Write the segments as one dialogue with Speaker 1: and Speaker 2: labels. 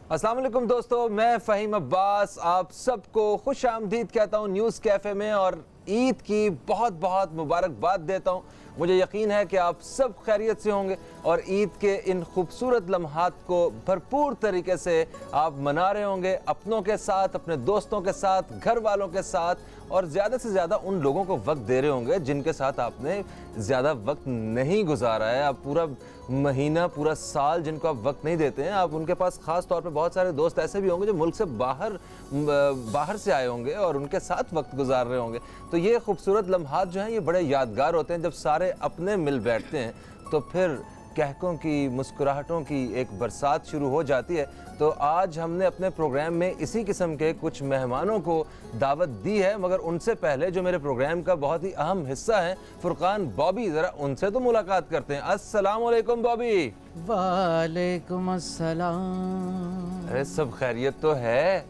Speaker 1: अस्सलाम वालेकुम दोस्तों, मैं फ़हीम अब्बास आप सबको खुश आमदीद कहता हूँ न्यूज़ कैफ़े में और ईद की बहुत बहुत मुबारकबाद देता हूँ। मुझे यकीन है कि आप सब खैरियत से होंगे और ईद के इन खूबसूरत लम्हात को भरपूर तरीके से आप मना रहे होंगे अपनों के साथ, अपने दोस्तों के साथ, घर वालों के साथ और ज़्यादा से ज़्यादा उन लोगों को वक्त दे रहे होंगे जिनके साथ आपने ज़्यादा वक्त नहीं गुजारा है। आप पूरा महीना, पूरा साल जिनको आप वक्त नहीं देते हैं, आप उनके पास ख़ास तौर पे बहुत सारे दोस्त ऐसे भी होंगे जो मुल्क से बाहर से आए होंगे और उनके साथ वक्त गुजार रहे होंगे। तो ये खूबसूरत लम्हात जो हैं ये बड़े यादगार होते हैं। जब सारे अपने मिल बैठते हैं तो फिर कहकों की, मुस्कुराहटों की एक बरसात शुरू हो जाती है। तो आज हमने अपने प्रोग्राम में इसी किस्म के कुछ मेहमानों को दावत दी है, मगर उनसे पहले जो मेरे प्रोग्राम का बहुत ही अहम हिस्सा है फुरकान बॉबी, ज़रा उनसे तो मुलाकात करते हैं। अस्सलाम वालेकुम बॉबी।
Speaker 2: वालेकुम अस्सलाम।
Speaker 1: अरे सब खैरियत तो है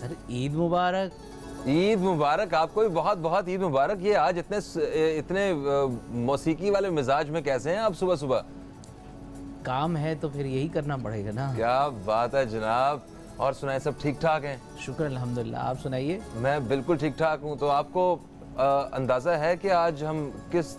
Speaker 2: सर, ईद मुबारक।
Speaker 1: ईद मुबारक, आपको भी बहुत बहुत ईद मुबारक। ये आज इतने मौसीकी वाले मिजाज में कैसे हैं आप सुबह सुबह?
Speaker 2: काम है तो फिर यही करना पड़ेगा ना।
Speaker 1: क्या बात है जनाब। और सुनाए, सब ठीक ठाक हैं?
Speaker 2: शुक्र अल्हम्दुलिल्लाह, आप सुनाइए।
Speaker 1: मैं बिल्कुल ठीक ठाक हूँ। तो आपको अंदाज़ा है कि आज हम किस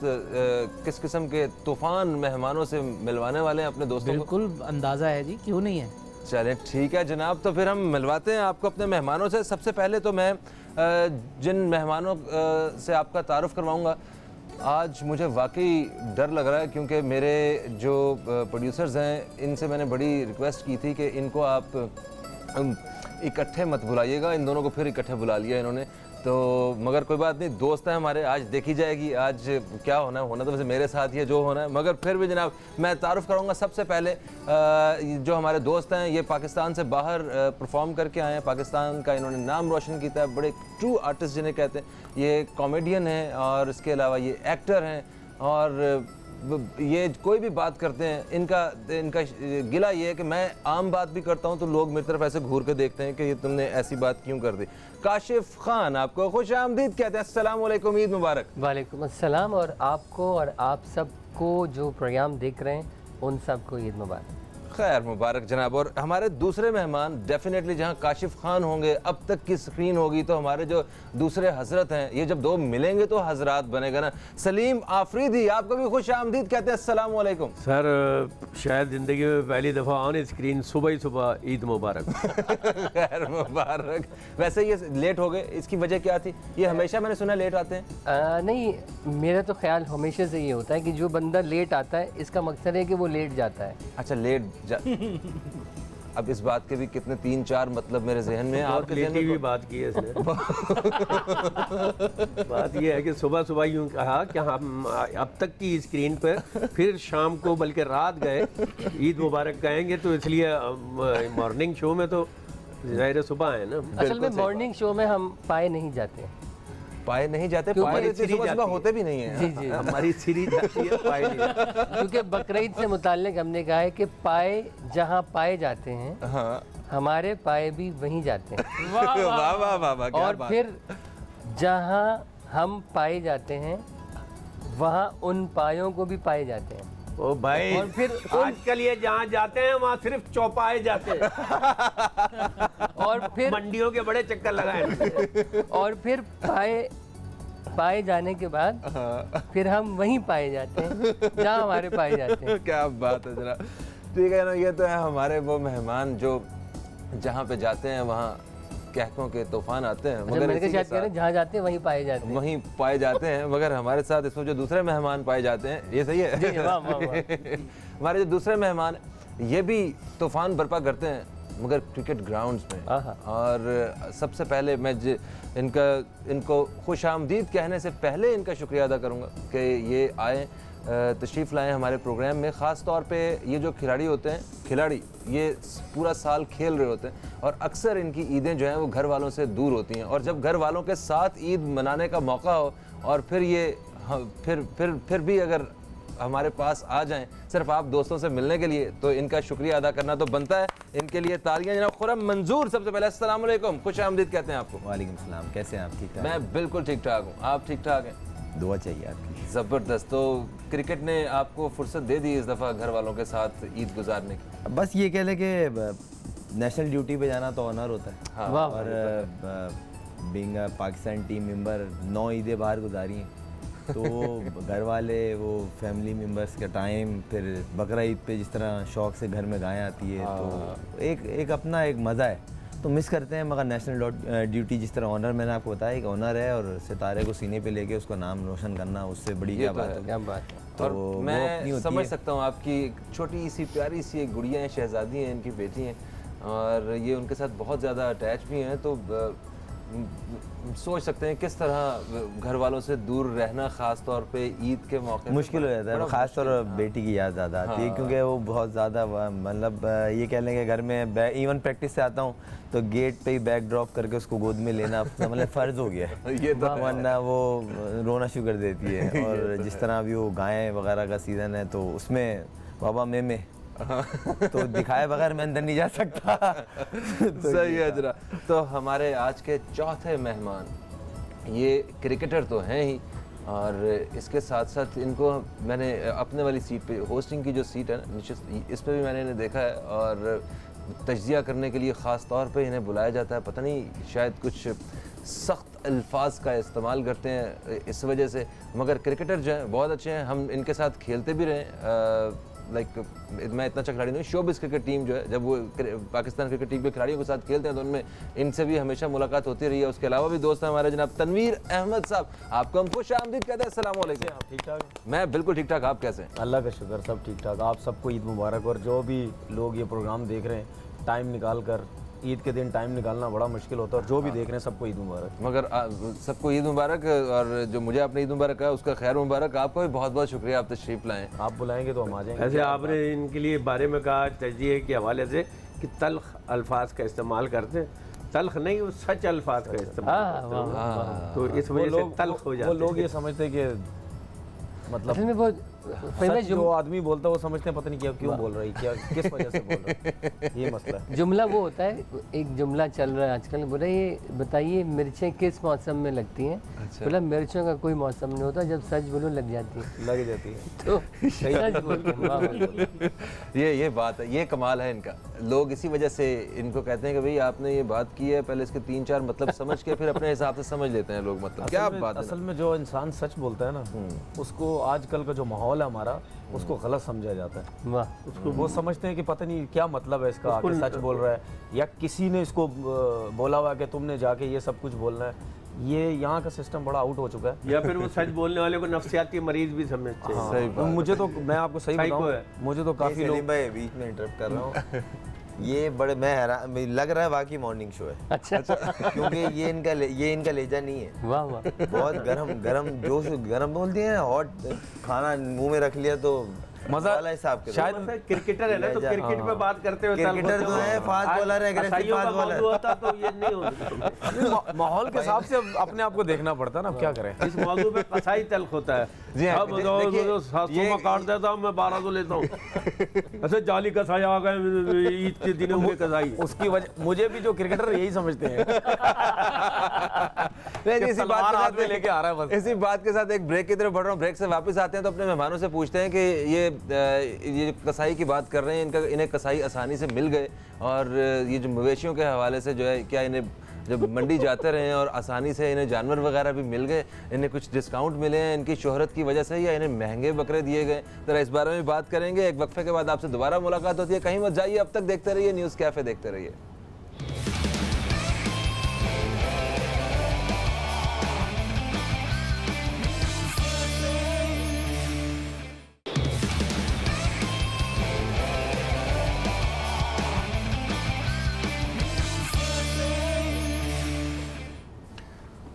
Speaker 1: किस्म के तूफ़ान मेहमानों से मिलवाने वाले हैं अपने दोस्तों को?
Speaker 2: बिल्कुल अंदाज़ा है जी, क्यों नहीं है।
Speaker 1: चलें ठीक है जनाब, तो फिर हम मिलवाते हैं आपको अपने मेहमानों से। सबसे पहले तो मैं जिन मेहमानों से आपका तारुफ करवाऊँगा, आज मुझे वाकई डर लग रहा है क्योंकि मेरे जो प्रोड्यूसर्स हैं इनसे मैंने बड़ी रिक्वेस्ट की थी कि इनको आप इकट्ठे मत बुलाइएगा। इन दोनों को फिर इकट्ठे बुला लिया इन्होंने, तो मगर कोई बात नहीं, दोस्त हैं हमारे, आज देखी जाएगी आज क्या होना है। होना तो वैसे मेरे साथ ही है जो होना है, मगर फिर भी जनाब मैं तारुफ़ करूँगा सबसे पहले जो हमारे दोस्त हैं। ये पाकिस्तान से बाहर परफॉर्म करके आए हैं, पाकिस्तान का इन्होंने नाम रोशन किया है, बड़े ट्रू आर्टिस्ट जिन्हें कहते हैं। ये कॉमेडियन हैं और इसके अलावा ये एक्टर हैं और ये कोई भी बात करते हैं, इनका गिला ये है कि मैं आम बात भी करता हूं तो लोग मेरी तरफ ऐसे घूर के देखते हैं कि ये तुमने ऐसी बात क्यों कर दी। काशिफ खान, आपको खुश आमदीद कहते हैं। अस्सलाम वालेकुम, ईद मुबारक।
Speaker 3: वालेकुम अस्सलाम। और आपको और आप सबको जो प्रोग्राम देख रहे हैं उन सबको ईद मुबारक।
Speaker 1: खैर मुबारक जनाब। और हमारे दूसरे मेहमान डेफिनेटली जहां काशिफ खान होंगे अब तक की स्क्रीन होगी तो हमारे जो दूसरे हजरत हैं, ये जब दो मिलेंगे तो हजरात बनेगा ना। सलीम आफरीदी, आपको भी खुश आमदीद कहते हैं। अस्सलाम वालेकुम
Speaker 4: सर, शायद ज़िंदगी में पहली दफ़ा ऑन स्क्रीन सुबह ही सुबह ईद मुबारक।
Speaker 1: खैर मुबारक। वैसे ये लेट हो गए, इसकी वजह क्या थी? ये हमेशा मैंने सुना लेट आते हैं।
Speaker 3: नहीं, मेरा तो ख्याल हमेशा से ये होता है कि जो बंदा लेट आता है इसका मकसद है कि वो लेट जाता है।
Speaker 1: अच्छा, लेट अब इस बात के भी कितने 3-4 मतलब मेरे जहन में।
Speaker 4: आपके लेटी हुई बात की है इसने। बात ये है कि सुबह सुबह यूँ कहा कि हम अब तक की स्क्रीन पर फिर शाम को बल्कि रात गए ईद मुबारक कहेंगे, तो इसलिए मॉर्निंग शो में तो ज़ाहिर सुबह है ना।
Speaker 3: असल में मॉर्निंग शो में हम पाए नहीं जाते।
Speaker 1: पाए नहीं जाते, पाए सुबह होते भी नहीं है।
Speaker 3: जी जी,
Speaker 4: हमारी सीरी जाती है, पाए नहीं जाती।
Speaker 3: क्योंकि बकरीद से मुताल्लिक हमने कहा है कि पाए जहाँ पाए जाते हैं,
Speaker 1: हाँ।
Speaker 3: हमारे पाए भी वहीं जाते हैं।
Speaker 1: वाह वाह वाह वाह वाह, क्या
Speaker 3: और
Speaker 1: बात।
Speaker 3: फिर जहाँ हम पाए जाते हैं वहाँ उन पायों को भी पाए जाते हैं।
Speaker 4: ओ भाई,
Speaker 3: और फिर
Speaker 4: आजकल ये जहाँ जाते हैं वहाँ सिर्फ चौपाए जाते हैं।
Speaker 3: और फिर
Speaker 4: मंडियों के बड़े चक्कर लगाए।
Speaker 3: और फिर पाए जाने के बाद फिर हम वहीं पाए जाते हैं जहाँ हमारे पाए जाते हैं।
Speaker 1: क्या बात है जनाब। ठीक है ना, ये तो है हमारे वो मेहमान जो जहाँ पे जाते हैं वहाँ कहकों के तूफान आते हैं, मगर
Speaker 3: मैंने शायद कह रहे हैं जहाँ जाते हैं वहीं पाए जाते हैं।
Speaker 1: वहीं पाए जाते हैं। मगर हमारे साथ इसमें जो दूसरे मेहमान पाए जाते हैं, ये सही है।
Speaker 3: जी, वाह, वाह, वाह।
Speaker 1: हमारे जो दूसरे मेहमान हैं ये भी तूफान बर्पा करते हैं मगर क्रिकेट ग्राउंड्स में। और सबसे पहले मैं इनको खुश आमदीद कहने से पहले इनका शुक्रिया अदा करूँगा कि ये आए, तशरीफ़ लाएँ हमारे प्रोग्राम में। ख़ास तौर पे ये जो खिलाड़ी होते हैं, खिलाड़ी ये पूरा साल खेल रहे होते हैं और अक्सर इनकी ईदें जो हैं वो घर वालों से दूर होती हैं, और जब घर वालों के साथ ईद मनाने का मौका हो और फिर ये फिर भी अगर हमारे पास आ जाएं सिर्फ आप दोस्तों से मिलने के लिए, तो इनका शुक्रिया अदा करना तो बनता है। इनके लिए तालियां। जनाब खुरम मंजूर, सबसे पहले अस्सलाम वालेकुम, खुश आमदीद कहते हैं आपको।
Speaker 5: वालेकुम सलाम, कैसे हैं आप? ठीक है,
Speaker 1: मैं बिल्कुल ठीक ठाक हूँ, आप ठीक ठाक हैं?
Speaker 5: दुआ चाहिए आपकी।
Speaker 1: ज़बरदस्त। तो क्रिकेट ने आपको फुर्सत दे दी इस दफ़ा घर वालों के साथ ईद गुजारने की?
Speaker 5: बस ये कह लें कि नेशनल ड्यूटी पे जाना तो ऑनर होता है।
Speaker 1: हाँ,
Speaker 3: वाह
Speaker 5: और being a Pakistan team member 9 ईदें बाहर गुजारी हैं, तो घर वाले वो फैमिली मेम्बर्स का टाइम, फिर बकरा ईद पे जिस तरह शौक से घर में गायें आती है, तो एक अपना एक मज़ा है, तो मिस करते हैं। मगर नेशनल ड्यूटी जिस तरह ऑनर, मैंने आपको बताया, एक ऑनर है, और सितारे को सीने पे लेके उसका नाम रोशन करना, उससे बड़ी क्या बात है।
Speaker 3: क्या बात है।
Speaker 5: तो
Speaker 1: और
Speaker 5: वो अपनी
Speaker 1: मैं
Speaker 5: होती
Speaker 1: समझ
Speaker 5: है।
Speaker 1: सकता हूँ आपकी एक छोटी सी प्यारी सी एक गुड़िया है, शहजादी हैं, इनकी बेटी हैं, और ये उनके साथ बहुत ज़्यादा अटैच भी हैं, तो सोच सकते हैं किस तरह घर वालों से दूर रहना, ख़ास तौर पे ईद के मौके
Speaker 5: मुश्किल हो जाता है, ख़ास तौर पर बेटी की याद ज़्यादा आती है, क्योंकि वो बहुत ज़्यादा मतलब ये कह लें कि घर में इवन प्रैक्टिस से आता हूँ तो गेट पे ही बैग ड्रॉप करके उसको गोद में लेना मतलब फ़र्ज़ हो गया है।
Speaker 1: ये तो
Speaker 5: वरना वो रोना शुरू कर देती है। और जिस तरह अभी वो गायें वगैरह का सीज़न है, तो उसमें बाबा में तो दिखाए बगैर मैं अंदर नहीं जा सकता। तो
Speaker 1: सही है जरा। तो हमारे आज के चौथे मेहमान ये क्रिकेटर तो हैं ही, और इसके साथ साथ इनको मैंने अपने वाली सीट पे, होस्टिंग की जो सीट है निश्चित, इस पे भी मैंने इन्हें देखा है, और तज्जिया करने के लिए ख़ास तौर पे इन्हें बुलाया जाता है। पता नहीं शायद कुछ सख्त अल्फाज का इस्तेमाल करते हैं इस वजह से, मगर क्रिकेटर जो हैं बहुत अच्छे हैं, हम इनके साथ खेलते भी रहे। लाइक मैं इतना अच्छा खिलाड़ी नहीं हूँ, शोबिस क्रिकेट टीम जो है, जब वो पाकिस्तान क्रिकेट टीम के खिलाड़ियों के साथ खेलते हैं तो उनमें इनसे भी हमेशा मुलाकात होती रही है। उसके अलावा भी दोस्त हैं हमारे, जनाब तनवीर अहमद साहब, आपको हम खुश आमदीद कहते हैं। अस्सलाम वालेकुम।
Speaker 6: ठीक ठाक,
Speaker 1: मैं बिल्कुल ठीक ठाक, आप कैसे हैं?
Speaker 6: अल्लाह का शुक्र, सब ठीक ठाक। आप सबको ईद मुबारक। और जो भी लोग ये प्रोग्राम देख रहे हैं, टाइम निकाल कर, ईद के दिन टाइम निकालना बड़ा मुश्किल होता है, और जो भी देख रहे हैं सबको ईद मुबारक।
Speaker 1: मगर सबको ईद मुबारक, और जो मुझे आपने ईद मुबारक कहा उसका खैर मुबारक। आपका भी बहुत बहुत शुक्रिया, आप तशरीफ लाएँ।
Speaker 6: आप बुलाएंगे तो हम आ जाएंगे।
Speaker 4: ऐसे आपने इनके लिए बारे में कहा तजज़िये के हवाले से कि तल्ख अल्फाज का इस्तेमाल करते हैं, तल्ख नहीं, वो सच अल्फाज का इस्तेमाल करते हैं, तो इस वजह से तल्ख हो जाते
Speaker 6: वो
Speaker 4: हैं।
Speaker 6: लोग ये समझते हैं कि मतलब
Speaker 3: असल में वो
Speaker 6: सच जो आदमी बोलता है वो समझते हैं पता नहीं क्या क्यों बोल रहा है, क्या किस वजह से बोल रहा है, ये मसला है।
Speaker 3: जुमला वो होता है, एक जुमला चल रहा है आजकल, बोला ये बताइए मिर्चें किस मौसम में लगती हैं। बोला मिर्चों का कोई मौसम नहीं होता, जब सच बोलो लग जाती है।
Speaker 6: लग जाती है।
Speaker 3: तो सच बोलते हैं, वाह, वाह।
Speaker 1: ये बात है, ये कमाल है इनका। लोग इसी वजह से इनको कहते हैं कि भाई आपने ये बात की है, पहले इसके 3-4 मतलब समझ के फिर अपने हिसाब से समझ लेते हैं लोग। मतलब क्या बात है।
Speaker 6: असल में जो इंसान सच बोलता है ना, उसको आजकल का जो माहौल है हमारा, उसको गलत समझा जाता है।
Speaker 3: वाह।
Speaker 6: उसको वो समझते हैं कि पता नहीं क्या मतलब है इसका, आके सच बोल रहा है, या किसी ने इसको बोला हुआ कि तुमने जाके ये सब कुछ बोलना है। ये यहाँ का सिस्टम बड़ा आउट हो चुका है।
Speaker 4: या फिर वो सच बोलने वाले को नफ्सियाती मरीज भी समझते हैं।
Speaker 1: सही बात।
Speaker 6: मुझे तो, मैं आपको सही
Speaker 4: साइको
Speaker 6: बताऊं,
Speaker 4: है।
Speaker 6: मुझे तो काफी लोग,
Speaker 5: सलीम भाई बीच में इंटरप्ट कर रहा हूँ। ये बड़े मैं हैरान, लग रहा है वाकई मॉर्निंग शो है,
Speaker 3: अच्छा।
Speaker 5: क्योंकि ये इनका लेजा नहीं है।
Speaker 3: वाह वाह।
Speaker 5: बहुत गरम जोश, गरम बोल दिए, हॉट खाना मुंह में रख लिया तो
Speaker 6: मजा
Speaker 5: वाला हिसाब के।
Speaker 6: शायद
Speaker 4: क्रिकेटर है ना, तो क्रिकेट पे बात करते हुए
Speaker 5: क्रिकेटर तो है, फास्ट बॉलर है, aggressive फास्ट बॉलर
Speaker 4: होता तो ये नहीं होता।
Speaker 6: माहौल के हिसाब से अपने आप को देखना पड़ता है ना, अब क्या करें।
Speaker 4: इस मौजू पे कसाई तल्ख होता है।
Speaker 1: जी हाँ,
Speaker 4: अब बताओ,
Speaker 1: देखिए,
Speaker 4: तो 700 का काट देता हूँ, मैं 1200 लेता हूँ। ऐसे जाली कसाई आ गए ईद के दिनों में कसाई।
Speaker 6: उसकी वजह, मुझे भी जो क्रिकेटर यही समझते हैं
Speaker 1: नहीं,
Speaker 6: कि
Speaker 1: इसी बात
Speaker 6: तलवार
Speaker 1: के
Speaker 6: हाथ
Speaker 1: साथ
Speaker 6: में लेके आ रहा है बस।
Speaker 1: इसी बात के साथ एक ब्रेक की तरफ बढ़ रहा हूँ। ब्रेक से वापस आते हैं तो अपने मेहमानों से पूछते हैं कि ये कसाई की बात कर रहे हैं, इन्हें कसाई आसानी से मिल गए, और ये जो मवेशियों के हवाले से जो है, क्या इन्हें जब मंडी जाते रहे और आसानी से इन्हें जानवर वगैरह भी मिल गए, इन्हें कुछ डिस्काउंट मिले हैं इनकी शोहरत की वजह से, या इन्हें महंगे बकरे दिए गए? तो इस बारे में बात करेंगे। एक वक्फे के बाद आपसे दोबारा मुलाकात होती है, कहीं मत जाइए, अब तक देखते रहिए न्यूज़ कैफे, देखते रहिए।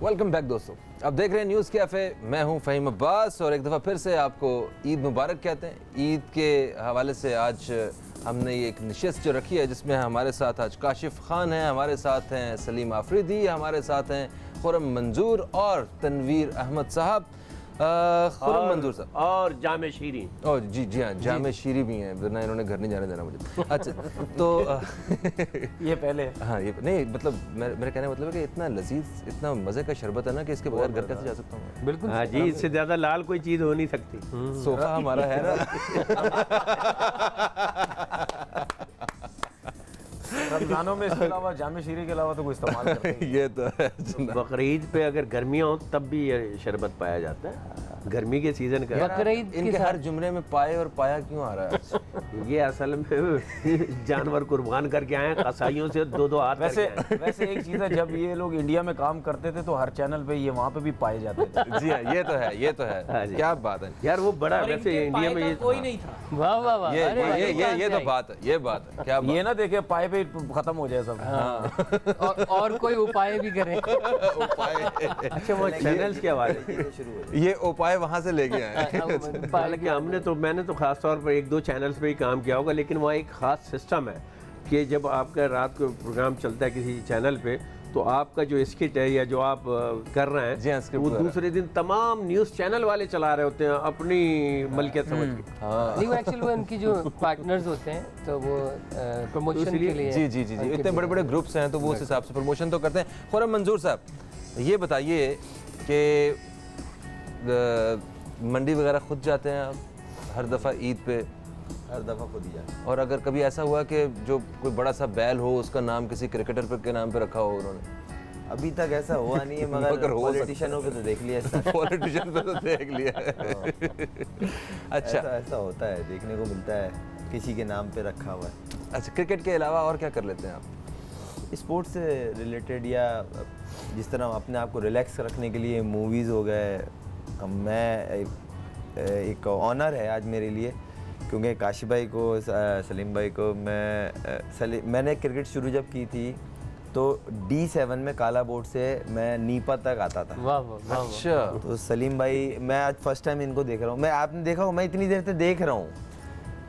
Speaker 1: वेलकम बैक दोस्तों, अब देख रहे हैं न्यूज़ कैफ़े। मैं हूं फ़हीम अब्बास, और एक दफ़ा फिर से आपको ईद मुबारक कहते हैं। ईद के हवाले से आज हमने ये एक नशिस्त जो रखी है, जिसमें हमारे साथ आज काशिफ खान हैं, हमारे साथ हैं सलीम आफरीदी, हमारे साथ हैं खुर्रम मंजूर और तनवीर अहमद साहब। खुर्रम मंजूर साहब
Speaker 4: और जामे शीरी।
Speaker 1: ओह जी हाँ, जामे शीरी भी हैं, वरना इन्होंने घर नहीं जाने देना मुझे। अच्छा, तो
Speaker 6: ये पहले
Speaker 1: हाँ, ये नहीं, मतलब मेरे कहने का मतलब है कि इतना लजीज, इतना मज़े का शरबत है ना, कि इसके बगैर घर कैसे जा सकता हूँ मैं?
Speaker 3: बिल्कुल।
Speaker 4: हाँ जी, इससे ज्यादा लाल कोई चीज हो नहीं सकती।
Speaker 1: सोफा हमारा है ना।
Speaker 6: रमजान रमजानों में इसके अलावा जामे शीरे के अलावा तो कोई इस्तेमाल करते ही नहीं।
Speaker 1: ये तो है
Speaker 4: बकरीद पे अगर गर्मियाँ हो तब भी ये शरबत पाया जाता है, गर्मी के सीजन का।
Speaker 3: बकरीद के
Speaker 1: इनके हर जुमले में पाए और पाया क्यों आ रहा है?
Speaker 4: ये असल में जानवर कुर्बान करके आए हैं, कसाईयों से 2-2 हाथ
Speaker 6: वैसे
Speaker 4: करके आए
Speaker 6: वैसे एक चीज़ है, जब ये लोग इंडिया में काम करते थे तो हर चैनल पे ये वहाँ पे भी पाए जाते थे।
Speaker 1: जी हाँ, ये तो है, ये तो
Speaker 4: हाँ
Speaker 1: है।
Speaker 4: जी।
Speaker 1: क्या बात है।
Speaker 4: हैं। यार वो बड़ा
Speaker 2: और
Speaker 4: वैसे
Speaker 2: इनके
Speaker 4: इंडिया
Speaker 2: पाए
Speaker 4: में
Speaker 2: का
Speaker 4: ये
Speaker 2: कोई नहीं था।
Speaker 3: वाह वाह वाह,
Speaker 1: ये
Speaker 3: अरे भाई,
Speaker 1: ये तो बात है, ये बात है। क्या बात
Speaker 6: ये ना देखे पाए पे खत्म हो जाए सब।
Speaker 3: और कोई उपाय भी करें।
Speaker 1: उपाय,
Speaker 4: अच्छा वो चैनल्स की आवाज़ है।
Speaker 1: ये उपाय वहाँ से लेके आए।
Speaker 4: हालांकि मैंने तो खास तौर पर 1-2 चैनल्स पे ही काम किया होगा, लेकिन वहाँ एक ख़ास सिस्टम है कि जब आपका रात को प्रोग्राम चलता है किसी चैनल पे, तो आपका जो स्किट है या जो आप कर रहे
Speaker 1: जी हाँ,
Speaker 4: हैं,
Speaker 1: स्क्रिप्ट
Speaker 4: वो
Speaker 1: वगैरह।
Speaker 4: दूसरे दिन तमाम न्यूज़ चैनल वाले चला रहे होते हैं अपनी मलकियत समझ के।
Speaker 3: नहीं वो एक्चुअली वो इनकी जो पार्टनर्स होते हैं तो वो प्रमोशन के लिए
Speaker 1: जी जी जी जी, इतने बड़े बड़े ग्रुप्स हैं तो वो उस हिसाब से प्रमोशन तो करते हैं। खुर्रम मंजूर साहब, ये बताइए कि मंडी वगैरह खुद जाते हैं आप हर दफ़ा ईद पे?
Speaker 5: हर दफ़ा खुद ही जाते
Speaker 1: और अगर कभी ऐसा हुआ कि जो कोई बड़ा सा बैल हो उसका नाम किसी क्रिकेटर पर के नाम पे रखा हो उन्होंने?
Speaker 5: हैं। अभी तक ऐसा हुआ नहीं है,
Speaker 1: मगर
Speaker 5: मगर
Speaker 1: हो सकता है।
Speaker 5: पॉलिटिशियनों पे तो देख लिया ऐसा।
Speaker 1: पॉलिटिशियन पे तो देख लिया है। अच्छा
Speaker 5: ऐसा होता है, देखने को मिलता है, किसी के नाम पे रखा हुआ है।
Speaker 1: अच्छा, क्रिकेट के अलावा और क्या कर लेते हैं आप?
Speaker 5: स्पोर्ट्स से रिलेटेड या जिस तरह अपने आप को रिलैक्स रखने के लिए मूवीज़ हो गए। मैं एक ऑनर है आज मेरे लिए, क्योंकि काशी भाई को, सलीम भाई को मैंने क्रिकेट शुरू जब की थी तो D7 में काला बोर्ड से मैं नीपा तक आता था।
Speaker 3: वाह वाह वाह वाह।
Speaker 1: अच्छा,
Speaker 5: तो सलीम भाई, मैं आज फर्स्ट टाइम इनको देख रहा हूँ। मैं आपने देखा हो, मैं इतनी देर से देख रहा हूँ,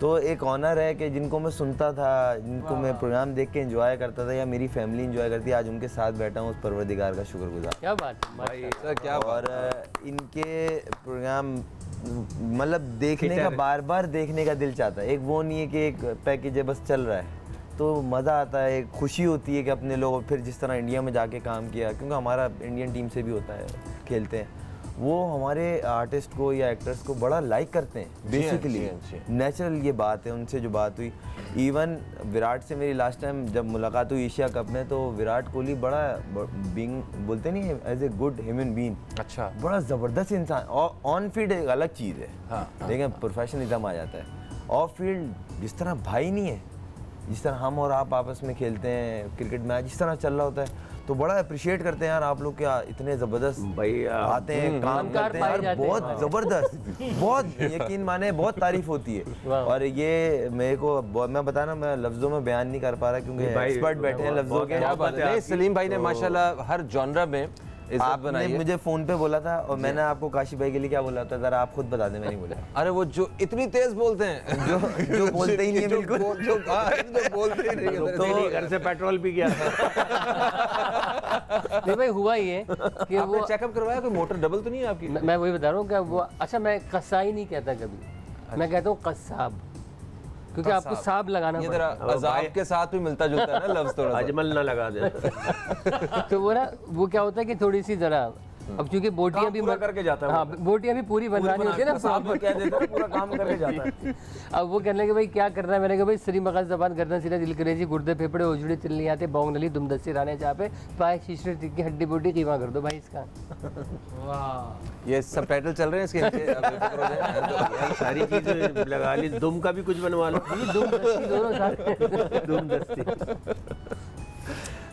Speaker 5: तो एक ऑनर है कि जिनको मैं सुनता था, जिनको मैं प्रोग्राम देख के एंजॉय करता था या मेरी फैमिली एंजॉय करती है, आज उनके साथ बैठा हूँ, उस परवरदिगार का शुक्रगुजार।
Speaker 3: क्या बात है, माशाल्लाह।
Speaker 1: सर क्या
Speaker 5: और इनके प्रोग्राम मतलब देखने का, बार बार देखने का दिल चाहता है। एक वो नहीं है कि एक पैकेज है बस चल रहा है, तो मज़ा आता है, एक खुशी होती है कि अपने लोग फिर जिस तरह इंडिया में जाके काम किया, क्योंकि हमारा इंडियन टीम से भी होता है, खेलते हैं, वो हमारे आर्टिस्ट को या एक्टर्स को बड़ा लाइक करते हैं बेसिकली। नेचुरल ये बात है उनसे जो बात हुई। इवन विराट से मेरी लास्ट टाइम जब मुलाकात हुई एशिया कप में, तो विराट कोहली बड़ा बीइंग बोलते नहीं as a good human being,
Speaker 1: अच्छा,
Speaker 5: बड़ा ज़बरदस्त इंसान। और ऑन फील्ड एक अलग चीज़ है,
Speaker 1: हाँ,
Speaker 5: लेकिन प्रोफेशनलिज्म आ जाता है। ऑफ फील्ड जिस तरह भाई नहीं है, जिस तरह हम और आप आपस में खेलते हैं क्रिकेट मैच, जिस तरह चल रहा होता है, तो बड़ा अप्रिशिएट करते हैं यार आप लोग, क्या इतने ज़बरदस्त
Speaker 4: भाई
Speaker 5: आते हैं, काम करते हैं यार, बहुत ज़बरदस्त, बहुत यकीन माने, बहुत तारीफ होती है। और ये मेरे को, मैं बताना, मैं लफ्ज़ों में बयान नहीं कर पा रहा क्योंकि एक्सपर्ट बैठे हैं लफ्ज़ों के।
Speaker 1: क्या बात है। सलीम भाई ने माशाल्लाह हर जॉनरा में इज्जत
Speaker 5: आपने
Speaker 1: बनाई है।
Speaker 5: मुझे फ़ोन पे बोला था और मैंने आपको काशी भाई के लिए क्या बोला था, ज़रा आप खुद बता दें, मैं नहीं बोला।
Speaker 1: अरे वो जो इतनी तेज बोलते हैं,
Speaker 5: जो बोलते ही नहीं है बिल्कुल,
Speaker 1: जो बोलते ही नहीं है।
Speaker 4: तो घर से पेट्रोल भी गया था।
Speaker 3: नहीं भाई, हुआ ये कि
Speaker 1: आपने
Speaker 3: वो,
Speaker 1: चेकअप करवाया, कोई मोटर डबल तो नहीं है आपकी?
Speaker 3: मैं वही बता रहा हूँ कि वो, अच्छा मैं कसाई नहीं कहता कभी, मैं कहता हूँ कसाब, क्योंकि आपको साब लगाना
Speaker 1: ये
Speaker 3: पड़ता
Speaker 1: जरा अजाब के साथ भी मिलता जुलता है ना लफ्ज थोड़ा सा।
Speaker 4: अजमल ना लगा दे।
Speaker 3: है। तो वो ना, वो क्या होता है कि थोड़ी सी जरा, अब क्योंकि बोटियां भी
Speaker 6: पूरा करके जाता है वो।
Speaker 3: हाँ, बोटियां भी पूरी बनवानी होती है ना,
Speaker 6: साहब को कह देता है, पूरा काम करके जाता है।
Speaker 3: अब वो कहने लगे भाई क्या करना है, मैंने कहा भाई सरी मगज जबान गर्दन सीना दिल करेजी गुर्दे फेफड़े उजड़ी तिलनी आते बौंग नली दुम दस्ती राने चापे पाए शीशे टिक्की हड्डी बोटी कीमा कर दो भाई इसका।
Speaker 2: वाह,
Speaker 1: ये सबटाइटल चल रहे हैं इसके नीचे, आप बेफिक्र हो जाएं।
Speaker 4: यार सारी चीजें लगा ली, दुम का भी कुछ बनवा लो।
Speaker 3: दुम दस्ती दोनों साथ।
Speaker 4: दुम दस्ती।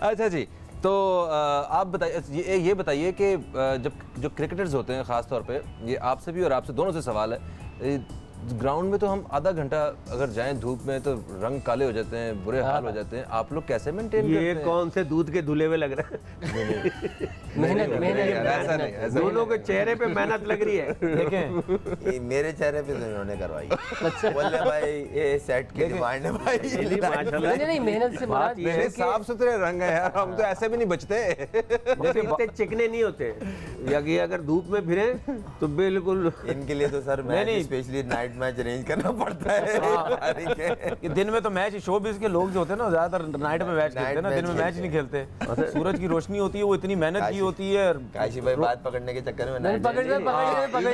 Speaker 1: अच्छा जी, तो आप बताइए, ये बताइए कि जब जो क्रिकेटर्स होते हैं ख़ास तौर पे, ये आपसे भी और आपसे दोनों से सवाल है, ग्राउंड में तो हम आधा घंटा अगर जाएं धूप में तो रंग काले हो जाते हैं, बुरे हाल हो जाते हैं, आप लोग कैसे मेंटेन करते
Speaker 4: ये
Speaker 1: हैं?
Speaker 4: कौन से दूध के धुले हुए लग रहे हैं?
Speaker 3: मेहनत
Speaker 1: यार,
Speaker 3: मेहनत
Speaker 1: ऐसा नहीं, ऐसा नहीं।
Speaker 4: दोनों के चेहरे पे मेहनत लग रही है।
Speaker 6: देखें,
Speaker 5: ये मेरे चेहरे पे तो इन्होंने करवाई। बोले भाई ये सेट की डिमांड है भाई।
Speaker 4: नहीं, माशाल्लाह।
Speaker 3: नहीं नहीं, मेहनत से
Speaker 4: बात
Speaker 3: मुराद
Speaker 4: ये
Speaker 1: मेरे साफ सुथरे रंग है यार, हम तो ऐसे भी नहीं बचते।
Speaker 4: जैसे इतने चिकने नहीं होते, या कि अगर धूप में फिरे तो बिल्कुल।
Speaker 5: इनके लिए तो सर मैं specially night night match arrange करना पड़ता है।
Speaker 6: कि दिन में तो मैच, शोबिज़ के लोग जो होते हैं ना ज्यादातर नाइट में मैच खेलते हैं ना, दिन में मैच नहीं खेलते। सूरज की रोशनी होती है, वो इतनी मेहनत की होती है।
Speaker 5: काशी भाई बात पकड़ने के चक्कर में
Speaker 3: नहीं,
Speaker 5: night match-
Speaker 3: पकड़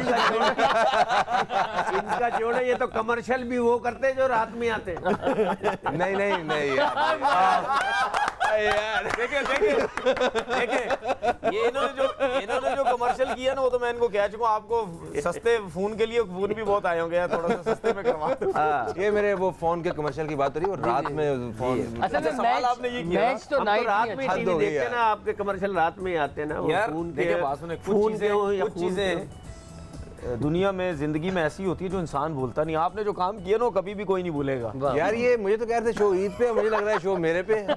Speaker 4: इनका जोड़ है, ये तो कमर्शियल भी वो करते हैं जो रात में आते हैं।
Speaker 1: नहीं नहीं नहीं यार
Speaker 6: देखिए ये इन्होंने जो कमर्शियल किया ना, वो तो मैं इनको कह चुका हूँ। आपको सस्ते फोन के लिए फोन भी बहुत आए होंगे, थोड़ा सा सस्ते में करवा दो।
Speaker 1: ये मेरे वो फोन के कमर्शियल की बात हो रही है, और रात में फोन
Speaker 3: असल में
Speaker 6: सवाल आपने ये किया।
Speaker 3: मैच तो
Speaker 4: हम
Speaker 3: नाइट
Speaker 4: रात
Speaker 3: में
Speaker 4: में
Speaker 1: हद
Speaker 4: टीवी
Speaker 1: हो गई
Speaker 4: देखते हैं ना, आपके कमर्शियल रात में ही आते हैं ना। वो
Speaker 6: यार
Speaker 4: खून
Speaker 6: देखिए
Speaker 4: के-
Speaker 6: बात सुने,
Speaker 4: खून के हो या
Speaker 6: कुछ
Speaker 4: खून
Speaker 6: चीजें दुनिया में, जिंदगी में ऐसी होती है जो इंसान भूलता नहीं। आपने जो काम किया ना, वो कभी भी कोई नहीं भूलेगा।
Speaker 1: यार ये मुझे तो कह रहे थे शो ईद पे, मुझे लग रहा है शो मेरे पे है।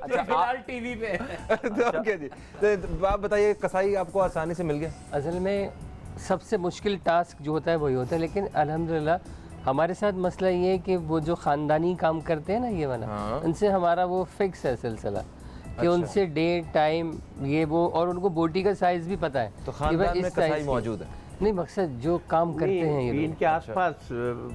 Speaker 2: फिलहाल टीवी पे
Speaker 1: तो क्या जी, तो आप बताइए, कसाई आपको आसानी से मिल गया?
Speaker 3: असल में सबसे मुश्किल टास्क जो होता है वही होता है, लेकिन अल्हम्दुलिल्लाह हमारे साथ मसला ये है कि वो जो ख़ानदानी काम करते हैं ना ये वाला, उनसे हमारा वो फिक्स है सिलसिला कि उनसे डेट टाइम ये वो, और उनको बोटी का साइज़ भी पता है
Speaker 1: तो
Speaker 3: कि
Speaker 1: खानदान
Speaker 3: भाई
Speaker 1: में
Speaker 3: इस size
Speaker 1: कसाई
Speaker 3: की।
Speaker 1: मौजूद है?
Speaker 3: नहीं, मकसद जो काम करते हैं ये लोग।
Speaker 4: इनके आसपास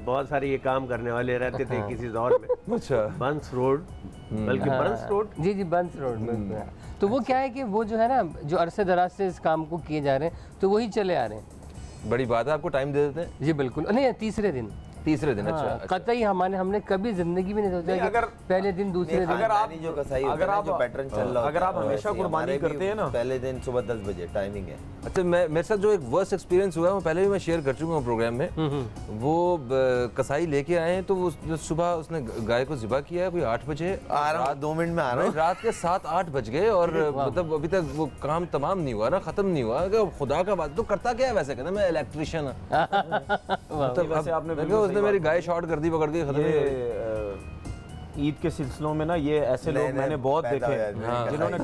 Speaker 4: बहुत सारे ये काम करने वाले रहते थे किसी दौर में।
Speaker 1: अच्छा।
Speaker 4: बंस रोड, बल्कि बंस रोड।
Speaker 3: जी जी, बंस रोड में। तो वो क्या है कि वो जो है ना, जो अरसे दराज से इस काम को किए जा रहे हैं, तो वही चले आ रहे हैं।
Speaker 1: बड़ी बात है, आपको टाइम दे देते हैं
Speaker 3: जी बिल्कुल। नहीं, तीसरे दिन।
Speaker 1: तीसरे दिन? अच्छा,
Speaker 3: हाँ,
Speaker 1: अच्छा।
Speaker 3: कतई हमने कभी जिंदगी में नहीं सोचा कि
Speaker 6: अगर-
Speaker 3: पहले दिन दूसरे दिन।
Speaker 6: अगर आप-
Speaker 5: खानदानी जो कसाई होता
Speaker 6: अगर
Speaker 5: है ना,
Speaker 6: आप-
Speaker 5: जो पैटर्न चल रहा
Speaker 6: अगर
Speaker 5: होता
Speaker 6: आप
Speaker 5: है,
Speaker 6: हमेशा
Speaker 5: वैसे
Speaker 6: कुर्बानी
Speaker 5: हमारे भी
Speaker 6: करते हैं ना,
Speaker 5: पहले दिन सुबह 10 बजे टाइमिंग है।
Speaker 1: अच्छा, मेरे साथ जो एक वर्स्ट एक्सपीरियंस हुआ है, वो पहले भी मैं शेयर कर चुका हूँ प्रोग्राम में। वो कसाई लेके आए हैं, तो वो सुबह उसने गाय को ज़िबा किया है कोई 8 बजे।
Speaker 5: आ रहा हूँ, 2 मिनट में आ रहा हूँ।
Speaker 1: रात के 7-8 बज गए, और मतलब अभी तक वो काम तमाम नहीं हुआ ना, खत्म नहीं हुआ। कि खुदा का बात, तो करता क्या है वैसे? कहता मैं इलेक्ट्रिशियन मतलब
Speaker 6: वैसे आपने
Speaker 1: अब
Speaker 6: बिल्कुल
Speaker 1: उसने मेरी गाय शॉर्ट कर दी, पकड़ के खत्म।
Speaker 6: ईद के सिलसिलों में ना, ये ऐसे लोग
Speaker 5: नए-नए
Speaker 6: मैंने बहुत
Speaker 5: पैदा
Speaker 6: देखे
Speaker 5: हुए आदमी
Speaker 6: हैं जिन्होंने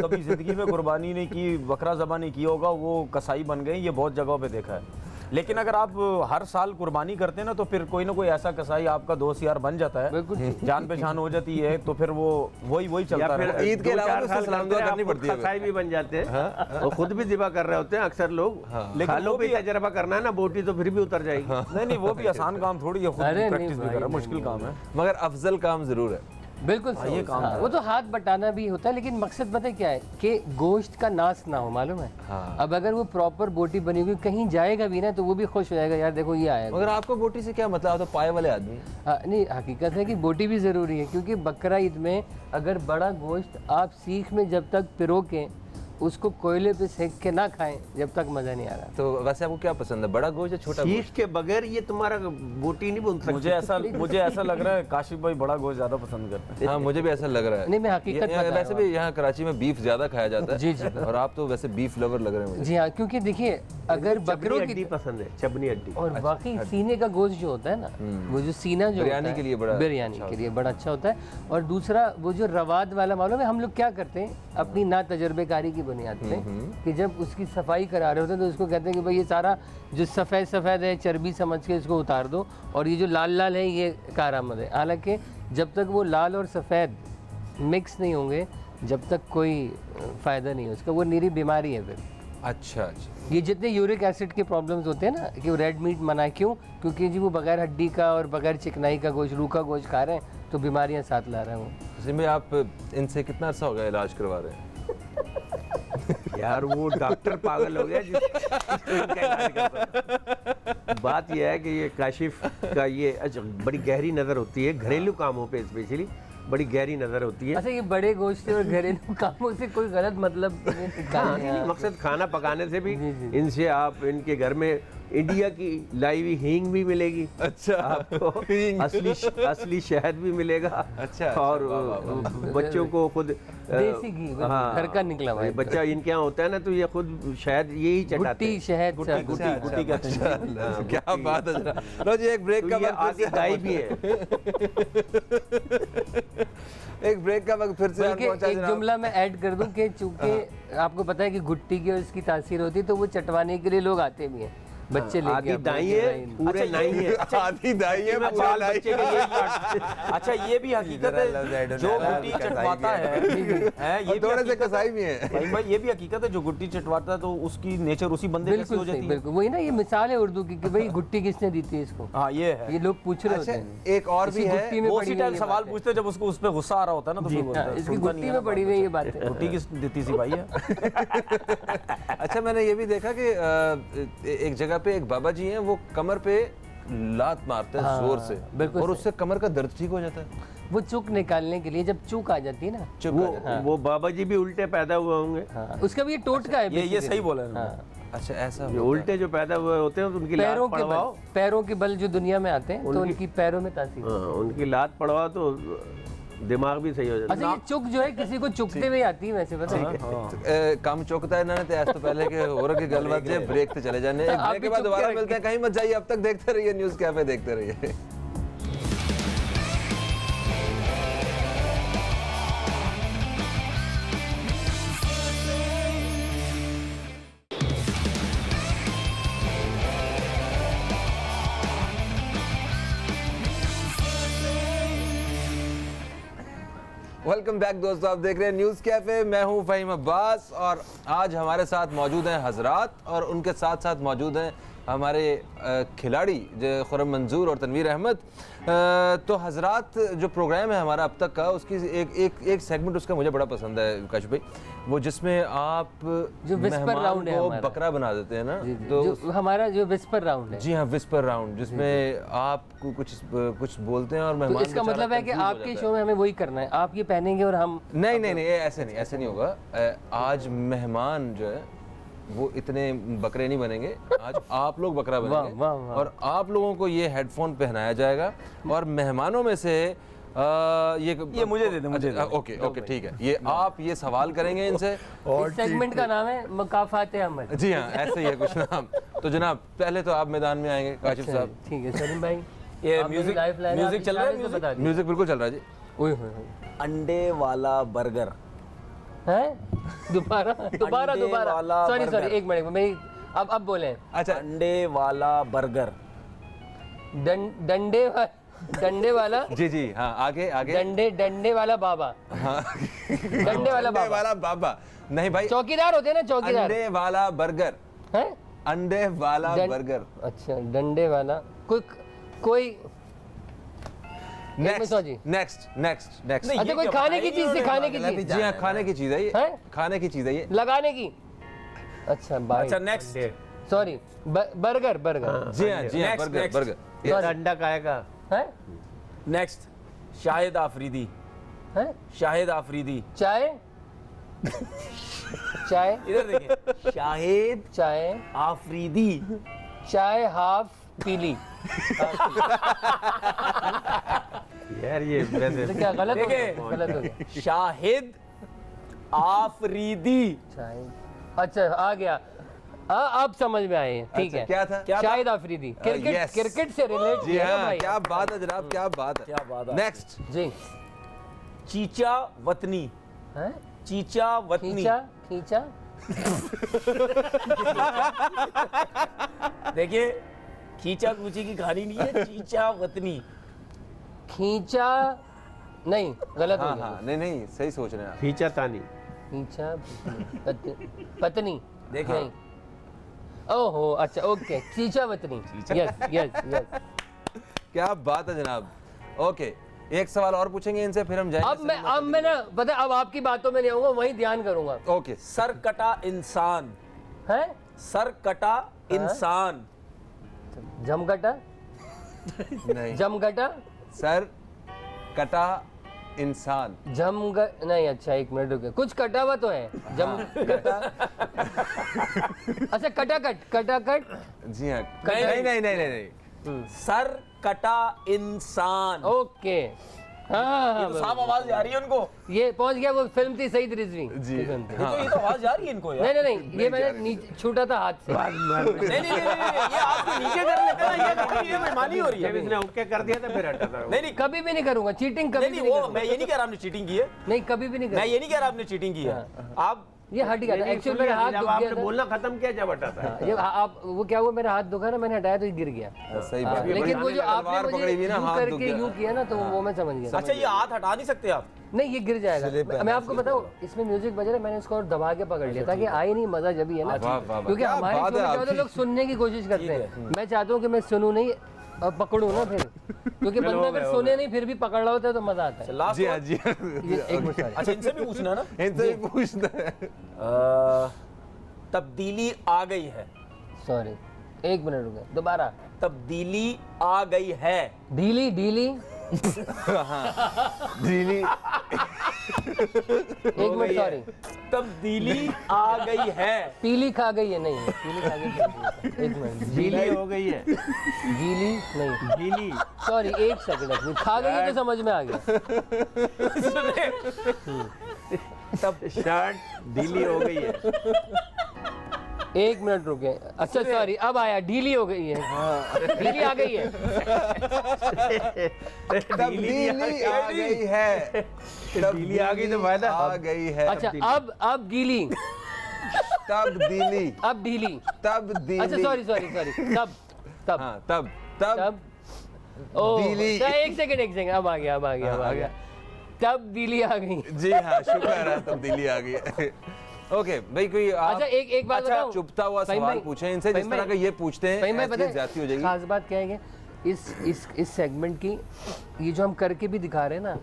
Speaker 6: कभी जिंदगी में कुर्बानी नहीं की, बकरा ज़बा नहीं किया होगा, वो कसाई बन गए। ये बहुत जगहों पे देखा है। लेकिन अगर आप हर साल कुर्बानी करते हैं ना, तो फिर कोई ना कोई ऐसा कसाई आपका दोस्त यार बन जाता है,
Speaker 3: बिल्कुल।
Speaker 6: जान पहचान हो जाती है, तो फिर वो वही चलता
Speaker 4: या
Speaker 6: है।
Speaker 4: फिर
Speaker 1: ईद के
Speaker 4: 2-4
Speaker 1: अलावा भी उससे
Speaker 4: साल
Speaker 1: सलाम
Speaker 4: करते
Speaker 1: दुआ
Speaker 4: हैं,
Speaker 1: करनी
Speaker 4: आप
Speaker 1: पड़ती है।
Speaker 4: कसाई भी बन जाते हैं और खुद भी ज़िबा कर रहे होते हैं अक्सर लोग।
Speaker 6: लेकिन
Speaker 4: खालों
Speaker 6: वो
Speaker 4: पे
Speaker 6: भी-
Speaker 4: तजर्बा करना है ना, बोटी तो फिर भी उतर जाएगी।
Speaker 6: नहीं, वो भी आसान काम थोड़ी है, खुद
Speaker 3: अरे नहीं
Speaker 6: प्रैक्टिस भी
Speaker 3: भाई,
Speaker 6: कर रहा है,
Speaker 3: नहीं,
Speaker 6: मुश्किल काम है।
Speaker 1: मगर अफजल काम जरूर है।
Speaker 3: बिल्कुल सही।
Speaker 6: ये काम
Speaker 3: हाँ, वो तो हाथ बटाना भी होता है, लेकिन मकसद पता है क्या है कि गोश्त का नाश ना हो, मालूम है। अब अगर वो प्रॉपर बोटी बनी हुई कहीं जाएगा भी ना, तो वो भी खुश हो जाएगा, यार देखो ये आएगा।
Speaker 1: मगर आपको बोटी से क्या मतलब? आप तो पाए वाले आदमी हैं।
Speaker 3: नहीं, हकीकत है कि बोटी भी ज़रूरी है, क्योंकि बकरा ईद में अगर बड़ा गोश्त आप सीख में जब तक पिरो के उसको कोयले पे सेक के ना खाएं, जब तक मज़ा नहीं आ रहा।
Speaker 1: तो वैसे आपको क्या पसंद है, बड़ा गोश्त या छोटा गोश्त?
Speaker 4: सीख के बगैर ये तुम्हारा बोटी नहीं बन सकती।
Speaker 6: मुझे ऐसा लग रहा है काशिफ भाई बड़ा गोश्त ज़्यादा पसंद करते हैं।
Speaker 1: हाँ, मुझे भी ऐसा लग रहा है।
Speaker 3: नहीं, मैं हकीकत बता रहा
Speaker 1: वैसे भी यहाँ कराची में बीफ ज्यादा खाया जाता है।
Speaker 3: जी, जी।
Speaker 1: और आप तो वैसे बीफ लवर लग रहे हैं मुझे।
Speaker 3: जी हाँ, क्योंकि देखिए अगर बकरों
Speaker 4: हड्डी
Speaker 3: की
Speaker 4: पसंद है, चबनी हड्डी।
Speaker 3: और बाकी सीने का गोश्त जो होता है ना, वो जो सीना जो
Speaker 1: बिरयानी
Speaker 3: होता है,
Speaker 1: के लिए बड़ा
Speaker 3: बिरयानी के लिए बड़ा अच्छा होता है। और दूसरा वो जो रवाद वाला, मालूम है हम लोग क्या करते हैं अपनी ना तजर्बेकारी की बुनियाद पे, कि जब उसकी सफाई करा रहे होते हैं तो उसको कहते हैं कि भाई ये सारा जो सफ़ेद सफ़ेद है चर्बी समझ के इसको उतार दो, और ये जो लाल लाल है ये कारआमद है। हालांकि जब तक वो लाल और सफ़ेद मिक्स नहीं होंगे, जब तक कोई फ़ायदा नहीं है उसका, वो निरी बीमारी है फिर।
Speaker 1: अच्छा अच्छा।
Speaker 3: ये जितने यूरिक एसिड के प्रॉब्लम्स होते हैं ना, कि वो रेड मीट मना है, क्यों? क्योंकि जी वो बगैर हड्डी का और बगैर चिकनाई का गोश्त, रूखा गोश्त खा रहे हैं, तो बीमारियां साथ ला रहे हैं वो।
Speaker 1: जिसमें आप इनसे कितना अर्सा हो गया इलाज करवा रहे हैं?
Speaker 4: यार वो डॉक्टर पागल हो गया जिसको इनका इलाज करता है। बात यह है कि ये काशिफ का ये बड़ी गहरी नज़र होती है घरेलू कामों पे, स्पेशली बड़ी गहरी नज़र होती है।
Speaker 3: अच्छा, ये बड़े गोश्त और घरेलू कामों से कोई गलत मतलब निकालने हैं।
Speaker 4: मकसद खाना पकाने से भी इनसे आप इनके घर में इंडिया की लाई हुई हींग भी मिलेगी।
Speaker 1: अच्छा,
Speaker 4: आपको असली शहद भी मिलेगा।
Speaker 1: अच्छा,
Speaker 4: और बच्चों को खुद
Speaker 3: देसी घी, घर का निकला हुआ है।
Speaker 4: बच्चा इनके यहाँ होता है ना, तो ये खुद शहद यही चटाते
Speaker 3: गुट्टी
Speaker 4: हैं।
Speaker 3: शहद
Speaker 6: गुट्टी कहते हैं।
Speaker 1: क्या बात है जरा। लो जी, एक ब्रेक
Speaker 4: तो
Speaker 1: का
Speaker 4: ये
Speaker 1: वक्त
Speaker 4: आगे गाय भी है।
Speaker 1: एक ब्रेक का वक्त फिर से
Speaker 3: बल्कि
Speaker 1: पहुंचा
Speaker 3: एक
Speaker 1: जनाब।
Speaker 3: जुमला मैं ऐड कर दूं कि चूंकि आपको पता है कि गुट्टी की और इसकी तासीर होती है, तो वो चटवाने के लिए लोग आते भी हैं। बच्चे लेके
Speaker 4: आधी
Speaker 3: अपना
Speaker 4: दाई
Speaker 3: जो
Speaker 4: है,
Speaker 3: इन-
Speaker 4: पूरे नाई है।
Speaker 1: आधी दाई है,
Speaker 4: मैं
Speaker 1: पूरा
Speaker 4: बाल
Speaker 1: लाई।
Speaker 4: बच्चे के ये
Speaker 6: अच्छा ये भी हकीकत है जो गुट्टी चटवाता है ये भी
Speaker 1: थोड़े से
Speaker 6: हकीकत
Speaker 1: कसाई भी है।
Speaker 6: भाई ये भी हकीकत है जो गुट्टी चटवाता है तो उसकी नेचर उसी बंदे जैसी हो
Speaker 3: बिल्कुल
Speaker 6: जाती
Speaker 3: सही,
Speaker 6: है।
Speaker 3: बिल्कुल वही ना, ये मिसाल है उर्दू की कि भाई गुट्टी किसने दी थी इसको,
Speaker 6: हाँ ये है।
Speaker 3: ये लोग पूछ रहे होते
Speaker 1: अच्छा
Speaker 3: हैं।
Speaker 1: एक और भी
Speaker 3: इसी
Speaker 1: है,
Speaker 3: गुट्टी में
Speaker 6: वो
Speaker 3: पड़ी
Speaker 6: उसी
Speaker 3: हुई
Speaker 6: टाइम
Speaker 3: ये
Speaker 6: सवाल
Speaker 3: बात है।
Speaker 6: पूछते हैं जब उसको उस पे गुस्सा आ रहा होता है ना तो फिर बोलता
Speaker 3: हाँ,
Speaker 6: है,
Speaker 3: इसकी
Speaker 6: सुनता
Speaker 3: गुट्टी
Speaker 6: नहीं है
Speaker 3: में
Speaker 6: ना
Speaker 3: पड़ी
Speaker 6: बात।
Speaker 3: हुई ये बात है।
Speaker 6: गुट्टी किस देती सी भाई है।
Speaker 1: अच्छा मैंने ये भी देखा कि एक जगह पे एक बाबा जी हैं, वो कमर पे लात मारते हैं
Speaker 3: हाँ,
Speaker 1: जोर से
Speaker 3: बिल्कुल
Speaker 1: और
Speaker 3: सही।
Speaker 1: उससे कमर का दर्द ठीक हो जाता है।
Speaker 3: वो चूक निकालने के लिए, जब चूक आ जाती है ना,
Speaker 1: चुप कर जा।
Speaker 4: वो बाबा जी भी उल्टे पैदा हुए होंगे।
Speaker 3: हाँ, उसका भी ये टोटका है
Speaker 6: ये
Speaker 3: basically।
Speaker 6: सही बोला है
Speaker 3: हाँ,
Speaker 1: अच्छा ऐसा
Speaker 4: जो
Speaker 1: होता
Speaker 4: उल्टे जो पैदा हुए होते हैं तो उनकी लात
Speaker 3: पैरों के
Speaker 4: पड़वाओ।
Speaker 3: बल, पैरों के बल जो दुनिया में आते हैं तो उनकी पैरों में तासीर।
Speaker 4: हाँ, उनकी लात पड़वाओ तो दिमाग भी सही हो जाता
Speaker 3: अच्छा ये चुक जो है किसी को चुकते हुए आती है वैसे, पता है?
Speaker 1: काम चौकता है ना ते आज तो पहले के और की गलबात जे ब्रेक पे चले जाने, एक
Speaker 3: आप
Speaker 1: ब्रेक
Speaker 3: भी
Speaker 1: के बाद
Speaker 3: चुप के
Speaker 1: दोबारा
Speaker 3: रखिए।
Speaker 1: मिलते हैं। कहीं मत जाइए, अब तक देखते रहिए न्यूज़ कैफे, देखते रहिए। वेलकम बैक दोस्तों, आप देख रहे हैं न्यूज़ कैफे। मैं हूं फ़हीम अब्बास और आज हमारे साथ मौजूद हैं हजरात और उनके साथ साथ मौजूद हैं हमारे खिलाड़ी जो खुरम मंजूर और तनवीर अहमद। तो हजरात जो प्रोग्राम है हमारा अब तक का, उसकी एक सेगमेंट उसका मुझे बड़ा पसंद है काशिफ भाई, वो जिसमें आप
Speaker 3: जो विस्पर
Speaker 1: मेहमान
Speaker 3: राउंड है
Speaker 1: को
Speaker 3: हमारा।
Speaker 1: बकरा बना देते हैं ना,
Speaker 3: जी, जी,
Speaker 1: तो
Speaker 3: जो हमारा जो विस्पर राउंड है,
Speaker 1: जी हाँ विस्पर राउंड, जिसमें आप कुछ बोलते हैं और
Speaker 3: तो
Speaker 1: मेहमान
Speaker 3: इसका
Speaker 1: बेचारा
Speaker 3: मतलब है कि
Speaker 1: confuse हो
Speaker 3: आपके
Speaker 1: जाता है।
Speaker 3: शो में हमें वही करना है, आप ये पहनेंगे और हम
Speaker 1: नहीं ऐसे नहीं होगा। आज मेहमान जो है वो इतने बकरे नहीं बनेंगे, आज आप लोग बकरा बनेंगे
Speaker 3: वाह, वाह।
Speaker 1: और आप लोगों को ये हेडफोन पहनाया जाएगा और मेहमानों में से
Speaker 6: ये मुझे दे दे, मुझे दे दे।
Speaker 1: ओके ठीक है, ये आप ये सवाल करेंगे इनसे।
Speaker 3: इस सेगमेंट का नाम है मकाफात अमल।
Speaker 1: जी हाँ ऐसे ही है कुछ नाम। तो जनाब पहले तो आप मैदान में आएंगे काशिफ
Speaker 3: अच्छा,
Speaker 1: साहब।
Speaker 3: ठीक है सलीम भाई,
Speaker 6: ये
Speaker 3: आप मेरी
Speaker 6: म्यूजिक
Speaker 3: लाइफ लाइन
Speaker 6: म्यूजिक
Speaker 3: आप
Speaker 6: चल रहा है,
Speaker 3: इशारे से
Speaker 6: म्यूजिक
Speaker 3: बता दीजिए।
Speaker 1: म्यूजिक बिल्कुल चल रहा है जी।
Speaker 3: ओए होए होए।
Speaker 6: अंडे वाला बर्गर।
Speaker 3: हैं? दोबारा दोबारा
Speaker 6: अंडे
Speaker 3: दोबारा
Speaker 6: वाला
Speaker 3: सॉरी
Speaker 6: बर्गर।
Speaker 3: एक मिनट मेरी अब बोले।
Speaker 1: अच्छा
Speaker 6: अंडे वाला बर्गर।
Speaker 3: डंडे वाला
Speaker 1: जी हाँ आगे
Speaker 3: डंडे वाला बाबा,
Speaker 1: हाँ
Speaker 3: डंडे वाला
Speaker 1: अंडे
Speaker 3: बाबा,
Speaker 1: वाला बाबा नहीं भाई,
Speaker 3: चौकीदार होते हैं ना, चौकीदार
Speaker 1: अंडे वाला बर्गर,
Speaker 3: हैं?
Speaker 1: अंडे वाला
Speaker 3: डं-
Speaker 1: बर्गर।
Speaker 3: अच्छा डंडे वाला कोई
Speaker 1: नेक्स्ट
Speaker 3: जी।
Speaker 1: नेक्स्ट
Speaker 6: नहीं,
Speaker 3: अच्छा
Speaker 6: ये
Speaker 3: कोई
Speaker 6: क्या
Speaker 3: खाने की
Speaker 6: बताया
Speaker 3: चीज से,
Speaker 6: इन्होंने?
Speaker 3: खाने की चीज
Speaker 1: जी हाँ खाने की चीज है ये,
Speaker 3: हैं?
Speaker 1: खाने की चीज है ये।
Speaker 3: लगाने की। अच्छा भाई
Speaker 6: अच्छा नेक्स्ट।
Speaker 3: सॉरी बर्गर
Speaker 1: जी हाँ
Speaker 6: Next,
Speaker 1: burger
Speaker 6: next.
Speaker 1: Burger.
Speaker 3: Sorry.
Speaker 4: अंडा काय का
Speaker 3: है
Speaker 6: नेक्स्ट शाहिद आफरीदी।
Speaker 3: है
Speaker 6: शाहिद आफरीदी।
Speaker 3: चाय चाय
Speaker 6: इधर देखिए, शाहिद
Speaker 3: चाय
Speaker 6: आफरीदी।
Speaker 3: चाय हाफ पीली।
Speaker 4: यार ये वैसे
Speaker 3: तो क्या गलत हो गया?
Speaker 6: देखिए।
Speaker 3: गलत हो गया।
Speaker 6: शाहिद आफरीदी।
Speaker 3: चाय अच्छा आ गया, हाँ अब समझ में आए, ठीक है।
Speaker 1: क्या था?
Speaker 6: क्या था?
Speaker 3: Shahid Afridi cricket
Speaker 1: yes.
Speaker 3: Cricket से रिलेट
Speaker 1: जी
Speaker 3: किया ना
Speaker 1: हाँ
Speaker 3: भाई।
Speaker 1: क्या बात है जनाब, क्या बात है।
Speaker 6: क्या बात है।
Speaker 1: नेक्स्ट
Speaker 3: जी
Speaker 6: चीचा वतनी।
Speaker 3: हैं?
Speaker 6: चीचा वतनी।
Speaker 3: खींचा खींचा
Speaker 6: देखिए खींचा कूची की कहानी नहीं है, चीचा वतनी।
Speaker 3: खींचा नहीं, गलत हो
Speaker 1: हाँ
Speaker 3: गया।
Speaker 1: हाँ नहीं सही सोच रहे हैं आप।
Speaker 4: खींचा तानी
Speaker 3: खींचा पत्नी
Speaker 6: देखिए।
Speaker 3: नहीं। ओहो अच्छा ओके खींचा वतनी। Yes yes yes.
Speaker 1: क्या बात है जनाब। ओके एक सवाल और पूछेंगे इनसे, फिर हम जाएंगे।
Speaker 3: अब मैं ना पता है, अब आपकी बातों में नहीं आऊंगा, वहीं ध्यान करूंगा।
Speaker 1: ओके
Speaker 6: सर कटा इंसान।
Speaker 3: है
Speaker 6: सर कटा इंसान।
Speaker 3: जमकटा
Speaker 1: नहीं
Speaker 3: जमकटा
Speaker 1: सर कटा इंसान।
Speaker 3: नहीं अच्छा एक मिनट रुके, कुछ कटा हुआ तो है जम कटा। अच्छा कटाकट
Speaker 1: जी हाँ
Speaker 6: नहीं,
Speaker 1: नहीं
Speaker 6: सर कटा इंसान।
Speaker 3: ओके हाँ
Speaker 6: ये तो साफ आवाज जा रही है उनको।
Speaker 3: ये पहुंच गया, वो फिल्म थी सईद रिजवी
Speaker 1: जी
Speaker 3: की फिल्म थी।
Speaker 6: ये तो आवाज जा रही है इनको यार।
Speaker 3: नहीं ये मैंने नीचे छूटा था हाथ से।
Speaker 6: नहीं, ये आपको नीचे कर लेते हैं, ये बेईमानी हो रही है।
Speaker 4: जब इसने ओके कर दिया तो फिर हटा था वो।
Speaker 6: नहीं
Speaker 3: कभी भी नहीं करूंगा चीटिंग, कभी भी
Speaker 6: नहीं
Speaker 3: नहीं
Speaker 6: वो
Speaker 3: करूंगा।
Speaker 6: मैं ये नहीं कह रहा आपने चीटिंग की है।
Speaker 3: नहीं कभी भी नहीं
Speaker 6: मैं
Speaker 3: करूंगा।
Speaker 6: ये नहीं कह रहा आपने चीटिंग की है। आप
Speaker 3: ये हट गया था
Speaker 4: नहीं,
Speaker 3: एक्चुअली
Speaker 4: सुन
Speaker 3: मेरा
Speaker 4: लिया,
Speaker 3: हाथ
Speaker 4: जब
Speaker 3: दुख गया
Speaker 4: आपने
Speaker 3: था।
Speaker 4: बोलना खत्म किया जब हटा था।
Speaker 3: जब आप वो क्या हुआ, मेरा हाथ दुखा ना, मैंने हटाया तो ये गिर गया।
Speaker 1: सही
Speaker 3: हाँ,
Speaker 1: बात है।
Speaker 3: लेकिन वो जो आपने
Speaker 1: तलवार
Speaker 3: मुझे
Speaker 1: पकड़ी हुई ना,
Speaker 3: यूं
Speaker 1: हाथ दुख
Speaker 3: करके
Speaker 1: गया।
Speaker 3: यूं किया ना, तो वो मैं समझ गया।
Speaker 6: अच्छा, ये हाथ हटा नहीं सकते आप?
Speaker 3: नहीं, ये गिर जाएगा। मैं आपको बताऊं, इसमें म्यूजिक बज रहा है, मैंने इसको और दबा के पकड़ लिया ताकि आए नहीं मजा जब ही है ना,
Speaker 1: वाह, वाह, वाह।
Speaker 3: क्योंकि
Speaker 1: क्या
Speaker 3: हमारे
Speaker 1: बात
Speaker 3: शो में
Speaker 1: है
Speaker 3: क्या होता है,
Speaker 1: आपकी।
Speaker 3: लोग सुनने की कोशिश करते हैं। मैं चाहता हूँ कि मैं सुनूं नहीं और पकड़ूं ना फिर, क्योंकि बंदा अगर सुने नहीं फिर भी पकड़ रहा होता है तो मजा आता है।
Speaker 6: लास्ट
Speaker 1: जी हाँ जी हाँ।
Speaker 3: ये एक मिनट sorry।
Speaker 6: अच्छा, इनसे भी पूछना है ना।
Speaker 1: इनसे भी पूछना है।
Speaker 6: तब्दीली आ गई है।
Speaker 3: सॉरी, एक मिनट रुके, दोबारा।
Speaker 6: तब्दीली आ गई है।
Speaker 3: ढीली ढीली,
Speaker 1: ढीली।
Speaker 3: एक मिनट सॉरी,
Speaker 6: तब्दीली आ गई है।
Speaker 3: पीली खा गई है, नहीं पीली खा गई है। एक मिनट,
Speaker 4: गीली हो गई है,
Speaker 3: गीली नहीं,
Speaker 4: गीली।
Speaker 3: सॉरी एक सेकंड, खा गई है तो समझ में आ गया।
Speaker 4: तब शर्ट ढीली हो गई है।
Speaker 3: एक मिनट रुके, अच्छा सॉरी, अब आया, ढीली हो गई है, ढीली आ गई है।
Speaker 1: तब्दीली आ गई है।
Speaker 4: ढीली आ गई तो फायदा।
Speaker 1: आ गई है।
Speaker 3: अच्छा अब गीली,
Speaker 1: तब्दीली।
Speaker 3: अब ढीली।
Speaker 1: तब्दीली।
Speaker 3: अच्छा सॉरी सॉरी सॉरी, तब
Speaker 1: हाँ, तब तब
Speaker 3: तब ओ
Speaker 1: ढीली।
Speaker 3: एक सेकंड, अब आ गया, अब आ गया। तब ढीली आ गई।
Speaker 1: जी हाँ, शुक्र है, तब्दीली आ गई। ओके भाई, कोई आप
Speaker 3: अच्छा एक बात बताऊं,
Speaker 1: चुपता हुआ
Speaker 3: फहीम
Speaker 1: सवाल
Speaker 3: भाई,
Speaker 1: पूछे इनसे, जिस
Speaker 3: फहीम
Speaker 1: तरह का
Speaker 3: भाई,
Speaker 1: ये पूछते हैं
Speaker 3: फहीम भाई,
Speaker 1: ऐसी
Speaker 3: पता है,
Speaker 1: ज्यादती हो जाएगी।
Speaker 3: खास बात क्या है कि इस सेगमेंट की, ये जो हम करके भी दिखा रहे हैं ना,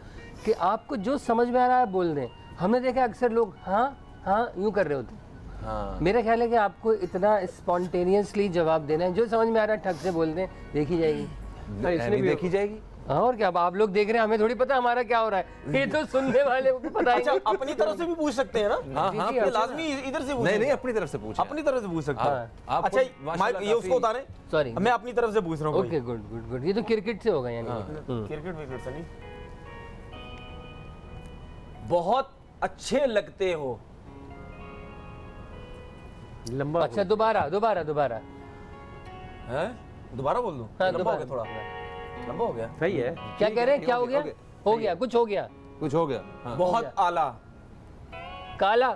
Speaker 3: कि आपको जो समझ में आ रहा है बोल दें। हमने देखा अक्सर लोग हाँ हाँ यूं कर रहे होते हैं।
Speaker 1: हाँ,
Speaker 3: मेरा ख्याल है कि आपको इतना स्पॉन्टेनियसली जवाब देना है, जो समझ में आ रहा है ठग से बोल दें, देखी जाएगी।
Speaker 1: नहीं देखी जाएगी।
Speaker 3: हाँ, और क्या, अब आप लोग देख रहे हैं, हमें थोड़ी पता हमारा क्या हो रहा है, ये तो सुनने वाले को पता ही
Speaker 6: अच्छा,
Speaker 3: नहीं।
Speaker 6: अपनी तरफ से भी पूछ सकते हैं ना?
Speaker 1: हाँ,
Speaker 3: जी,
Speaker 1: हाँ,
Speaker 3: जी,
Speaker 6: ये
Speaker 3: हाँ,
Speaker 6: लाजमी इधर से
Speaker 1: नहीं
Speaker 6: पूछेंगे।
Speaker 1: नहीं, अपनी तरफ से पूछे।
Speaker 6: अपनी तरफ से पूछ सकते हैं।
Speaker 1: आप
Speaker 6: अच्छा,
Speaker 1: खुद माशाल्लाह
Speaker 6: ये उसको
Speaker 1: काफी-
Speaker 6: उतारें।
Speaker 3: सॉरी,
Speaker 6: मैं अपनी तरफ से पूछ रहा हूँ।
Speaker 3: ओके, गुड गुड गुड, ये तो क्रिकेट से होगा यानी।
Speaker 6: क्रिकेट विकेट से नहीं। बहुत अच्छे लगते हो।
Speaker 4: लंबा
Speaker 3: अच्छा, दोबारा दोबारा दोबारा।
Speaker 6: हैं? दोबारा बोल दूं?
Speaker 3: हाँ,
Speaker 6: लंबा हो
Speaker 3: दोबारा।
Speaker 6: गया थोड़ा। लंबा हो गया।
Speaker 4: सही है।
Speaker 3: क्या कह रहे हैं, क्या हो गया? हो गया, कुछ हो गया।
Speaker 1: कुछ हो गया। हाँ,
Speaker 6: बहुत आला।
Speaker 3: काला,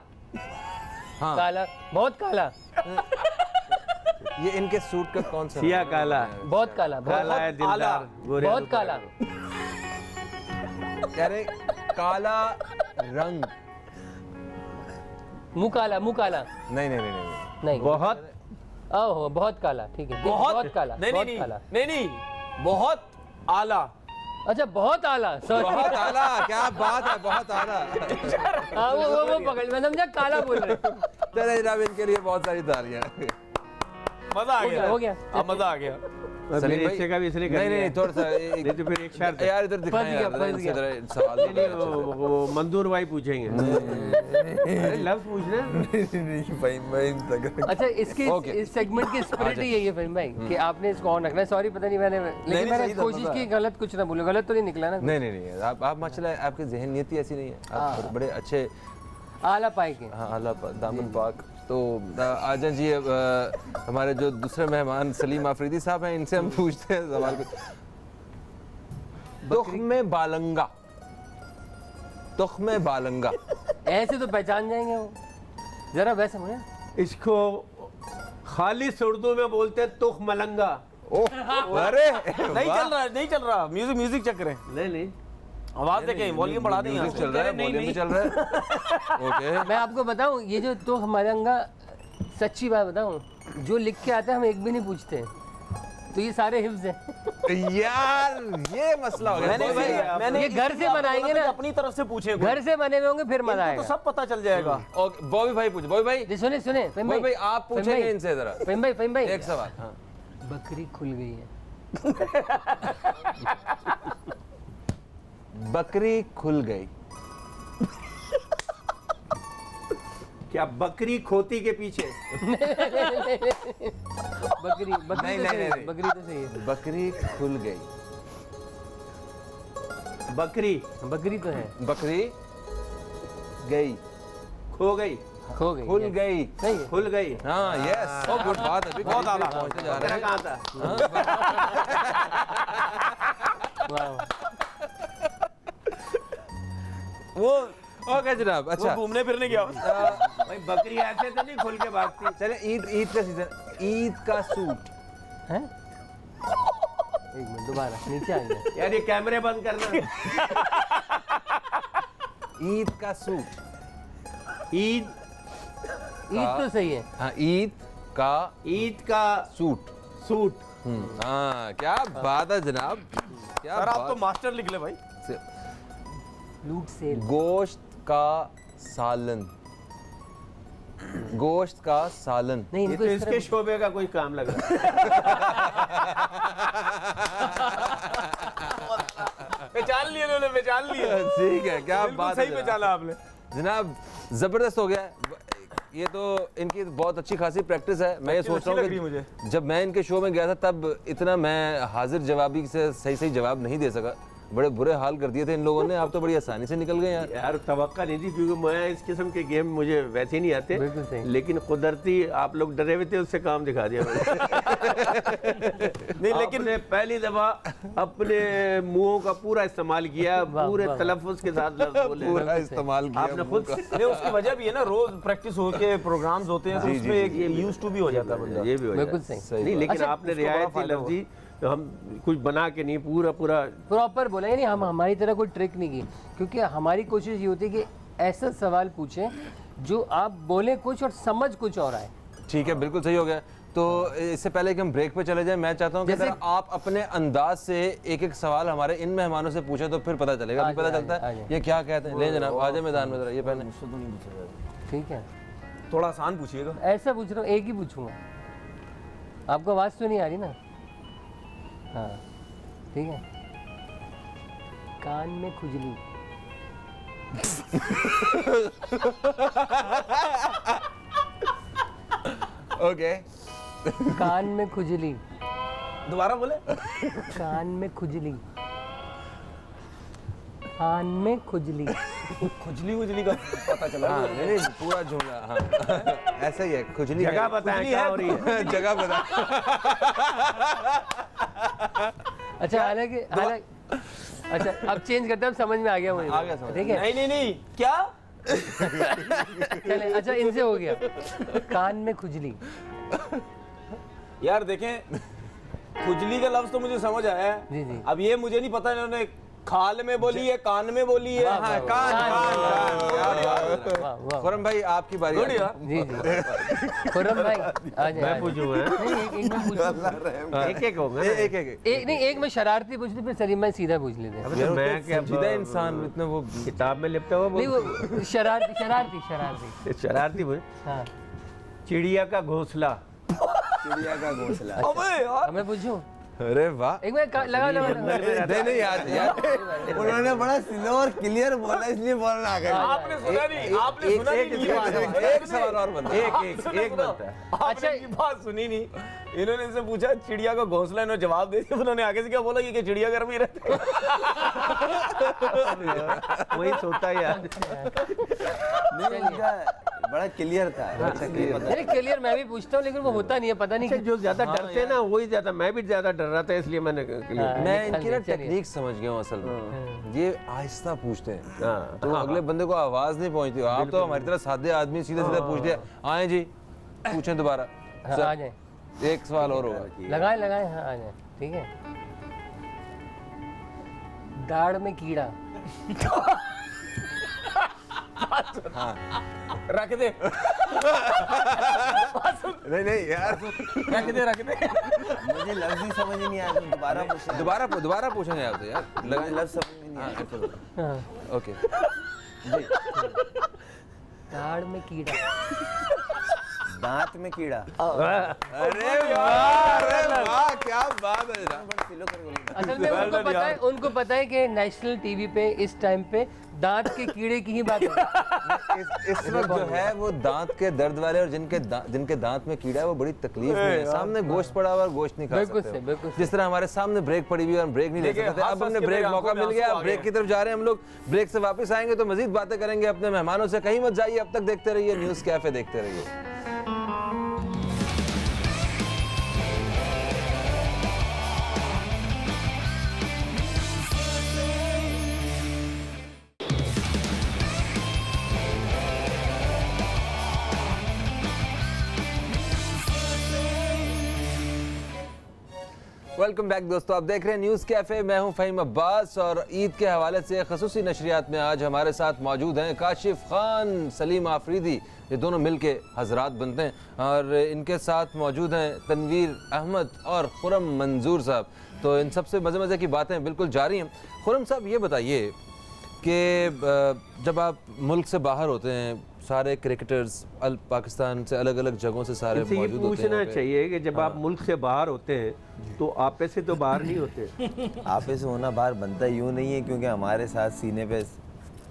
Speaker 1: हाँ।
Speaker 3: काला, बहुत काला,
Speaker 1: ये इनके सूट का कौन सा
Speaker 4: सिया काला,
Speaker 3: बहुत काला,
Speaker 4: काला है
Speaker 6: बहुत आला।
Speaker 4: दिलदार, गोरे
Speaker 3: बहुत
Speaker 4: रूप
Speaker 3: काला,
Speaker 1: कह रहे काला रंग।
Speaker 3: मुंह काला, मुंह काला,
Speaker 1: नहीं नहीं नहीं नहीं
Speaker 3: नहीं,
Speaker 4: बहुत
Speaker 3: ओहो, बहुत काला, ठीक है, बहुत काला,
Speaker 6: नहीं
Speaker 3: बहुत
Speaker 6: नहीं
Speaker 3: काला।
Speaker 6: नहीं नहीं, बहुत आला।
Speaker 3: अच्छा, बहुत आला, सॉरी।
Speaker 1: बहुत आला, क्या बात है, बहुत आला।
Speaker 3: हाँ, वो पकड़, मैं समझा काला बोल रहे।
Speaker 1: चले जनाब, इनके लिए बहुत सारी तालियां।
Speaker 6: मजा आ गया।
Speaker 3: हो गया।
Speaker 6: अब मजा आ गया।
Speaker 4: अब मेरे हिस्से का भी इसने कर
Speaker 1: नहीं
Speaker 4: लिया।
Speaker 1: नहीं, थोड़ा सा
Speaker 4: नहीं तो फिर एक शर्त है।
Speaker 1: यार इधर दिखाएं
Speaker 3: फंस गया,
Speaker 1: यार,
Speaker 3: फंस
Speaker 1: इनसे
Speaker 3: गया।
Speaker 1: जरा सवाल
Speaker 4: नहीं, वो मंजूर भाई पूछेंगे। अरे लफ्ज पूछना।
Speaker 3: अच्छा, इसकी
Speaker 1: Okay.
Speaker 3: इस सेगमेंट की स्पिरिट ही यही है फहीम भाई, कि आपने इसको ऑन रखना है। सॉरी, पता नहीं मैंने, लेकिन
Speaker 6: नहीं,
Speaker 3: मैंने
Speaker 6: सही था,
Speaker 3: कोशिश
Speaker 6: मजा
Speaker 3: की, गलत कुछ ना बोलूं, गलत तो नहीं निकला ना।
Speaker 1: नहीं नहीं नहीं, आप माशाल्लाह, आपकी ज़हनियत ही ऐसी नहीं है, आप बड़े अच्छे।
Speaker 3: आला पाए के।
Speaker 1: हाँ, आला दामन पाक। तो आजा जी, हमारे जो दूसरे मेहमान सलीम आफरीदी साहब हैं, इनसे हम पूछते हैं सवाल को। तुख्मे बालंगा, तुख्मे बालंगा।
Speaker 3: ऐसे तो पहचान जाएंगे वो, जरा वैसे मुझे।
Speaker 4: इसको खालिस उर्दू में बोलते हैं तुख मलंगा।
Speaker 1: ओह, अरे
Speaker 6: नहीं चल रहा है, नहीं चल रहा। म्यूजिक चेक करें।
Speaker 4: नहीं नहीं,
Speaker 6: आवाज देखें, वॉल्यूम बढ़ा दें यहाँ
Speaker 1: म्यूजिक
Speaker 6: से।
Speaker 1: चल रहा है, वॉल्यूम भी चल रहा है। ओके,
Speaker 3: मैं आपको बताऊं, ये जो तो हमारा सच्ची बात बताऊं, जो लिख के आता है हम एक भी नहीं पूछते, तो ये सारे हिफ्ज हैं।
Speaker 1: यार ये मसला हो गया।
Speaker 3: ये घर से बनाएंगे ना,
Speaker 6: अपनी तरफ से पूछे।
Speaker 3: घर से बने हुए होंगे, फिर मजा
Speaker 6: तो
Speaker 3: आएगा।
Speaker 6: सब पता चल जाएगा।
Speaker 1: और बॉबी भाई पूछ, बॉबी भाई,
Speaker 3: जी, सुने सुने फहीम
Speaker 1: बॉबी भाई,
Speaker 3: भाई,
Speaker 1: आप
Speaker 3: फहीम
Speaker 1: पूछेंगे
Speaker 3: भाई,
Speaker 1: इनसे जरा
Speaker 3: फहीम भाई,
Speaker 1: एक सवाल। हाँ,
Speaker 3: बकरी खुल गई है।
Speaker 1: बकरी खुल गई।
Speaker 4: क्या बकरी खोती के पीछे?
Speaker 3: बकरी, बकरी तो सही है,
Speaker 1: नहीं।
Speaker 3: बकरी तो सही है,
Speaker 1: बकरी खुल गई।
Speaker 4: बकरी
Speaker 3: बकरी तो है,
Speaker 1: बकरी गई,
Speaker 4: खो गई,
Speaker 3: खो गई,
Speaker 1: खुल
Speaker 3: yes।
Speaker 1: गई।
Speaker 3: सही है।
Speaker 4: खुल गई।
Speaker 1: हाँ, यस, बहुत गुड बात है, बहुत आला पहुंचते जा रहे
Speaker 4: तेरा
Speaker 1: हैं।
Speaker 4: कहाँ था?
Speaker 3: वाह, वाह।
Speaker 6: वो
Speaker 1: ओके जनाब,
Speaker 6: वो
Speaker 1: अच्छा
Speaker 6: घूमने फिरने गया।
Speaker 4: भाई बकरी ऐसे तो नहीं खुल के भागती।
Speaker 1: चले ईद का सीजन, ईद का सूट।
Speaker 3: हैं? एक मिनट दोबारा नीचे आएंगे।
Speaker 4: यार ये कैमरे बंद करना।
Speaker 1: ईद का सूट।
Speaker 4: ईद
Speaker 3: ईद तो सही है।
Speaker 1: हाँ, ईद का
Speaker 4: सूट।
Speaker 1: हाँ, क्या बात है जनाब, क्या
Speaker 6: सर आप तो
Speaker 1: बात।
Speaker 6: मास्टर लिख ले भाई।
Speaker 3: लूट सेल।
Speaker 1: गोश्त का सालन, गोश्त का सालन।
Speaker 3: नहीं
Speaker 4: ये
Speaker 3: इनको
Speaker 4: तो
Speaker 3: इस
Speaker 4: इसके
Speaker 3: तरह
Speaker 4: शोबे का कोई काम लग रहा है।
Speaker 6: पहचान लिए इन्होंने, पहचान लिए।
Speaker 1: ठीक है, क्या
Speaker 6: बिल्कुल
Speaker 1: बात
Speaker 6: सही
Speaker 1: है
Speaker 6: पहचाना आपने।
Speaker 1: जनाब, जबरदस्त हो गया है। ये तो इनकी बहुत अच्छी खासी प्रैक्टिस है। मैं ये सोच रहा
Speaker 6: अच्छी लग रही
Speaker 1: हूँ
Speaker 6: है
Speaker 1: कि जब मैं इनके शो में गया था तब इतना मैं हाजिर जवाबी से सही जवाब नहीं दे सका। बड़े बुरे हाल कर दिए थे इन लोगों ने। आप तो बड़ी आसानी से निकल गए यार।
Speaker 4: यार तवक्का नहीं थी, क्योंकि मैं इस किस्म के गेम मुझे वैसे ही नहीं आते।
Speaker 3: बिल्कुल सही।
Speaker 4: लेकिन कुदरती आप लोग डरे हुए थे, उससे काम दिखा दिया मैंने।
Speaker 6: नहीं लेकिन
Speaker 4: आपने पहली दफा अपने मुंहों का पूरा इस्तेमाल किया, पूरे
Speaker 3: वाह।
Speaker 4: तलफ्फुज के साथ लफ्ज़ बोले।
Speaker 1: पूरा इस्तेमाल किया
Speaker 4: आपने खुद
Speaker 6: नहीं, उसकी वजह भी है ना, रोज प्रैक्टिस होके प्रोग्राम्स होते हैं तो उसमें एक यूज टू भी हो जाता है बंदा।
Speaker 4: ये भी हो
Speaker 3: बिल्कुल
Speaker 4: जाता है।
Speaker 3: सही।
Speaker 4: नहीं लेकिन
Speaker 3: अच्छा,
Speaker 4: आपने
Speaker 6: उसको बड़ा
Speaker 4: रियायती
Speaker 6: फायदा हुआ।
Speaker 4: लफ्जी तो हम कुछ बना के नहीं, पूरा
Speaker 3: प्रॉपर बोला, यानी हम हमारी तरह कोई ट्रिक नहीं की, क्योंकि हमारी कोशिश ये होती है कि ऐसा सवाल पूछें जो आप बोले कुछ और समझ कुछ और आए।
Speaker 1: ठीक है, बिल्कुल सही हो गया। तो इससे पहले कि हम ब्रेक पे चले जाएं, मैं चाहता हूं कि
Speaker 3: जैसे-
Speaker 1: अगर आप अपने अंदाज से एक एक सवाल हमारे इन मेहमानों से पूछे तो फिर पता चलेगा। अभी
Speaker 3: आ
Speaker 1: पता
Speaker 3: जाए,
Speaker 1: चलता
Speaker 3: आ
Speaker 1: है
Speaker 3: जाए।
Speaker 1: ये क्या कहते हैं। ले जनाब, आजा मैदान में जरा, ये पहने।
Speaker 3: ठीक है,
Speaker 6: थोड़ा आसान पूछिएगा।
Speaker 3: ऐसा पूछ रहा हूँ, एक ही पूछूंगा। आपको आवाज़ तो नहीं आ रही ना? हाँ ठीक है। कान में खुजली।
Speaker 1: ओके,
Speaker 3: कान में खुजली।
Speaker 6: दोबारा बोले।
Speaker 3: कान में खुजली। कान में खुजली।
Speaker 6: खुजली खुजली का पता चला।
Speaker 1: हाँ, नहीं पूरा जुमला। हाँ ऐसा ही है, खुजली
Speaker 4: जगह
Speaker 1: है।
Speaker 4: बताएं क्या हो रही है।
Speaker 1: जगह बता।
Speaker 3: अच्छा हालांकि अच्छा अब चेंज करते हैं, अब समझ में आ गया मुझे।
Speaker 1: आ गया समझ।
Speaker 3: ठीक है,
Speaker 6: नहीं नहीं नहीं, क्या?
Speaker 3: चले। अच्छा इनसे हो गया। कान में खुजली।
Speaker 6: यार देखें, खुजली का लफ्ज तो मुझे समझ आया है।
Speaker 3: जी, जी।
Speaker 6: अब ये मुझे नहीं पता इन्होंने खाल में बोली है, कान में बोली है।
Speaker 3: वाह,
Speaker 1: हाँ,
Speaker 3: वाह,
Speaker 1: कान
Speaker 3: वाह,
Speaker 1: कान
Speaker 3: वाह,
Speaker 1: कान।
Speaker 3: वाह वाह।
Speaker 1: खुरम भाई आपकी बारी।
Speaker 6: गुड यार।
Speaker 3: जी जी खुर्रम भाई आ जाए।
Speaker 4: मैं पूछूंगा।
Speaker 3: नहीं एक में पूछूं।
Speaker 4: एक होगा ना।
Speaker 1: एक एक
Speaker 3: एक नहीं, एक में शरारती पूछ ली, फिर सलीम भाई सीधा पूछ लेते हैं।
Speaker 4: अबे तो मैं क्या
Speaker 1: संजीदा इंसान इतना वो
Speaker 4: किताब में लिपटा हुआ
Speaker 3: नहीं वो शरारती शरारती शरारती।
Speaker 4: शरारती बोल।
Speaker 3: हाँ
Speaker 4: चिड़िया का घोंसला।
Speaker 5: चिड़िया का घोंसला।
Speaker 6: अबे यार,
Speaker 3: मैं पूछूं?
Speaker 1: अरे वाह।
Speaker 3: एक मिनट लगा लगा
Speaker 1: नहीं यार
Speaker 5: उन्होंने बड़ा स्लो और क्लियर बोला, इसलिए बोलना आ गया।
Speaker 6: आपने सुना नहीं, आपने सुना नहीं इनकी बात।
Speaker 1: एक सवाल और बनता है।
Speaker 4: एक बनता है।
Speaker 6: आपने इनकी बात सुनी नहीं। इन्होंने इनसे पूछा चिड़िया का घोंसला, इन्होंने जवाब दे दिया। उन्होंने आगे से क्या बोला कि चिड़िया घर में ही रहते हैं।
Speaker 4: वही सोता है यार।
Speaker 5: नहीं, उनका बड़ा क्लियर था। अच्छा क्लियर था।
Speaker 3: नहीं क्लियर मैं भी पूछता हूँ, लेकिन वो होता नहीं है, पता नहीं
Speaker 4: जो ज्यादा डरते हैं ना वही ज्यादा, मैं भी ज्यादा डर रहा था इसलिए मैंने क्लियर।
Speaker 1: मैं इनकी ना
Speaker 3: चलिए।
Speaker 1: टेक्निक समझ गया हूँ असल में। ये आहिस्ता पूछते हैं
Speaker 4: हाँ,
Speaker 1: तो अगले बंदे को आवाज नहीं पहुंचती। आप तो हमारी तरह सादे आदमी सीधे सीधे पूछ दिया, आए जी पूछें दोबारा।
Speaker 3: हाँ,
Speaker 1: सर,
Speaker 3: आ जाए।
Speaker 1: एक सवाल और होगा।
Speaker 3: लगाए लगाए, हाँ आ जाए। ठीक है। दाढ़ में कीड़ा।
Speaker 6: रख दे,
Speaker 1: नहीं यार,
Speaker 6: रख दे, रख दे।
Speaker 5: मुझे लफ्ज ही समझ ही नहीं आया, तो दोबारा पूछना।
Speaker 1: दोबारा पूछेंगे आप तो यार।
Speaker 5: मुझे लफ्ज समझ में नहीं आया।
Speaker 3: हाँ।
Speaker 1: ओके।
Speaker 3: दाढ़ में कीड़ा।
Speaker 5: दांत में कीड़ा।
Speaker 1: अरे वाह, क्या बात है जनाब।
Speaker 3: असल में उनको पता है कि नेशनल टीवी पे इस टाइम पे दांत के कीड़े की ही बात होती है।
Speaker 1: इस वक्त जो है वो दांत के दर्द वाले और जिनके दांत में कीड़ा है वो बड़ी तकलीफ में है। सामने गोश्त पड़ा हुआ और गोश्त नहीं खा
Speaker 3: बिल्कुल
Speaker 1: सकते
Speaker 3: सही,
Speaker 1: हो।
Speaker 3: बिल्कुल
Speaker 1: जिस तरह हमारे सामने ब्रेक पड़ी हुई है, हम ब्रेक नहीं ले
Speaker 6: देखिए,
Speaker 1: सकते थे।
Speaker 6: हंस
Speaker 1: अब हमने
Speaker 6: हंस के
Speaker 1: ब्रेक
Speaker 6: मेरी
Speaker 1: मौका
Speaker 6: आंखों में
Speaker 1: मिल गया,
Speaker 6: आंसू
Speaker 1: अब
Speaker 6: आ
Speaker 1: ब्रेक
Speaker 6: गए।
Speaker 1: की तरफ जा रहे हैं हम लोग। ब्रेक से वापस आएंगे तो मजीद बातें करेंगे अपने मेहमानों से। कहीं मत जाइए, अब तक देखते रहिए न्यूज़ कैफे, देखते रहिए। वेलकम बैक दोस्तों, आप देख रहे हैं न्यूज़ कैफ़े। मैं हूं फ़हीम अब्बास और ईद के हवाले से खसूसी नशरियात में आज हमारे साथ मौजूद हैं काशिफ खान, सलीम आफरीदी, ये दोनों मिलके हजरात बनते हैं, और इनके साथ मौजूद हैं तनवीर अहमद और खुरम मंजूर साहब। तो इन सबसे मज़े की बातें बिल्कुल जारी हैं। खुरम साहब, ये बताइए कि जब आप मुल्क से बाहर होते हैं, सारे क्रिकेटर्स पाकिस्तान से अलग अलग जगहों से सारे
Speaker 4: इनसे ये
Speaker 1: मौजूद होते हैं
Speaker 4: पूछना
Speaker 1: यहाँ पे।
Speaker 4: चाहिए कि जब आप मुल्क से बाहर होते हैं तो आपे से तो बाहर नहीं होते।
Speaker 5: आपे से होना बाहर बनता यूं नहीं है, क्योंकि हमारे साथ सीने पे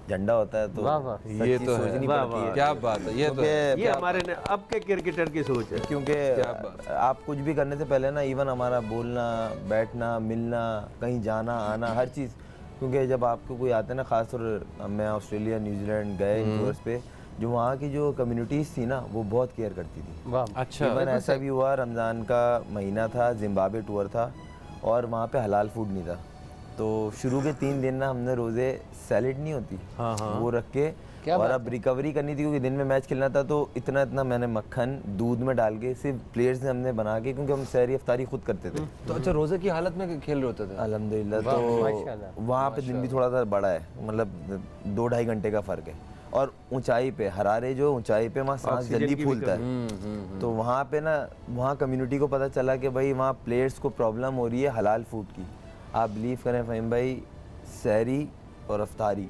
Speaker 5: झंडा होता है, तो
Speaker 3: वाह, वाह।
Speaker 5: सच्ची
Speaker 1: ये तो है।
Speaker 5: सोचनी
Speaker 4: वाह,
Speaker 5: पड़ती है।
Speaker 4: वाह।
Speaker 1: क्या बात है, ये तो है।
Speaker 4: ये हमारे अब के क्रिकेटर की सोच है।
Speaker 5: क्योंकि
Speaker 1: बात
Speaker 5: आप कुछ भी करने से पहले ना, इवन हमारा बोलना, बैठना, मिलना, कहीं जाना आना, हर चीज़, क्योंकि जब आपको कोई आता है ना, खासतौर मैं ऑस्ट्रेलिया न्यूजीलैंड गए टूर्स पे, जो वहाँ की जो कम्युनिटीज़ थी ना, वो बहुत केयर करती थी।
Speaker 3: वाह,
Speaker 1: अच्छा,
Speaker 5: इवन ऐसा भी हुआ, रमज़ान का महीना था, जिम्बाब्वे टूर था और वहाँ पे हलाल फूड नहीं था, तो शुरू के 3 दिन ना हमने रोज़े सैलेड नहीं होती, वो रख के, और अब रिकवरी करनी थी क्योंकि दिन में मैच खेलना था, तो इतना इतना मैंने मक्खन दूध में डाल के सिर्फ प्लेयर्स ने हमने बना के, क्योंकि हम सहरी अफ्तारी खुद करते थे।
Speaker 1: तो अच्छा, रोजे की हालत में खेल रहे होते थे?
Speaker 5: अल्हम्दुलिल्लाह।
Speaker 3: माशाल्लाह।
Speaker 5: तो वहाँ पे दिन भी थोड़ा सा बड़ा है, मतलब 2-2.5 घंटे का फ़र्क है, और ऊंचाई पे हरारे, जो ऊंचाई पे वहाँ सांस जल्दी फूलता है, तो वहाँ पे ना, वहाँ कम्युनिटी को पता चला कि भाई वहाँ प्लेयर्स को प्रॉब्लम हो रही है हलाल फूड की। आप बिलीव करें फ़हीम भाई, सहरी और अफ्तारी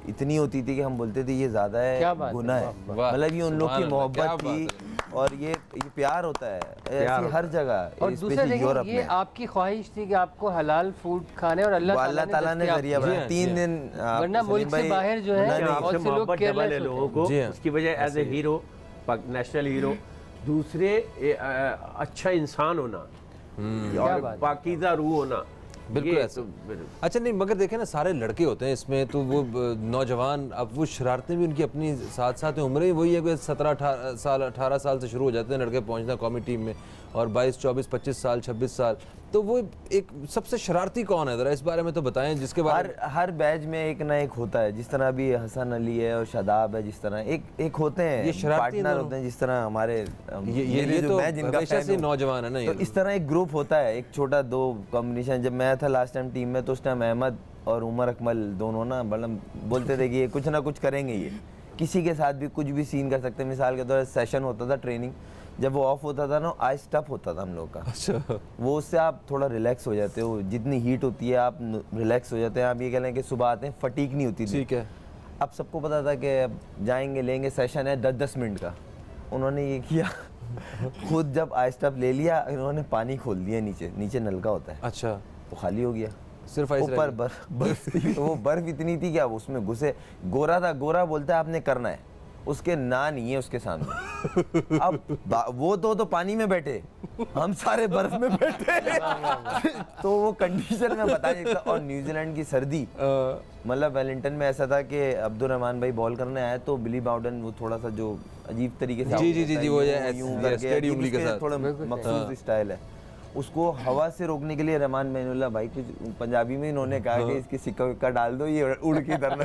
Speaker 5: इतनी होती थी कि हम बोलते थे ये ज़्यादा
Speaker 3: क्या
Speaker 5: है,
Speaker 3: बात है,
Speaker 5: गुनाह है।
Speaker 1: वाह,
Speaker 5: मतलब ये उन लोग की
Speaker 1: सुभान अल्लाह, क्या
Speaker 5: मोहब्बत
Speaker 1: बात
Speaker 5: थी, और ये प्यार होता है ऐसी हर जगह,
Speaker 3: और दूसरा
Speaker 5: स्पेशली
Speaker 3: देखिए,
Speaker 5: यूरोप
Speaker 3: ये
Speaker 5: में।
Speaker 3: आपकी ख्वाहिश थी कि आपको हलाल फूड खाने, और
Speaker 5: वो
Speaker 3: अल्लाह
Speaker 5: अल्लाह ताला ने
Speaker 3: दस्तयाब
Speaker 5: जरिया
Speaker 3: किया।
Speaker 5: बनाया। 3 दिन
Speaker 3: वरना मुल्क से बाहर जो है,
Speaker 5: नहीं,
Speaker 3: बहुत
Speaker 4: आपसे
Speaker 3: से लोग
Speaker 4: मोहब्बत
Speaker 3: केयरलेस
Speaker 4: डबल है
Speaker 3: होते
Speaker 4: लोगों
Speaker 3: हैं।
Speaker 4: को,
Speaker 1: जी हाँ।
Speaker 4: उसकी वजह as a hero, national hero, दूसरे अच्छा इंसान होना और पाकीज़ा रूह होना,
Speaker 1: बिल्कुल
Speaker 4: ये
Speaker 1: ऐसा।
Speaker 4: तो
Speaker 1: अच्छा, नहीं मगर देखें ना, सारे लड़के होते हैं इसमें, तो वो नौजवान, अब वो शरारतें भी उनकी अपनी साथ साथ उम्रें वही है कि 17-18 साल से शुरू हो जाते हैं लड़के पहुंचना कौमी टीम में, और 22, 24, 25 साल, 26 साल। तो वो एक सबसे शरारती कौन है, ज़रा इस बारे में तो बताएं, जिसके बारे में।
Speaker 5: हर बैच में एक ना एक होता है, जिस तरह अभी हसन अली है और शादाब है, जिस तरह एक होते हैं,
Speaker 1: ये शरारती
Speaker 5: पार्टनर होते हैं, जिस तरह हमारे
Speaker 1: ये
Speaker 5: जो
Speaker 1: तो
Speaker 5: मैं जिनका
Speaker 1: हमेशा
Speaker 5: fan
Speaker 1: से
Speaker 5: हूँ।
Speaker 1: नौजवान है ना ये।
Speaker 5: तो इस तरह एक ग्रुप होता है, एक छोटा 2 कॉम्बिनेशन। जब मैं था लास्ट टाइम टीम में, तो उस टाइम अहमद और उमर अकमल दोनों ना मतलब बोलते थे कि ये कुछ ना कुछ करेंगे, ये किसी के साथ भी कुछ भी सीन कर सकते हैं। मिसाल के तौर पर सेशन होता था ट्रेनिंग, जब वो ऑफ होता था ना, आइस टप होता था हम लोग का।
Speaker 1: अच्छा,
Speaker 5: वो उससे आप थोड़ा रिलैक्स हो जाते हो, जितनी हीट होती है आप रिलैक्स हो जाते हैं। आप ये कह लें कि सुबह आते हैं, फटीक नहीं होती थी।
Speaker 1: ठीक है।
Speaker 5: अब सबको पता था कि अब जाएंगे, लेंगे, सेशन है 10-10 मिनट का। उन्होंने ये किया खुद जब आइस टप ले लिया, इन्होंने पानी खोल दिया, नीचे नलका होता है,
Speaker 1: अच्छा,
Speaker 5: वो खाली हो गया।
Speaker 1: सिर्फ आइस
Speaker 5: ऊपर बर्फ थी, वो बर्फ इतनी थी कि अब उसमें घुसे। गोरा था, गोरा बोलता है आपने करना है, उसके ना नहीं है उसके सामने। अब वो तो पानी में बैठे, हम सारे बर्फ में बैठे तो वो कंडीशन में बता नहीं सकता। और न्यूजीलैंड की सर्दी, मतलब वेलिंगटन में ऐसा था कि अब्दुल रहमान भाई बॉल करने आए, तो बिली बाउडन वो थोड़ा सा जो अजीब तरीके से
Speaker 1: जी, वो ये
Speaker 5: यूं
Speaker 1: ये
Speaker 5: करके,
Speaker 1: स्टेडी
Speaker 5: अजीब
Speaker 1: उंगली के
Speaker 5: उसके
Speaker 1: साथ।
Speaker 5: थोड़ा मखसूस स्टाइल है। उसको हवा से रोकने के लिए रहमान मैनुल्लाह भाई कुछ पंजाबी में इन्होंने कहा कि इसकी सिक्का विक्का डाल दो, ये उड़ के तरना।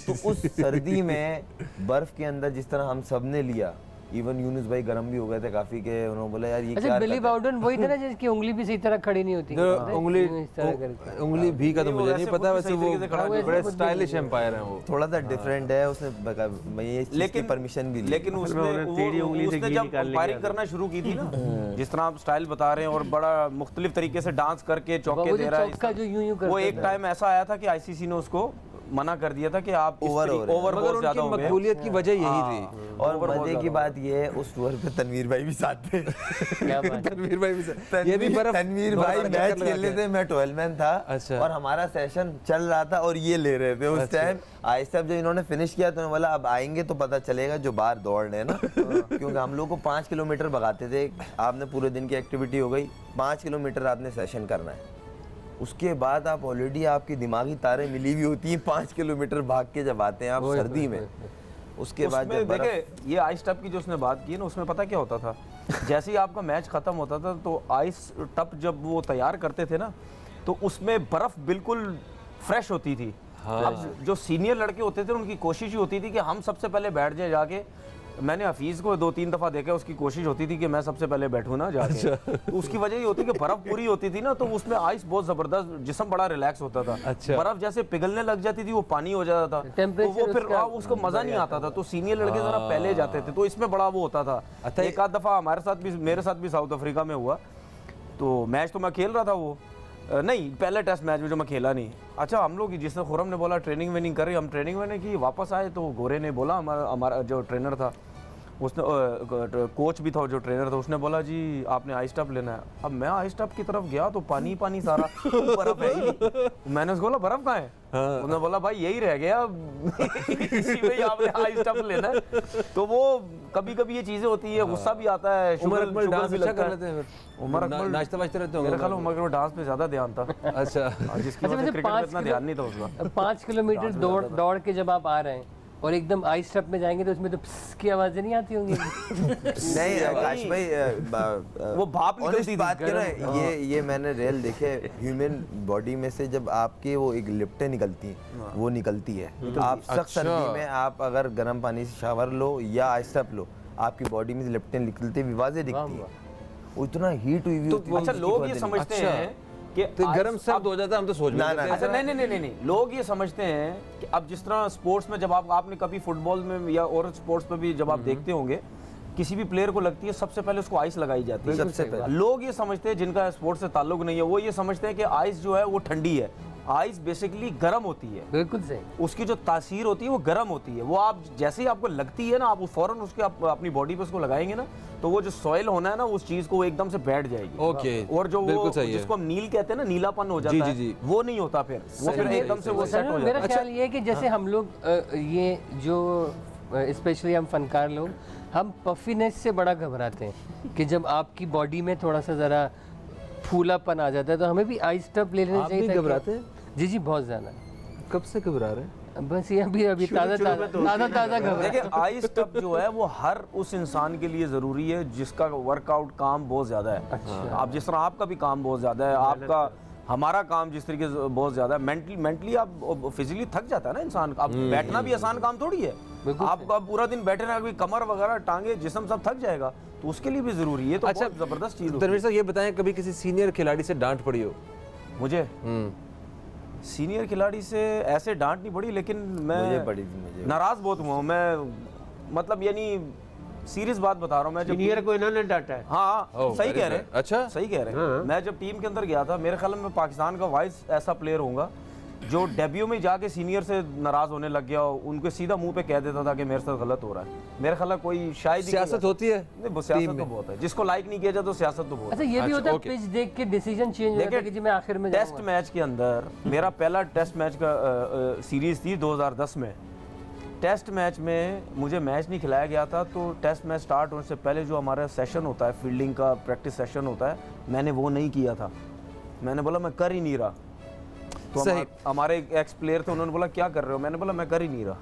Speaker 5: तो उस सर्दी में बर्फ के अंदर जिस तरह हम सब ने लिया, इवन यूनुस भाई गर्म भी हो गए थे काफी, के उन्होंने बोला यार ये
Speaker 3: अच्छा,
Speaker 5: क्या
Speaker 3: बिली बाउडन वही था ना जिसकी उंगली भी सही तरह खड़ी नहीं होती,
Speaker 1: उंगली भी का तो मुझे नहीं पता, वैसे वो बड़े स्टाइलिश एम्पायर हैं वो।
Speaker 5: थोड़ा सा डिफरेंट है उसने, मैं ये चीज़ की परमिशन भी ली।
Speaker 6: लेकिन उसने जब अंपायरिंग करना शुरू की थी ना, जिस तरह आप स्टाइल बता रहे हैं और बड़ा मुख्तलिफ तरीके से डांस करके चौके दे रहा है, वो एक टाइम ऐसा आया था कि आईसीसी ने उसको मना कर दिया था कि आप
Speaker 5: ओवर
Speaker 6: बहुत ज्यादा हो गए।
Speaker 1: मकबूलियत की वजह यही थी।
Speaker 5: और मजे की बात ये है, उस टूर पे तनवीर भाई भी साथ थे।
Speaker 3: क्या बात है।
Speaker 1: तनवीर भाई भी ये भी बर्फ
Speaker 5: तनवीर भाई मैच खेल रहे थे, मैं 12 मैन था।
Speaker 1: अच्छा।
Speaker 5: और हमारा सेशन चल रहा था और ये ले रहे थे उस टाइम। आहिस्ता जब इन्होंने फिनिश किया तो बोला अब आएंगे तो पता चलेगा जो बाहर दौड़ रहे हैं ना, क्योंकि हम लोग को 5 किलोमीटर भगाते थे। आपने पूरे दिन की एक्टिविटी हो गई, 5 किलोमीटर आपने सेशन करना है, उसके बाद आप ऑलरेडी आपकी दिमागी तारें मिली हुई होती हैं 5 किलोमीटर भाग के जब आते हैं आप सर्दी में। उसके बाद जब
Speaker 6: देखिए ये आइस टप की जो उसने बात की है ना, उसमें पता क्या होता था, जैसे ही आपका मैच खत्म होता था तो आइस टप जब वो तैयार करते थे ना, तो उसमें बर्फ बिल्कुल फ्रेश होती थी। अब जो सीनियर लड़के होते थे उनकी कोशिश ही होती थी कि हम सबसे पहले बैठ जाए जाके मैंने हफीज़ को 2-3 दफ़ा देखा, उसकी कोशिश होती थी कि मैं सबसे पहले बैठूँ ना जाके। तो उसकी वजह ये होती कि बर्फ़ पूरी होती थी ना, तो उसमें आइस बहुत ज़बरदस्त, जिस्म बड़ा रिलैक्स होता था। बर्फ़ जैसे पिघलने लग जाती थी वो पानी हो जाता था, तो वो फिर उसको मज़ा नहीं आता था। तो सीनियर लड़के ज़रा पहले जाते थे, तो इसमें बड़ा वो होता था। एक आध दफ़ा हमारे साथ भी, मेरे साथ भी साउथ अफ्रीका में हुआ, तो मैच तो मैं खेल रहा था, वो नहीं पहले टेस्ट मैच में जो मैं खेला नहीं। अच्छा, हम लोग जिसने खुरम ने बोला ट्रेनिंग वेनिंग कर रही, हम ट्रेनिंग वेनिंग की, वापस आए तो गोरे ने बोला, हमारा जो ट्रेनर था उसने, कोच भी था जो ट्रेनर था, उसने बोला जी आपने आइस टब लेना है। अब मैं आइस टब की तरफ गया तो पानी पानी सारा, बर्फ है ही नहीं। मैंने उसको बोला बर्फ कहाँ है? उसने बोला भाई यही रह गया, इसी में आपने आइस टब लेना है। तो वो कभी कभी ये चीजें होती है, गुस्सा भी आता है।
Speaker 1: उमर अकमल डांस
Speaker 6: भी
Speaker 1: अच्छा
Speaker 6: लगता
Speaker 1: कर
Speaker 6: है।
Speaker 1: लेते हैं फिर,
Speaker 6: उमर अकमल
Speaker 1: नाचते वाचते रहते होंगे।
Speaker 6: मेरे ख्याल में उमर अकमल डांस पे ज्यादा ध्यान था।
Speaker 1: अच्छा,
Speaker 6: जिसकी वजह से क्रिकेट में इतना ध्यान नहीं था उसका।
Speaker 3: 5 किलोमीटर दौड़ के जब आप आ रहे हैं और एकदम आइस टब में जाएंगे तो उसमें तो प्स की आवाजें नहीं आती होंगी?
Speaker 5: नहीं आकाश भाई,
Speaker 6: वो भाप निकलती थी।
Speaker 5: बात कर रहे हैं, ये मैंने रियल देखे, ह्यूमन बॉडी में से जब आपके वो एक लिप्टें निकलती हैं, वो निकलती है। आप सख्त सर्दी में आप अगर गर्म पानी से शावर लो या आइस टब लो, आपकी बॉडी में से लिप्टें निकलती है, वाज़ेह दिखती है। वो इतना हीट हुई हुई होती है।
Speaker 6: अच्छा, लोग ये समझते हैं कि
Speaker 1: तो गर्म सर्द हो जाता है, हम तो सोच भी नहीं सकते।
Speaker 6: अच्छा नहीं, लोग ये समझते हैं कि अब जिस तरह स्पोर्ट्स में जब आपने कभी फुटबॉल में या और स्पोर्ट्स में भी जब आप देखते होंगे, किसी भी प्लेयर को लगती है सबसे पहले उसको आइस लगाई जाती है।
Speaker 5: सबसे पहले
Speaker 6: लोग ये समझते हैं, जिनका स्पोर्ट्स से ताल्लुक नहीं है, वो ये समझते हैं कि आइस जो है वो ठंडी है। आइस बेसिकली गर्म होती है,
Speaker 3: बिल्कुल सही।
Speaker 6: उसकी जो तासीर होती है वो गर्म होती है। वो आप जैसे ही आपको लगती है ना, आप फौरन उसके अपनी बॉडी पे उसको लगाएंगे ना, तो वो जो सॉइल होना है ना उस चीज को एकदम से बैठ जाएगी।
Speaker 1: ओके,
Speaker 6: और जो
Speaker 1: बिल्कुल
Speaker 6: वो
Speaker 1: सही है।
Speaker 6: जिसको हम नील कहते हैं ना, नीलापन हो जाता
Speaker 1: जी,
Speaker 6: है,
Speaker 1: जी।
Speaker 6: वो नहीं होता फिर। वो फिर एकदम से वो सेट हो
Speaker 3: मेरा
Speaker 6: जाता है।
Speaker 3: ख्याल ये है कि जैसे हम लोग ये जो स्पेशली हम फनकार लोग, हम पफीनेस से बड़ा घबराते हैं कि जब आपकी बॉडी में थोड़ा सा ज़रा फूलापन आ जाता है, तो हमें भी आइस टब ले लेना
Speaker 1: आप
Speaker 3: चाहिए।
Speaker 1: भी
Speaker 3: ताकि-
Speaker 1: घबराते हैं?
Speaker 3: जी जी, बहुत ज़्यादा।
Speaker 1: कब से घबरा रहे हैं?
Speaker 3: बस ये अभी ताज़ा घबरा।
Speaker 6: देखिए, आइस टब जो है वो हर उस इंसान के लिए ज़रूरी है जिसका वर्कआउट काम बहुत ज़्यादा है।
Speaker 3: अच्छा।
Speaker 6: आप जिस तरह आपका भी काम बहुत ज़्यादा है, आपका हमारा काम जिस तरीके से बहुत ज़्यादा है, मेंटली आप फिजिकली थक जाता है ना इंसान। अब बैठना भी आसान काम थोड़ी है। आपका पूरा दिन बैठे ना, कभी कमर वगैरह टांगे जिस्म सब थक जाएगा, तो उसके लिए भी ज़रूरी है। तो
Speaker 1: अच्छा,
Speaker 6: बहुत ज़बरदस्त चीज़ होती
Speaker 1: तनवीर साहब ये बताएं, कभी किसी सीनियर खिलाड़ी से डांट पड़ी हो?
Speaker 6: है। मुझे सीनियर खिलाड़ी से ऐसे डांट नहीं पड़ी, लेकिन मैं
Speaker 5: मुझे पड़ी थी, मुझे
Speaker 6: नाराज़ बहुत हुआ हूँ मैं। मतलब यानी सीरियस बात बता रहा हूँ मैं। जब
Speaker 4: सीनियर को इन्होंने डांटा है।
Speaker 6: हाँ, सही कह रहे हैं।
Speaker 1: अच्छा,
Speaker 6: सही कह रहे हैं। मैं जब टीम के अंदर गया था, मेरे ख्याल में मैं पाकिस्तान का वाइस ऐसा प्लेयर होऊंगा जो डेब्यू में जाके सीनियर से नाराज होने लग गया, उनके सीधा मुंह पे कह देता था कि मेरे साथ गलत हो रहा है। मेरे ख्याल में कोई शायद ही
Speaker 1: सियासत होती है?
Speaker 6: नहीं, वो सियासत तो बहुत है। जिसको लाइक नहीं किया जाए तो सियासत तो बहुत
Speaker 3: अच्छा,
Speaker 6: है।
Speaker 3: ये भी होता है
Speaker 1: ओके।
Speaker 3: पिच देख के डिसीजन चेंज हो जाता है कि जी मैं आखिर में
Speaker 6: टेस्ट
Speaker 3: जाऊंगा।
Speaker 6: मैच के अंदर मेरा पहला टेस्ट मैच का सीरीज थी 2010 में। टेस्ट मैच में मुझे मैच नहीं खिलाया गया था, तो टेस्ट मैच स्टार्ट होने से पहले जो हमारा सेशन होता है, फील्डिंग का प्रैक्टिस सेशन होता है, मैंने वो नहीं किया था। मैंने बोला मैं कर ही नहीं रहा। तो
Speaker 1: सही।
Speaker 6: हमारे एक्स प्लेयर थे, उन्होंने बोला क्या कर रहे हो? मैंने बोला मैं कर ही नहीं रहा।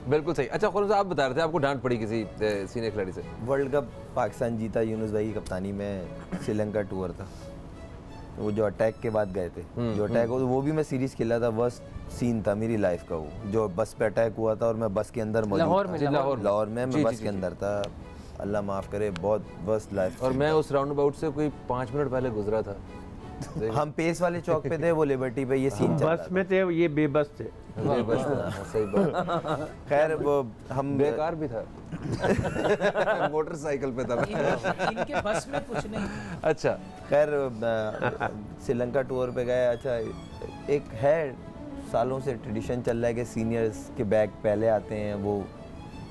Speaker 1: बिल्कुल सही। अच्छा खुरम साहब, आप बता रहे थे आपको डांट पड़ी किसी सीनियर खिलाड़ी से?
Speaker 5: वर्ल्ड कप पाकिस्तान जीता, यूनुस भाई की कप्तानी में श्रीलंका टूर था, वो जो अटैक के बाद गए थे, जो अटैक हो, वो भी मैं सीरीज खेला था। वर्स्ट सीन था मेरी लाइफ का वो, जो बस पे अटैक हुआ था और मैं बस के अंदर मौजूद
Speaker 3: लाहौर
Speaker 5: था।
Speaker 3: में,
Speaker 5: लाहौर में
Speaker 1: जी,
Speaker 5: मैं
Speaker 1: जी,
Speaker 5: बस
Speaker 1: जी,
Speaker 5: के अंदर था। अल्लाह माफ़ करे, बहुत वर्स्ट लाइफ।
Speaker 1: और मैं उस राउंड अबाउट से कोई 5 मिनट पहले गुजरा था।
Speaker 5: हम पेस वाले चौक पे थे, वो लिबर्टी पे ये सीन चल रहा
Speaker 4: बस में थे, ये बेबस थे।
Speaker 1: बस सही बात।
Speaker 5: खैर वो हम
Speaker 1: बेकार भी था। मोटरसाइकिल पे था मैं।
Speaker 2: इनके बस में कुछ नहीं।
Speaker 1: अच्छा,
Speaker 5: खैर श्रीलंका टूर पे गए। अच्छा, एक है सालों से ट्रेडिशन चल रहा है कि सीनियर्स के बैग पहले आते हैं, वो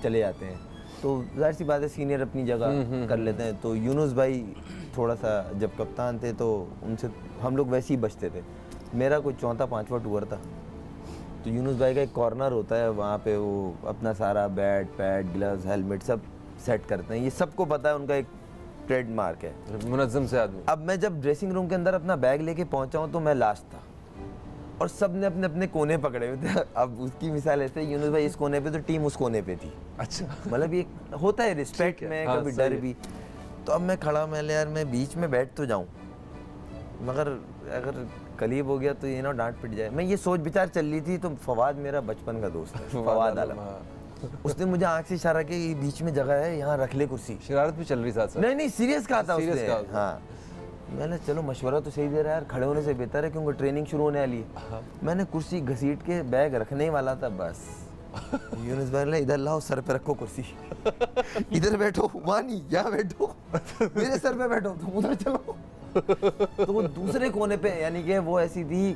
Speaker 5: चले जाते हैं, तो जाहिर सी बात है सीनियर अपनी जगह कर लेते हैं। तो यूनुस भाई थोड़ा सा जब कप्तान थे तो उनसे हम लोग वैसे ही बचते थे। मेरा कोई 4था-5वां टूर था, तो यूनुस भाई का एक कॉर्नर होता है, वहाँ पे वो अपना सारा बैट पैड ग्लव्स हेलमेट सब सेट करते हैं। ये सबको पता है, उनका एक ट्रेडमार्क है,
Speaker 1: मुनज्जम से आदमी।
Speaker 5: अब मैं जब ड्रेसिंग रूम के अंदर अपना बैग लेके पहुंचा हूं तो मैं लास्ट था और सब ने अपने अपने कोने पकड़े हुए थे। अब उसकी मिसाल ऐसे, यूनुस भाई इस कोने पे तो टीम उस कोने पे थी।
Speaker 1: अच्छा,
Speaker 5: मतलब ये होता है रिस्पेक्ट में,
Speaker 1: हाँ,
Speaker 5: कभी
Speaker 1: सही
Speaker 5: डर
Speaker 1: है।
Speaker 5: भी। तो अब मैं खड़ा, मैं यार मैं बीच में बैठ तो जाऊं, मगर अगर कलीब हो गया तो ये ना डांट पिट जाए। मैं ये सोच विचार चल रही थी। तो फवाद मेरा बचपन का दोस्त है, फवाद आलम। उसने मुझे आंख से इशारा किया कि बीच में जगह है, यहाँ रख ले कुर्सी।
Speaker 1: शरारत भी चल रही साथ साथ।
Speaker 5: नहीं नहीं, सीरियस कहा था
Speaker 1: Serious
Speaker 5: उसने।
Speaker 1: कहा उसने।
Speaker 5: हाँ, मैंने चलो मशवरा तो सही दे रहा है यार, खड़े होने से बेहतर है क्योंकि ट्रेनिंग शुरू होने वाली है। मैंने कुर्सी घसीट के बैग रखने ही वाला था, बस यूनुस भाई ने इधर लाओ, सर पे रखो कुर्सी, इधर बैठो, वहाँ नहीं, यहाँ बैठो, मेरे सर पे बैठो, तुम उधर चलो। तो वो दूसरे कोने पे, यानी कि वो ऐसी थी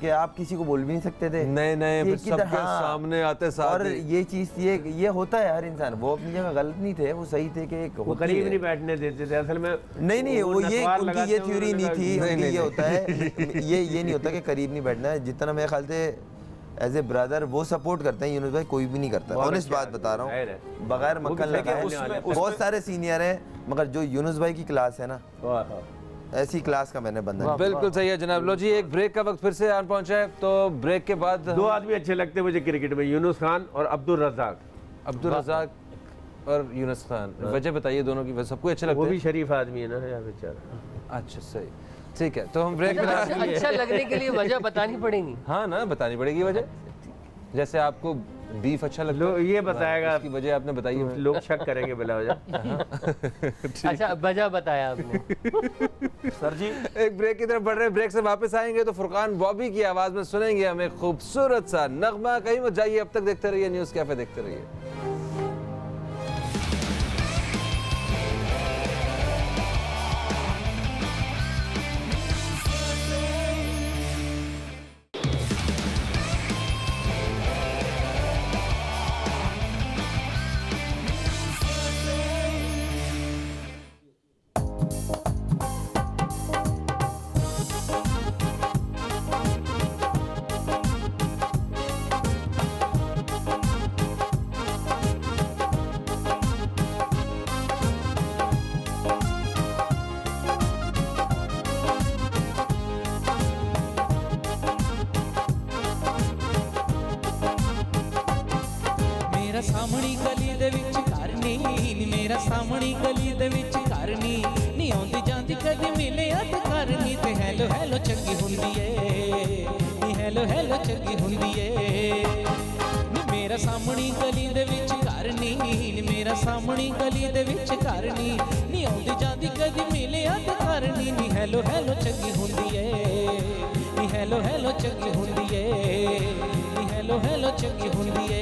Speaker 5: कि आप किसी को बोल भी नहीं सकते थे।
Speaker 1: नहीं नहीं,
Speaker 5: कि
Speaker 1: फिर
Speaker 5: किधर-
Speaker 1: सबके सामने आते साथ
Speaker 5: और
Speaker 1: ही।
Speaker 5: ये चीज ये होता है हर इंसान। वो अपनी जगह गलत नहीं थे, वो सही थे कि एक
Speaker 4: वो
Speaker 5: होती
Speaker 4: करीब
Speaker 5: है।
Speaker 4: नहीं बैठने देते थे असल में।
Speaker 5: नहीं
Speaker 4: वो
Speaker 5: वो ये
Speaker 4: नटवार
Speaker 5: उनकी
Speaker 4: लगाते
Speaker 5: ये
Speaker 4: हैं,
Speaker 5: थ्योरी नहीं थी।
Speaker 1: नहीं,
Speaker 5: उनकी
Speaker 1: नहीं,
Speaker 5: ये होता है, ये नहीं होता कि करीब नहीं बैठना है। जितना मेरे ख्याल से एज ए ब्रदर वो सपोर्ट करते हैं, यूनुस भाई कोई भी नहीं करता।
Speaker 4: बहुत
Speaker 5: ऑनेस्ट
Speaker 4: अच्छा
Speaker 5: बात बता रहा
Speaker 4: जाहिर
Speaker 5: हूँ,
Speaker 4: है।
Speaker 5: बगैर
Speaker 4: वो भी
Speaker 5: मक्खन
Speaker 4: लेकिन
Speaker 5: लगाए।
Speaker 4: उसमें-
Speaker 5: बहुत सारे सीनियर हैं, मगर जो यूनुस भाई की क्लास है ना,
Speaker 4: वाह, वाह।
Speaker 5: ऐसी क्लास का मैंने बंधन।
Speaker 1: बिल्कुल सही है जनाब। लो जी, एक ब्रेक का वक्त फिर से आन पहुंचा है, तो ब्रेक के बाद
Speaker 4: दो आदमी अच्छे लगते हैं मुझे क्रिकेट में, यूनुस खान और अब्दुल रज़ाक।
Speaker 1: अब्दुल रज़ाक और यूनुस खान, वजह बताइए दोनों की। सबको अच्छे लगते
Speaker 4: वो
Speaker 1: हैं?
Speaker 4: भी शरीफ आदमी है ना यार बेचारा।
Speaker 1: अच्छा सही, ठीक है। तो हम ब्रेक में
Speaker 3: अच्छा लगने के लिए वजह बतानी पड़ेगी।
Speaker 1: हाँ ना, बतानी पड़ेगी वजह। जैसे आपको बीफ अच्छा लगता है,
Speaker 4: ये बताएगा,
Speaker 1: उसकी वजह आपने बताई है।
Speaker 4: लोग शक करेंगे बिला वजह।
Speaker 3: अच्छा वजह बताया आपने।
Speaker 6: सर जी
Speaker 1: एक ब्रेक की तरफ बढ़ रहे हैं। ब्रेक से वापस आएंगे तो फुरकान बॉबी की आवाज में सुनेंगे हमें खूबसूरत सा नगमा। कहीं मत जाइए, अब तक देखते रहिए न्यूज़ कैफे, देखते रहिए।
Speaker 7: मेरा सामणी गली दे विच घर नी, मेरा सामणी गली दे विच घर नी आउंदी जांदी कदी मिले अत करनी ते हेलो हेलो चंगी हुंदी ए, नी हेलो हेलो चंगी हुंदी ए। नी मेरा सामणी गली दे विच घर नी, मेरा सामणी गली दे विच घर नी आउंदी जांदी कदी मिले अत करनी नी हेलो हेलो चंगी हुंदी ए, नी हेलो हेलो चंगी हुंदी ए, नी हेलो हेलो चंगी हुंदी ए।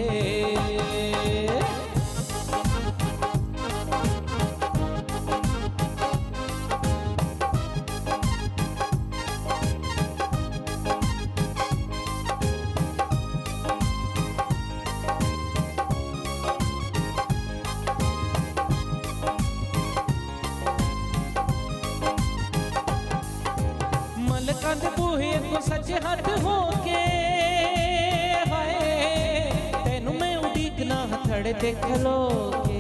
Speaker 7: मलकां दे बूहे को सज्जे हट हो के हाय तेनू मैं उड़ीकना हथड़े ते खलो के।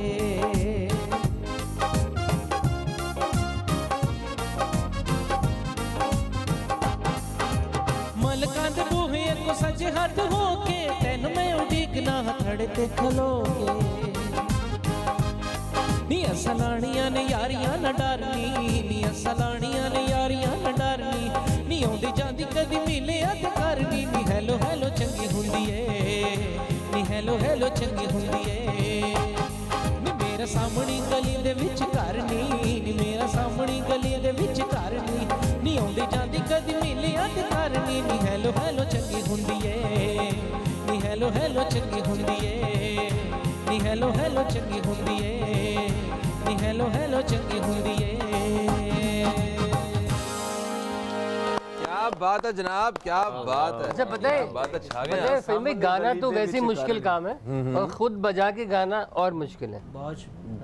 Speaker 7: मलकां दे बूहे को सज्जे हट हो के तेनू मैं उड़ीकना हथड़े ते खलो के। नी असलानियां ने यारियां न डरनी, नी असलानियां ने यारियां न डरनी नी आउंदी जांदी कदी मिले अत करनी नी हेलो हेलो चंगी हुंदी ए, नी हेलो हेलो चंगी हुंदी ए। नी मेरा सामणी गली दे विच घर नी, नी मेरा सामणी गली दे विच घर नी आउंदी जांदी कदी मिले अत करनी नी हेलो हेलो चंगी हुंदी ए, नी हेलो हेलो चंगी हुंदी ए, नी हेलो हेलो चंगी हुंदी ए, नी हेलो हेलो चंगी हुंदी ए।
Speaker 1: क्या बात है जनाब, क्या बात है।
Speaker 3: अच्छा पता है,
Speaker 1: क्या बात है, छा
Speaker 3: पता
Speaker 1: गए
Speaker 3: है
Speaker 1: आप।
Speaker 3: फिल्म में गाना तो वैसे ही मुश्किल काम है और खुद बजा के गाना और मुश्किल है।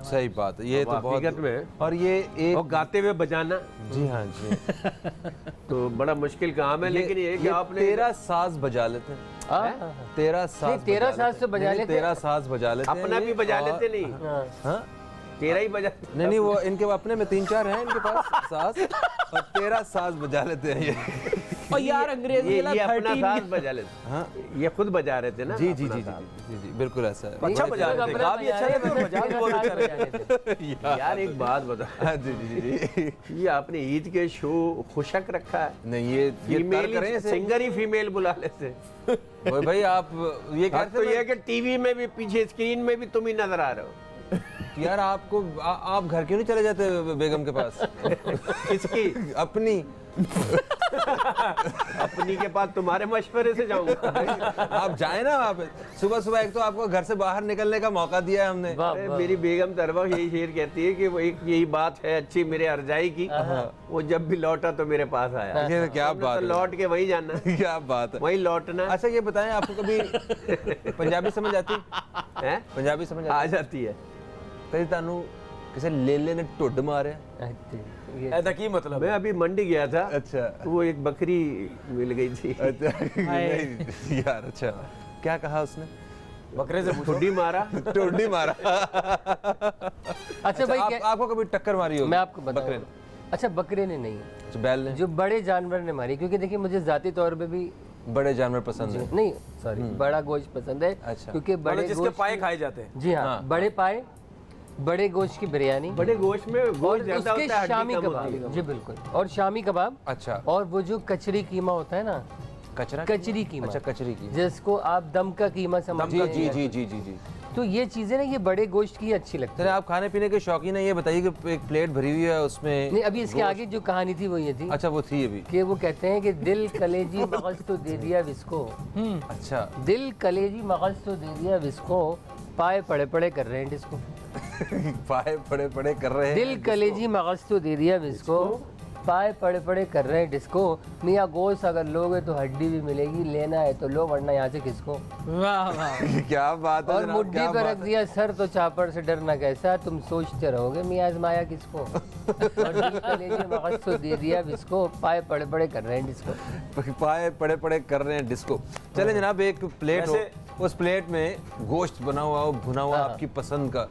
Speaker 1: सही बात है, ये तो बहुत।
Speaker 4: हकीकत में
Speaker 1: और ये एक,
Speaker 4: और गाते हुए बजाना
Speaker 1: जी हाँ जी,
Speaker 4: तो बड़ा मुश्किल काम है। लेकिन ये कि आपने
Speaker 1: 13 साज बजा लेते हैं।
Speaker 3: हाँ?
Speaker 1: 13 साज
Speaker 3: नहीं, 13 साज तो बजा लेते हैं।
Speaker 1: 13 साज बजा लेते हैं
Speaker 4: अपना
Speaker 1: ये,
Speaker 4: भी बजा
Speaker 1: और-
Speaker 4: लेते नहीं,
Speaker 1: हाँ?
Speaker 4: 13 ही बजा।
Speaker 1: नहीं वो इनके अपने में 3-4 हैं इनके पास साज, और 13 साज बजा लेते हैं ये।
Speaker 2: और यार अंग्रेजी
Speaker 4: ये
Speaker 2: वाला
Speaker 4: अपना
Speaker 2: 13
Speaker 4: साथ बजा लेते।
Speaker 1: हाँ
Speaker 4: ये खुद बजा रहे थे ना
Speaker 1: जी जी
Speaker 4: अपना
Speaker 1: जी जी
Speaker 4: साथ।
Speaker 1: जी जी बिल्कुल ऐसा है।
Speaker 6: अच्छा बजा रहे थे, गा भी अच्छा रहे थे और बजा भी बहुत अच्छा रहे थे।
Speaker 4: यार एक बात बता,
Speaker 1: हाँ जी जी जी
Speaker 4: ये आपने ईद के शो खुशक रखा है,
Speaker 1: नहीं ये
Speaker 4: फीमेल
Speaker 1: करें इसे।
Speaker 4: सिंगर ही फीमेल बुला लेते।
Speaker 1: भाई भाई आप ये
Speaker 4: बात
Speaker 1: कहते
Speaker 4: तो ये है कि टीवी में भी पीछे स्क्रीन में भी तुम ही नजर आ रहे हो।
Speaker 1: यार आपको आप घर क्यों नहीं चले जाते बेगम के पास?
Speaker 4: किसकी?
Speaker 1: अपनी।
Speaker 4: अपनी के पास तुम्हारे मशवरे से जाऊंगा।
Speaker 1: आप जाए ना वहाँ पे सुबह सुबह, एक तो आपको घर से बाहर निकलने का मौका दिया है हमने।
Speaker 3: वाह,
Speaker 4: अरे
Speaker 3: वाह।
Speaker 4: मेरी बेगम तरवा यही शेर कहती है कि वो एक यही बात है अच्छी मेरे अर्जाई की, वो जब भी लौटा तो मेरे पास आया।
Speaker 1: ये तो क्या
Speaker 4: हमने
Speaker 1: बात
Speaker 4: तो
Speaker 1: है।
Speaker 4: लौट के वही जाना,
Speaker 1: क्या बात है।
Speaker 4: वही लौटना
Speaker 1: अच्छा ये बताएं, आपको कभी पंजाबी समझ आती
Speaker 4: है।
Speaker 1: पंजाबी समझ
Speaker 4: आ
Speaker 1: आती
Speaker 4: जाती है।
Speaker 1: कहीं तानू किसी लेले ने ढुड मारे?
Speaker 3: ये
Speaker 6: ऐसा की मतलब
Speaker 4: मैं अभी मंडी गया था,
Speaker 1: अच्छा
Speaker 4: वो एक बकरी मिल गई थी,
Speaker 1: अच्छा नहीं यार, अच्छा क्या कहा उसने?
Speaker 6: बकरे से पूछो।
Speaker 4: खुडी मारा।
Speaker 1: टोडी मारा।
Speaker 3: अच्छा भाई क्या,
Speaker 1: आपको कभी टक्कर मारी होगी?
Speaker 3: मैं आपको
Speaker 1: बकरे
Speaker 3: बताऊं।
Speaker 1: ने?
Speaker 3: अच्छा बकरे ने नहीं,
Speaker 1: अच्छा, बैल ने?
Speaker 3: जो बड़े जानवर ने मारी, क्योंकि देखिए मुझे जाती तौर पे भी
Speaker 1: बड़े जानवर पसंद है?
Speaker 3: नहीं सॉरी बड़ा गोश्त पसंद है।
Speaker 1: अच्छा।
Speaker 3: क्योंकि
Speaker 6: मतलब
Speaker 3: बड़े
Speaker 6: जिसके
Speaker 3: गोश्त
Speaker 6: पाए खाए जाते हैं।
Speaker 3: जी हाँ, बड़े पाए, बड़े गोश्त की बिरयानी,
Speaker 4: बड़े गोश्त में
Speaker 3: और
Speaker 4: गोश्त ज्यादा
Speaker 3: उसके
Speaker 4: होता है,
Speaker 3: शामी
Speaker 4: हड्डी कम होती
Speaker 3: कबाब।
Speaker 4: है।
Speaker 3: जी बिल्कुल, और शामी कबाब,
Speaker 1: अच्छा
Speaker 3: और वो जो कचरी कीमा होता है ना,
Speaker 1: कचरा
Speaker 3: कचरी कीमा,
Speaker 1: अच्छा कचरी की।
Speaker 3: जिसको आप दम का कीमा समझते
Speaker 1: जी
Speaker 3: हैं।
Speaker 1: जी जी जी जी जी।
Speaker 3: तो ये चीजें ना, ये बड़े गोश्त की अच्छी लगती
Speaker 1: चलिए
Speaker 3: है।
Speaker 1: आप खाने पीने के शौकीन है, ये बताइए कि एक प्लेट भरी हुई है उसमें।
Speaker 3: नहीं, अभी इसके आगे जो कहानी थी वो ये थी
Speaker 1: अच्छा वो थी अभी।
Speaker 3: कि वो कहते हैं कि दिल कलेजी मगज तो दे दिया विस्को,
Speaker 1: अच्छा
Speaker 3: दिल कलेजी मगज तो दे दिया विस्को, पाए पड़े पड़े कर रहे हैं डिस्को।
Speaker 1: पाए पड़े पड़े कर रहे हैं।
Speaker 3: दिल कलेजी मगज तो दे दिया विस्को, पाए पड़े पड़े कर रहे हैं डिस्को। मियाँ गोश्त अगर लोगे तो हड्डी भी मिलेगी, लेना है तो लो वरना यहाँ से किसको।
Speaker 2: वाह वाह।
Speaker 1: क्या बात है
Speaker 3: और
Speaker 1: जनाब,
Speaker 3: मुट्ठी
Speaker 1: क्या
Speaker 3: पर
Speaker 1: बात
Speaker 3: रख दिया सर तो चापड़ से डरना कैसा, तुम सोचते रहोगे मियाँ आजमाया किसको। और दिल कलेजी मगज तो दे दिया विस्को, पाए पड़े पड़े कर रहे हैं डिस्को।
Speaker 1: है। पाए पड़े पड़े कर रहे हैं डिस्को। चले जनाब, एक प्लेट हो, उस प्लेट में गोश्त बना हुआ हो, भुना हुआ आपकी पसंद का,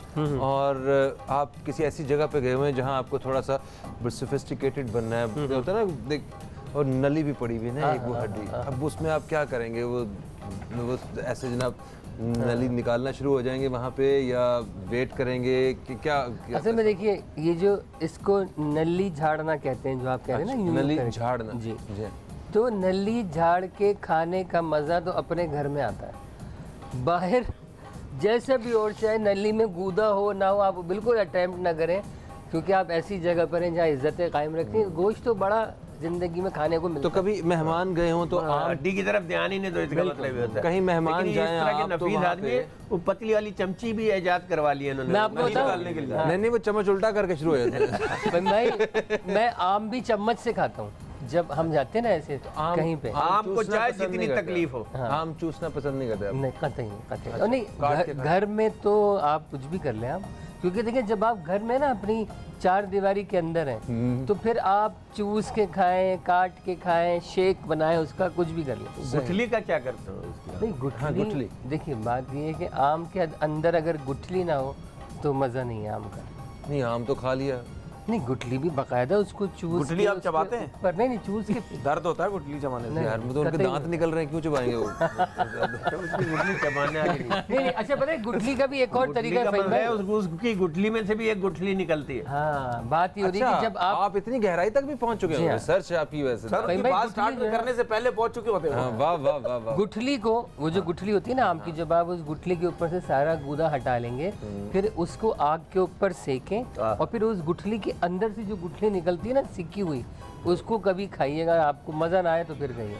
Speaker 1: और आप किसी ऐसी जगह पे गए हुए हैं जहाँ आपको थोड़ा सा सोफिस्टिकेटेड बनना है, होता है ना देख, और नली भी पड़ी हुई है ना एक वो हड्डी, अब उसमें आप क्या करेंगे? वो ऐसे जनाब नली निकालना शुरू हो जाएंगे वहाँ पे, या वेट करेंगे कि क्या?
Speaker 3: असल में देखिए, ये जो इसको नली झाड़ना कहते हैं, जो आप कह रहे हैं ना, यूं
Speaker 1: नली
Speaker 3: करके।
Speaker 1: झाड़ना
Speaker 3: जी।
Speaker 1: जी।
Speaker 3: तो नली झाड़ के खाने का मज़ा तो अपने घर में आता है, बाहर जैसे भी और चाहे नली में गूदा हो ना हो, आप बिल्कुल अटेम्प्ट ना करें, क्योंकि आप ऐसी जगह पर हैं जहाँ इज्जतें कायम रखती हैं। गोश्त तो बड़ा जिंदगी में खाने को
Speaker 1: तो
Speaker 3: मिलता
Speaker 1: कभी मेहमान गए हों तो आम
Speaker 4: हड्डी की तरफ ध्यान ही नहीं दो, इसका मतलब ये होता है।
Speaker 1: कहीं मेहमान
Speaker 4: लेकिन इस
Speaker 1: जाएं
Speaker 4: तरह के
Speaker 1: आप तो
Speaker 4: नफीस
Speaker 1: वहाँ
Speaker 4: आदमी
Speaker 1: पे-
Speaker 4: है, वो पतली वाली चमची भी इजाद करवा ली है उन्होंने।
Speaker 3: मैं आपको
Speaker 4: नली
Speaker 3: बताऊं?
Speaker 4: निकालने के लिए।
Speaker 1: नहीं नहीं, वो चम्मच उल्टा करके शुरू हो जाते हैं।
Speaker 3: मैं आम भी चम्मच से खाता हूँ जब हम जाते हैं ना ऐसे कहीं पे।
Speaker 4: आम को
Speaker 1: चूसना
Speaker 4: चाहे
Speaker 1: पसंद
Speaker 4: जितनी
Speaker 1: नहीं करते
Speaker 4: तकलीफ हो।
Speaker 1: आम चूसना पसंद नहीं करते आप?
Speaker 3: नहीं कतई नहीं, कतई नहीं। और नहीं,
Speaker 1: काट के
Speaker 3: घर में तो आप कुछ भी कर लें आप, क्योंकि देखिए जब आप घर में ना अपनी चार दीवारी के अंदर हैं, तो फिर आप चूस के खाएं, काट के खाएं, शेक बनाएं, उसका कुछ भी कर लें।
Speaker 4: गुठली का क्या करते हो उसकी?
Speaker 3: नहीं
Speaker 1: गुठली।
Speaker 3: गुठली, देखिए बात ये है कि आम के अंदर अगर गुठली ना हो तो मज़ा नहीं है आम का।
Speaker 1: नहीं, आम तो खा लिया।
Speaker 3: नहीं, गुठली भी बाकायदा उसको चूस
Speaker 6: गुठली
Speaker 3: के
Speaker 6: आप
Speaker 3: उसके
Speaker 6: चबाते हैं?
Speaker 3: ऊपर- नहीं नहीं, चूस के
Speaker 6: दर्द होता है गुठली जमाने से।
Speaker 1: यार तो उनके
Speaker 3: कतई
Speaker 1: दांत निकल रहे हैं, क्यों चबाएंगे वो?
Speaker 4: तो उसकी गुठली चबाने वाली नहीं।
Speaker 3: नहीं नहीं, अच्छा पता है गुठली का भी एक और
Speaker 4: गुठली
Speaker 3: तरीका
Speaker 4: का
Speaker 3: है
Speaker 4: मतलब है
Speaker 3: फहीम भाई।
Speaker 4: उसकी गुठली में से भी एक गुठली निकलती है।
Speaker 3: हाँ, बात ये हो रही है
Speaker 1: अच्छा,
Speaker 3: कि जब आप
Speaker 1: इतनी गहराई तक भी पहुंच चुके
Speaker 3: जी
Speaker 1: हैं?
Speaker 3: हाँ।
Speaker 1: रिसर्च आपकी वैसे।
Speaker 6: सर
Speaker 3: भाई
Speaker 6: की बात
Speaker 3: गुठली
Speaker 6: स्टार्ट
Speaker 3: जो है-
Speaker 6: करने से पहले पहुंच चुके होते हैं।
Speaker 1: हाँ, वाह वाह वाह वाह।
Speaker 3: गुठली को, वो जो गुठली होती है ना आम की, जब आप उस गुठली के ऊपर से सारा गूदा हटा लेंगे, फिर उसको आग के ऊपर सेकें, और फिर उस गुठली के अंदर से जो गुठली निकलती है ना सिक्की हुई, उसको कभी खाइएगा, आपको मज़ा ना आए तो फिर खाइए।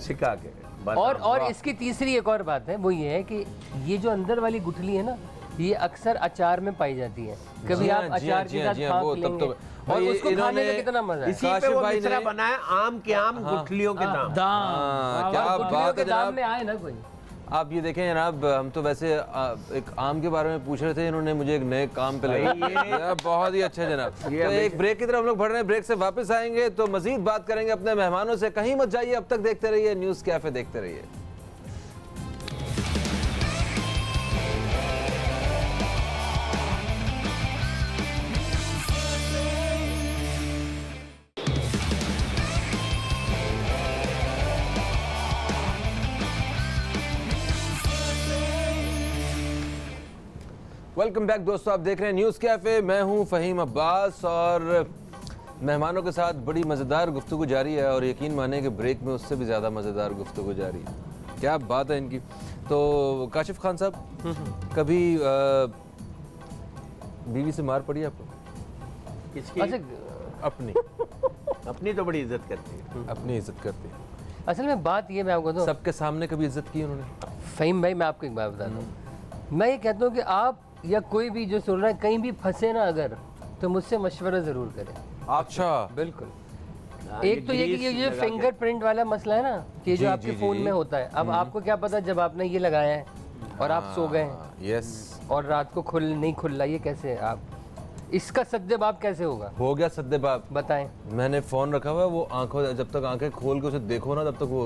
Speaker 4: सिका के बस।
Speaker 3: और इसकी तीसरी एक और बात है, वो ये है कि ये जो अंदर वाली गुठली है ना, ये अक्सर अचार में पाई जाती है। कभी
Speaker 1: जी
Speaker 3: आप
Speaker 1: हाँ, जी हाँ,
Speaker 3: अचार
Speaker 1: जी
Speaker 3: के
Speaker 1: हाँ,
Speaker 3: साथ
Speaker 1: जी हाँ, वो
Speaker 3: फाँक
Speaker 1: तब
Speaker 3: लेंगे,
Speaker 1: तो-
Speaker 3: और
Speaker 1: भाई
Speaker 3: उसको खाने में
Speaker 1: इन्होंने-
Speaker 3: कितना मजा है।
Speaker 4: इसी पे
Speaker 1: काशिफ
Speaker 4: वो
Speaker 1: भाई
Speaker 4: मिसरा
Speaker 1: ने-
Speaker 4: बना है, आम के आम गुठलियों के दाम।
Speaker 1: हाँ, क्या
Speaker 3: और गुठलियों
Speaker 1: बात
Speaker 3: के
Speaker 1: है
Speaker 3: दाम
Speaker 1: जनाब।
Speaker 3: में आए ना कोई।
Speaker 1: आप ये देखें जनाब, हम तो वैसे एक आम के बारे में पूछ रहे थे, इन्होंने मुझे एक नए काम पे लगाया। यार, बहुत ही अच्छा जनाब। तो एक ब्रेक की तरफ हम लोग बढ़ रहे हैं, ब्रेक से वापस आएंगे तो मजीद बात करेंगे अपने मेहमानों से। कहीं मत जाइए, अब तक देखते रहिए न्यूज़ कैफे, देखते रहिए। वेलकम बैक दोस्तों, आप देख रहे हैं न्यूज़ कैफ़े। मैं हूं फ़हीम अब्बास और मेहमानों के साथ बड़ी मज़ेदार गुफ्तगू जारी है और यकीन माने कि ब्रेक में उससे भी ज़्यादा मज़ेदार गुफ्तगू जारी है। क्या बात है इनकी। तो काशिफ खान साहब, कभी बीवी से मार पड़ी आपको?
Speaker 4: किसकी?
Speaker 3: अच्छा,
Speaker 1: अपनी
Speaker 4: अपनी तो बड़ी इज्जत करती है।
Speaker 1: अपनी इज्जत करती है।
Speaker 3: असल में बात ये मैं आपको बताऊं,
Speaker 1: सबके सामने कभी इज्जत की उन्होंने?
Speaker 3: फ़हीम भाई मैं आपको एक बात बताता हूँ, मैं ये कहता हूँ कि आप या कोई भी जो सुन रहा है कहीं भी फंसे ना अगर, तो मुझसे मशवरा ज़रूर करें।
Speaker 1: अच्छा,
Speaker 3: बिल्कुल।
Speaker 4: हाँ,
Speaker 3: एक तो ये कि ये
Speaker 4: ग्रीस लगा के-
Speaker 3: फिंगरप्रिंट वाला मसला है ना कि जो
Speaker 1: जी,
Speaker 3: आपके
Speaker 1: जी,
Speaker 3: फ़ोन
Speaker 1: जी।
Speaker 3: में होता है, अब आपको क्या पता जब आपने ये लगाया है और आप सो गए
Speaker 1: यस,
Speaker 3: और रात को नहीं खुल रहा, ये कैसे है? आप इसका सद्देबाब कैसे होगा
Speaker 1: हो गया सद्देबाब।
Speaker 3: बताएं।
Speaker 1: मैंने फोन रखा हुआ है, वो आंखों, जब तक आंखें खोल के उसे देखो ना तब तक वो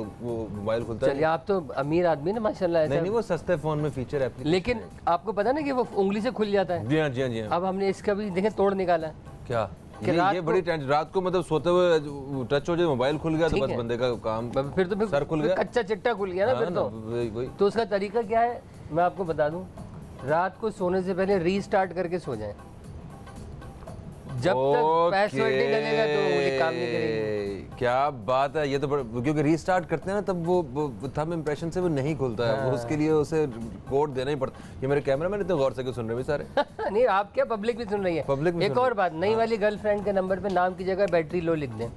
Speaker 1: मोबाइल खुलता है।
Speaker 3: चलिए आप तो अमीर आदमी ना माशाल्लाह
Speaker 1: नहीं
Speaker 3: ऐसा,
Speaker 1: नहीं, वो सस्ते फोन में फीचर एप्लीकेशन।
Speaker 3: लेकिन आपको पता ना कि वो उंगली से खुल जाता है।
Speaker 1: जी हाँ, जी हाँ, जी हाँ।
Speaker 3: अब हमने इसका भी देखें तोड़ निकाला है।
Speaker 1: क्या
Speaker 3: कि
Speaker 1: ये बड़ी टेंशन, रात को मतलब सोते हुए टच हो जाए, मोबाइल खुल गया तो
Speaker 3: ठीक
Speaker 1: बस
Speaker 3: है।
Speaker 1: बंदे का काम,
Speaker 3: फिर तो
Speaker 1: सर खुल
Speaker 3: फिर
Speaker 1: गया।
Speaker 3: कच्चा चिट्टा खुल गया ना
Speaker 1: हाँ
Speaker 3: फिर
Speaker 1: ना,
Speaker 3: तो।
Speaker 1: वही
Speaker 3: तो उसका तरीका क्या है मैं आपको बता दूं, रात को सोने से पहले रीस्टार्ट करके सो जाएं। जब तक पासवर्ड नहीं डलेगा तो ये काम नहीं करेगी।
Speaker 1: क्या बात है, ये तो क्योंकि रीस्टार्ट करते हैं ना तब वो थंब इंप्रेशन से वो नहीं खुलता है, वो उसके लिए उसे कोड देना ही पड़ता है। ये मेरे कैमरा मैन इतने गौर से क्यों सुन रहे हैं सारे?
Speaker 3: नहीं आप क्या, पब्लिक भी सुन रही है।
Speaker 1: पब्लिक भी
Speaker 3: एक
Speaker 1: सुन
Speaker 3: और बात, नई वाली गर्लफ्रेंड के नंबर पे नाम की जगह बैटरी लो लिख दें।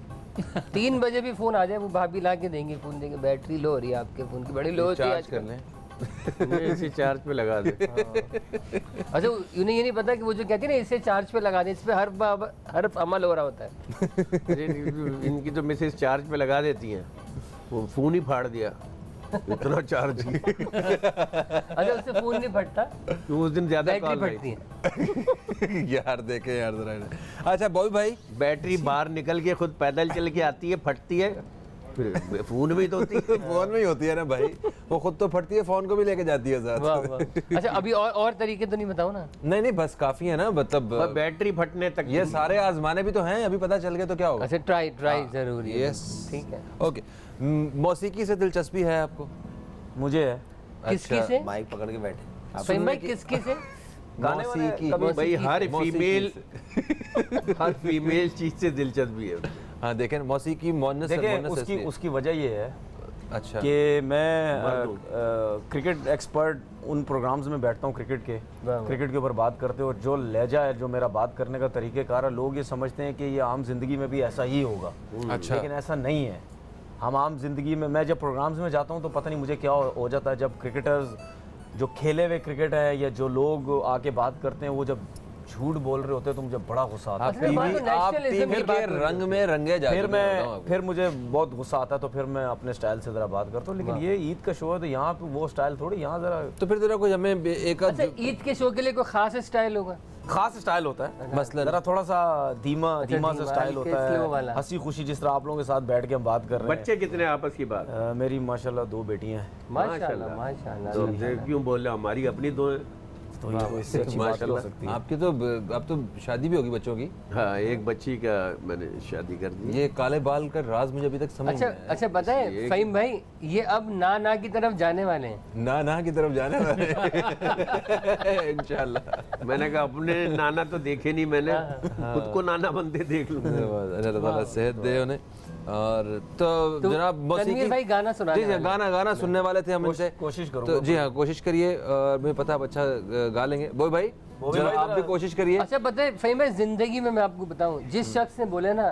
Speaker 3: 3 बजे भी फोन आ जाए, वो भाभी ला के देंगे, फोन देंगे, बैटरी लो हो रही है आपके फोन की, बड़ी लो होती है
Speaker 1: चार्ज कर
Speaker 3: आजकल।
Speaker 1: लें।
Speaker 4: इसी चार्ज पे लगा दे।
Speaker 3: अच्छा, उन्हें ये नहीं पता कि वो जो कहती है ना इसे चार्ज पे लगा दे, इस पे हर अमल हो रहा होता है।
Speaker 4: अरे इनकी तो मिसेस चार्ज पे लगा देती हैं, वो फोन ही फाड़ दिया, इतना चार्ज की।
Speaker 3: अच्छा, उससे फोन नहीं फटता,
Speaker 4: तो उस दिन ज्यादा
Speaker 3: बैटरी
Speaker 4: कॉल
Speaker 3: फटती
Speaker 4: आई।
Speaker 3: है।
Speaker 1: यार देखे यार जरा। अच्छा बॉबी भाई,
Speaker 4: बैटरी बाहर निकल के खुद पैदल चल के आती है, फटती है, फिर फोन में ही तो होती है।
Speaker 1: फोन में ही होती है ना भाई, वो खुद तो फटती है, फोन को भी लेके जाती है साथ।
Speaker 3: वाह वाह। अच्छा, अभी और तरीके तो नहीं बताओ ना।
Speaker 1: नहीं नहीं, बस काफी है ना, मतलब
Speaker 4: बस बैटरी फटने तक
Speaker 1: ये सारे आजमाने भी तो हैं, अभी पता चल गया तो क्या होगा।
Speaker 3: अच्छा, ट्राई जरूरी है।
Speaker 1: यस,
Speaker 3: ठीक है।
Speaker 1: ओके। मौसीकी से दिलचस्पी है आपको?
Speaker 6: मुझे है।
Speaker 3: किसकी से?
Speaker 5: माइक पकड़ के बैठे।
Speaker 3: फ़हीम भाई किसकी से?
Speaker 1: मौसीकी।
Speaker 4: भाई हर
Speaker 1: मौसीकी
Speaker 4: फीमेल चीज से दिलचस्पी है।
Speaker 1: हाँ देखें, मौसीकी मोनस
Speaker 6: देखिए उसकी वजह ये है
Speaker 1: अच्छा
Speaker 6: कि मैं क्रिकेट एक्सपर्ट उन प्रोग्राम्स में बैठता हूँ क्रिकेट के ऊपर बात करते हो, और जो लहजा है, जो मेरा बात करने का तरीक़ेकार है, लोग ये समझते हैं कि ये आम जिंदगी में भी ऐसा ही होगा।
Speaker 1: अच्छा।
Speaker 6: लेकिन ऐसा नहीं है। हम आम जिंदगी में, मैं जब प्रोग्राम्स में जाता हूँ तो पता नहीं मुझे क्या हो जाता है, जब क्रिकेटर्स जो खेले हुए क्रिकेट है या जो लोग आके बात करते हैं वो जब झूठ बोल रहे होते हैं तो मुझे बड़ा गुस्सा आता है।
Speaker 1: आप
Speaker 3: असली बात तो nationalism
Speaker 1: टीवी
Speaker 3: की
Speaker 1: के
Speaker 3: बात हो रही है।
Speaker 1: रंग में रंगे जा
Speaker 6: फिर मुझे बहुत गुस्सा आता है, तो फिर मैं अपने स्टाइल से ज़रा बात करता हूँ। लेकिन ये ईद का शो है तो यहाँ पे वो स्टाइल थोड़ी, यहाँ ज़रा
Speaker 1: तो फिर जरा कोई हमें एक
Speaker 3: अच्छा, ईद के शो के लिए कोई खास स्टाइल होगा?
Speaker 6: खास स्टाइल होता है,
Speaker 1: मसलन
Speaker 6: ज़रा थोड़ा सा धीमा
Speaker 3: धीमा,
Speaker 6: सा स्टाइल
Speaker 3: हल्के
Speaker 6: होता
Speaker 3: slow वाला।
Speaker 6: है, हंसी खुशी, जिस तरह आप लोगों के साथ बैठ के हम बात कर रहे हैं।
Speaker 4: बच्चे कितने आपस की बात?
Speaker 6: मेरी माशाल्लाह 2 बेटियां हैं।
Speaker 3: माशाल्लाह माशाल्लाह।
Speaker 4: तो हमसे क्यों बोल रहे हो? हमारी अपनी दो है।
Speaker 6: तो ये कोई इससे अच्छी बात हो सकती है।
Speaker 1: आपकी तो अब तो शादी भी होगी बच्चों की।
Speaker 4: हाँ, एक बच्ची का मैंने शादी कर दी।
Speaker 1: ये काले बाल का राज मुझे अभी तक समझ
Speaker 3: अच्छा
Speaker 1: नहीं आया।
Speaker 3: अच्छा, बताएं फ़हीम भाई, ये अब ना की तरफ जाने वाले हैं।
Speaker 1: ना की तरफ जाने वाले इंशाल्लाह।
Speaker 4: मैंने कहा अपने नाना तो देखे नहीं मैंने, खुद को नाना बनते देख लूँ।
Speaker 1: अल्लाह ताला सेहत दे उन्हें। और तो जनाब
Speaker 3: तनवीर भाई गाना सुनाने
Speaker 1: जी गाना सुनने वाले थे हम इनसे।
Speaker 6: कोशिश करूंगा।
Speaker 1: तो जी हाँ, कोशिश करिए, और मुझे पता है आप अच्छा गा लेंगे। बोई भाई जरा आप भी कोशिश करिए।
Speaker 3: अच्छा बताए फ़हीम भाई, जिंदगी में मैं आपको बताऊं, जिस शख्स ने बोले ना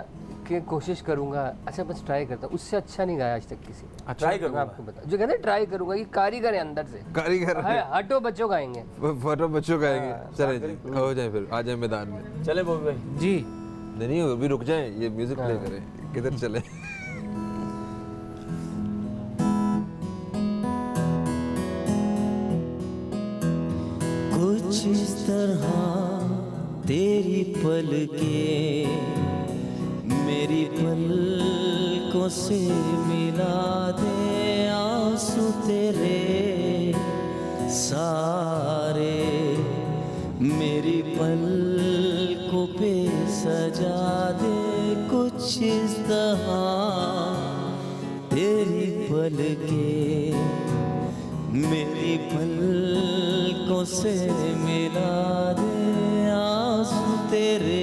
Speaker 3: कि कोशिश करूंगा, अच्छा बस ट्राई करता हूँ, उससे अच्छा नहीं गाया आज तक किसी ने।
Speaker 6: ट्राई
Speaker 3: मैं आपको बता, जो कहते हैं ट्राई करूंगा, ये कारीगर है अंदर से।
Speaker 1: कारीगर
Speaker 3: हटो बच्चों गाएंगे।
Speaker 1: फोटो बच्चों का आएंगे। चले जी, हो जाए फिर, आ जाए मैदान में।
Speaker 6: चले बॉबी भाई।
Speaker 2: जी
Speaker 1: नहीं अभी रुक जाए, ये म्यूजिक प्ले करें, किधर चले।
Speaker 7: कुछ इस तरह तेरी पलके मेरी पलकों से मिला दे, आंसू तेरे सारे मेरी पलकों पे सजा दे। कुछ इस तरह तेरी पलके मेरी पलकों
Speaker 8: से मिला दे आंसू तेरे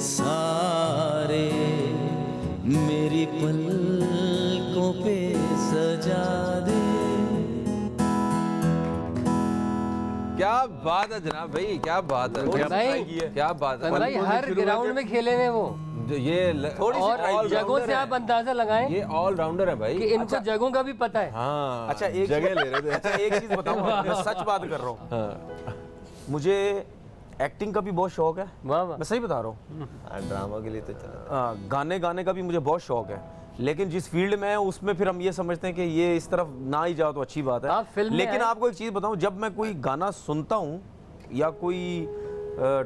Speaker 8: सारे, मेरी पलकों पे सजा दे।
Speaker 1: क्या बात है जनाब भाई, क्या बात है,
Speaker 3: भाई
Speaker 1: क्या बात है।
Speaker 3: भाई हर ग्राउंड में खेले हुए वो,
Speaker 1: ये
Speaker 3: और जगहों से आप अंदाजा लगाएं
Speaker 1: ये ऑलराउंडर है भाई।
Speaker 3: कि इनको जगहों का भी पता है।
Speaker 1: हाँ
Speaker 6: अच्छा एक
Speaker 1: जगह ले रहे थे।
Speaker 6: अच्छा एक चीज बताऊं, मैं सच बात कर रहा हूँ,
Speaker 1: हाँ।
Speaker 6: मुझे एक्टिंग का भी बहुत शौक है,
Speaker 3: वाह वाह।
Speaker 6: मैं सही बता रहा हूँ।
Speaker 5: ड्रामा के लिए तो चला।
Speaker 6: गाने गाने का भी मुझे बहुत शौक है, लेकिन जिस फील्ड में है उसमें फिर हम ये समझते हैं कि ये इस तरफ ना ही जाओ तो अच्छी बात है।
Speaker 3: आप फिल्म में
Speaker 6: लेकिन
Speaker 3: हैं।
Speaker 6: आपको एक चीज़ बताऊं, जब मैं कोई गाना सुनता हूँ या कोई